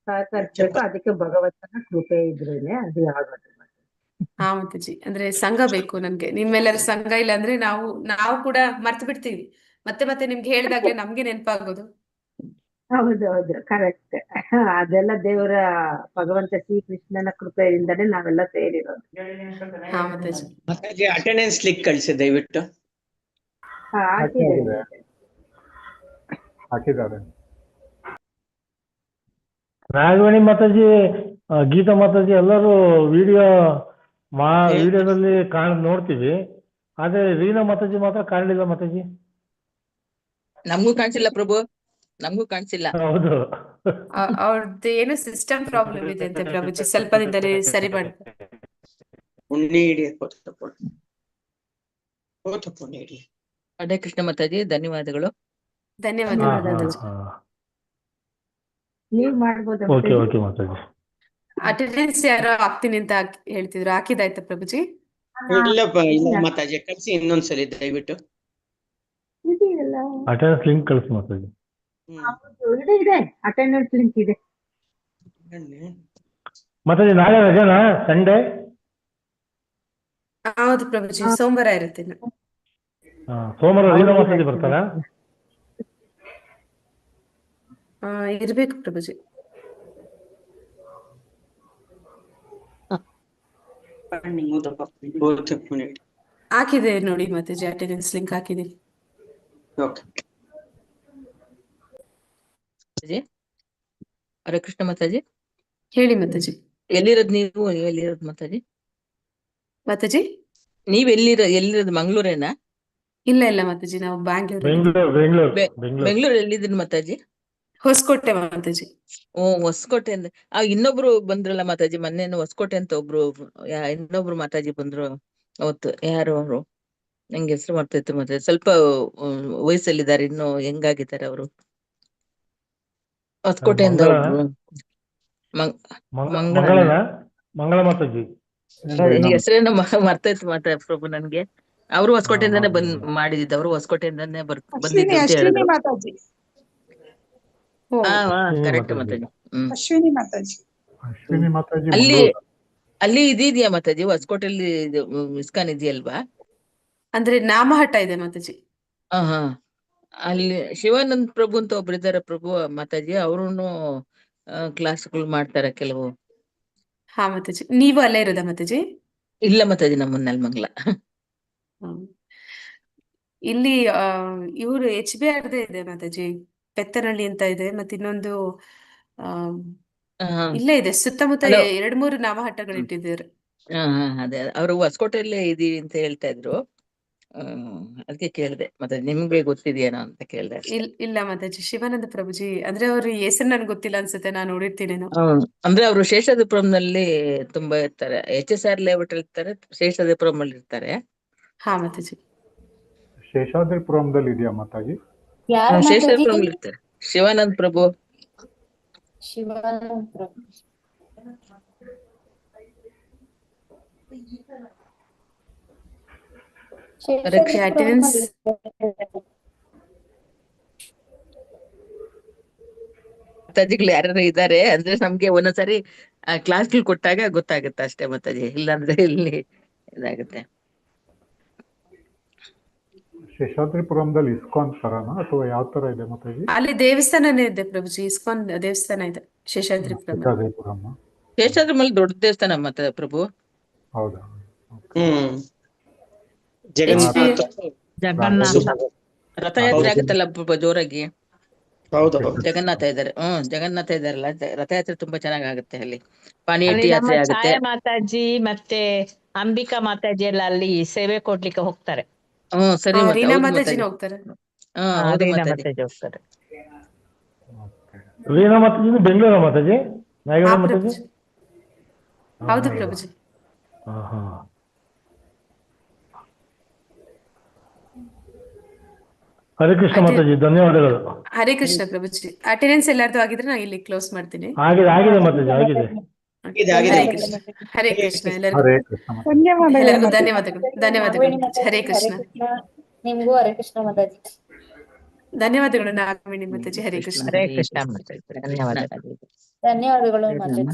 ಸಹಕರಿಸ್ಬೇಕು, ಅದಕ್ಕೆ ಭಗವಂತನ ಕೃಪೆ ಇದ್ರೇನೆ ಅದು ಆಗೋದು. ಹಾ ಮಾತಾಜಿ, ಅಂದ್ರೆ ಸಂಘ ಬೇಕು ನಮ್ಗೆ, ನಿಮ್ಮೆಲ್ಲರ ಸಂಘ ಇಲ್ಲ ಅಂದ್ರೆ ನಾವು ಕೂಡ ಮರ್ತು ಬಿಡ್ತೀವಿ. ಮತ್ತೆ ನಿಮ್ಗೆ ಹೇಳಿದಾಗ್ಲೇ ನಮ್ಗೆ ನೆನಪಾಗೋದು. ಹೌದು ಕರೆಕ್ಟ್. ಅದೆಲ್ಲ ದೇವರ ಭಗವಂತ ಶ್ರೀ ಕೃಷ್ಣನ ಕೃಪೆಯಿಂದನೇ ನಾವೆಲ್ಲ ಸೇರಿರೋದು. ಹಾ ಮಾತಾಜಿ. ಅಟೆಂಡೆನ್ಸ್ ಲಿಂಕ್ ಕಳಿಸಿ ದಯವಿಟ್ಟು. ಹಾಕಿದ್ದೇನೆ. ಹಾಕಿದ್ದಾರೆ. ನಾಗವೇಣಿ ಮಾತಾಜಿ, ಗೀತಾ ಮಾತಾಜಿ ಎಲ್ಲರೂ ವಿಡಿಯೋದಲ್ಲಿ ನೋಡ್ತೀವಿ. ಆದ್ರೆ ರೀನಾ ಮಾತಾಜಿ ಮಾತ್ರ ಕಾಣಲಿಲ್ಲ ಮಾತಾಜಿ. ನಮಗೂ ಕಾಣಿಸಿಲ್ಲ ಪ್ರಭು, ನಮಗೂ ಕಾಣಿಸಿಲ್ಲ. ಹೌದು, ಅವ್ರದ್ದು ಏನೋ ಸಿಸ್ಟಮ್ ಪ್ರಾಬ್ಲಮ್ ಇದೆ ಅಂತೆ ಪ್ರಭುಜಿ, ಸ್ವಲ್ಪ ದಿನದಲ್ಲಿ ಸರಿ ಮಾಡ್ತಾರೆ. ಹರೇ ಕೃಷ್ಣ ಮಾತಾಜಿ, ಧನ್ಯವಾದಗಳು. ಧನ್ಯವಾದಗಳು. ನೀವ್ ಮಾಡ್ಬೋದಾ ಓಕೆ ಓಕೆ ಮಾತಾಜಿ. ಅಟೆಂಡೆನ್ಸ್ ಯಾರೋ ಹಾಕ್ತೀನಿ ಅಂತ ಹೇಳ್ತಿದ್ರು, ಹಾಕಿದಾಯ್ತಾ ಪ್ರಭುಜಿ? ಇಲ್ಲಪ್ಪ, ಇಲ್ಲ ಮಾತಾಜಿ, ಕಳ್ಸಿ ಇನ್ನೊಂದ್ಸಲಿ ದಯವಿಟ್ಟು. ಇದೆಯಲ್ಲ, ಅಟೆಂಡೆನ್ಸ್ ಲಿಂಕ್ ಕಳಿಸಿ ಮಾತಾಜಿ. ಇದೆ ಅಟೆಂಡೆನ್ಸ್ ಲಿಂಕ್ ಇದೆ. ಮಾತಾಜಿ ನಾಳೆ ರಜಾನಾ? ಸಂಡೇ? ಹೌದು ಪ್ರಭುಜಿ, ಸೋಮವಾರ ಇರುತ್ತೆ. ಸೋಮವಾರ ರೀನಾ ಮಾತಾಜಿ ಬರ್ತಾರಾ? ಇರ್ಬೇಕು ಪ್ರಭುಜಿ. ಹಾಕಿದೆ ನೋಡಿ ಮಾತಾಜಿ, ಅಟೆಂಡೆನ್ಸ್ ಲಿಂಕ್ ಹಾಕಿದೀನಿ. ಹರೇ ಕೃಷ್ಣ ಮಾತಾಜಿ. ಹೇಳಿ ಮಾತಾಜಿ. ಎಲ್ಲಿರೋದ್ ನೀವು? ಎಲ್ಲಿರೋದ್ ಮಾತಾಜಿ? ಮಾತಾಜಿ ನೀವ್ ಎಲ್ಲಿರೋದು? ಮಂಗ್ಳೂರೇನಾ? ಇಲ್ಲ ಇಲ್ಲ ಮಾತಾಜಿ, ನಾವು ಬ್ಯಾಂಗ್ಳೂರ್. ಬೆಂಗಳೂರು ಎಲ್ಲಿದ್ದೀರಿ ಮಾತಾಜಿ? ಹೊಸಕೋಟೆ ಮಾತಾಜಿ. ಓ, ಹೊಸಕೋಟೆ ಅಂದ್ರೆ ಇನ್ನೊಬ್ರು ಬಂದ್ರಲ್ಲ ಮಾತಾಜಿ, ಮೊನ್ನೆನು ಹೊಸಕೋಟೆ ಅಂತ ಒಬ್ರು ಇನ್ನೊಬ್ರು ಮಾತಾಜಿ ಬಂದ್ರು ಅವತ್ತು. ಯಾರು ಅವರು? ನಂಗೆ ಹೆಸರು ಮಾಡ್ತಾಯಿತ್ತು ಮಾತಾಜಿ. ಸ್ವಲ್ಪ ವಯಸ್ಸಲ್ಲಿದ್ದಾರೆ, ಇನ್ನು ಹೆಂಗಾಗಿದ್ದಾರೆ ಅವರು. ಹೊಸಕೋಟೆಯಿಂದ ಒಬ್ರು ಮಂಗಳ ಮಾತಾಜಿ ಹೆಸರೇನೋ ಮರ್ತಾಯ್ತು ಮಾತಾ ಪ್ರಭು ನನ್ಗೆ. ಅವರು ಹೊಸಕೋಟೆಯಿಂದಾನೆ ಮಾಡಿದ್ದು, ಅವರು ಹೊಸಕೋಟೆಯಿಂದಾನೆ ಬಂದಿದ್ದು ಅಂತ ಹೇಳಿದ್ರು. ಕರೆಕ್ಟ್ ಮಾತಾಜಿ. ಅಶ್ವಿನಿ ಮಾತಾಜಿ. ಅಲ್ಲಿ ಇದೆಯಾ ಮಾತಾಜಿ? ಹೊಸಕೋಟೆಯಲ್ಲಿ ಇಸ್ಕಾನ್ ಇದೆಯಲ್ವಾ? ಅಂದ್ರೆ ನಾಮಹಟ್ಟ ಇದೆ ಮಾತಾಜಿ. ಹಾ, ಅಲ್ಲಿ ಶಿವಾನಂದ್ ಪ್ರಭು ಅಂತ ಒಬ್ರು ಇದಾರೆ ಪ್ರಭು ಮಾತಾಜಿ, ಅವ್ರುನು ಕ್ಲಾಸ್ಗಳು ಮಾಡ್ತಾರೆ ಕೆಲವು. ಹಾ ಮಾತಾಜಿ, ನೀವು ಅಲ್ಲೇ ಇರೋದಾ ಮಾತಾಜಿ? ಇಲ್ಲ ಮಾತಾಜಿ, ನಮ್ಮ ನೆಲಮಂಗಲ. ಇಲ್ಲಿ ಇವರು HBR ಇದೆ ಮಾತಾಜಿ, ಪೆತ್ತನಹಳ್ಳಿ ಅಂತ ಇದೆ, ಮತ್ತೆ ಇನ್ನೊಂದು ಇಲ್ಲೇ ಇದೆ ಸುತ್ತಮುತ್ತ 2-3 ನಾಮಹಟ್ಟಗಳು ಇಟ್ಟಿದ್ದಾರೆ. ಅದೇ ಅವರು ಹೊಸಕೋಟೆಯಲ್ಲೇ ಇದೀವಿ ಅಂತ ಹೇಳ್ತಾ ಇದ್ರು. ಅದಕ್ಕೆ ಕೇಳಿದೆ ಮತ್ತೆ, ನಿಮ್ಗೆ ಗೊತ್ತಿದೆಯೇನೋ ಅಂತ ಕೇಳಿದೆ. ಇಲ್ಲ ಮಾತಾಜಿ, ಶಿವಾನಂದ ಪ್ರಭುಜಿ ಅಂದ್ರೆ ಅವ್ರ ಹೆಸರು ನನ್ಗೆ ಗೊತ್ತಿಲ್ಲ ಅನ್ಸುತ್ತೆ, ನಾನು ನೋಡಿರ್ತೀನೇನೋ. ಅಂದ್ರೆ ಅವರು ಶೇಷಾದ್ರಿಪುರಂನಲ್ಲಿ ತುಂಬಾ ಇರ್ತಾರೆ, HSR ಲೇಔಟ್ ಇರ್ತಾರೆ, ಶೇಷಾದ್ರಿಪುರಂ ಇರ್ತಾರೆ. ಹಾ ಮಾತಾಜಿ. ಶೇಷಾದ್ರಿಪುರಂದಲ್ಲಿ ಇದೆಯಾ ಮಾತಾಜಿ? ಶೇಷಾದ್ರಿಪುರಂ ಇರ್ತಾರೆ ಶಿವಾನಂದ್ ಪ್ರಭು. ಶಿವಾನಂದ್ ಪ್ರಭು ಅಟೆಂಡೆನ್ಸ್ ಮಾತಾಜಿಗಳು ಯಾರು ಇದ್ದಾರೆ ಅಂದ್ರೆ ನಮ್ಗೆ ಒಂದೊಂದ್ಸರಿ ಕ್ಲಾಸ್ಗಳು ಕೊಟ್ಟಾಗ ಗೊತ್ತಾಗುತ್ತೆ ಅಷ್ಟೇ ಮಾತಾಜಿ, ಇಲ್ಲಾಂದ್ರೆ ಇಲ್ಲಿ ಇದಾಗುತ್ತೆ. ಶೇಷಾದ್ರಿಪುರಂದಲ್ಲಿ ಇಸ್ಕಾನ್ ತರನಾ ಅಥವಾ ಯಾವ ತರ ಇದೆ ಮಾತಾಜಿ? ಅಲ್ಲಿ ದೇವಸ್ಥಾನನೇ ಇದೆ ಪ್ರಭುಜಿ, ಇಸ್ಕಾನ್ ದೇವಸ್ಥಾನ ಇದೆ ಶೇಷಾದ್ರಿಪುರಂ. ಶೇಷಾದ್ರಿಪುರಂ ದೊಡ್ಡ ದೇವಸ್ಥಾನ ಮತ್ತೆ ಪ್ರಭು. ಹೌದಾ? ಜಗನ್ನಾಥ ರಥಯಾತ್ರೆ ಆಗುತ್ತಲ್ಲ ಜೋರಾಗಿ. ಜಗನ್ನಾಥ ಇದ್ದಾರೆ. ಜಗನ್ನಾಥ ಇದಾರಲ್ಲ, ರಥಯಾತ್ರೆ ತುಂಬಾ ಚೆನ್ನಾಗ್ ಆಗುತ್ತೆ ಅಲ್ಲಿ. ಪಾಣಿಯಟ್ಟಿ ಯಾತ್ರೆ ಆಗುತ್ತೆ. ಮಾತಾಜಿ ಮತ್ತೆ ಅಂಬಿಕಾ ಮಾತಾಜಿ ಎಲ್ಲ ಅಲ್ಲಿ ಸೇವೆ ಕೊಡ್ಲಿಕ್ಕೆ ಹೋಗ್ತಾರೆ. ಸರಿ ರೀನಾ ಮಾತಾಜಿನ ಹೋಗ್ತಾರೆ. ಮಾತಾಜಿ ಹೋಗ್ತಾರೆ. ರೀನಾ ಮಾತಾಜಿ ಬೆಂಗಳೂರು ಮಾತಾಜಿ? ಮಾತಾಜಿ ಹೌದು ಪ್ರಭುಜಿ. ಹರೇ ಕೃಷ್ಣ ಮಾತಾಜಿ, ಧನ್ಯವಾದಗಳು. ಹರೇ ಕೃಷ್ಣ ಪ್ರಭುಜಿ. ಅಟೆಂಡೆನ್ಸ್ ಎಲ್ಲಾರ್ದು ಆಗಿದ್ರೆ ನಾನು ಇಲ್ಲಿ ಕ್ಲೋಸ್ ಮಾಡ್ತೀನಿ. ಆಗಿದೆ ಮಾತಾಜಿ, ಆಗಿದೆ. ಹರೇ ಕೃಷ್ಣ ಎಲ್ಲರಿಗೂ ಧನ್ಯವಾದಗಳು. ಹರೇ ಕೃಷ್ಣ. ನಿಮ್ಗೂ ಹರೇ ಕೃಷ್ಣ ಮಾತಾಜಿ. ಧನ್ಯವಾದಗಳು ನಾಗವೇಣಿ ಮಾತಾಜಿ. ಹರೇ ಕೃಷ್ಣ. ಹರೇ ಕೃಷ್ಣ ಮಾತಾಜಿ. ಧನ್ಯವಾದಗಳು. ಧನ್ಯವಾದಗಳು ಮಾತಾಜಿ.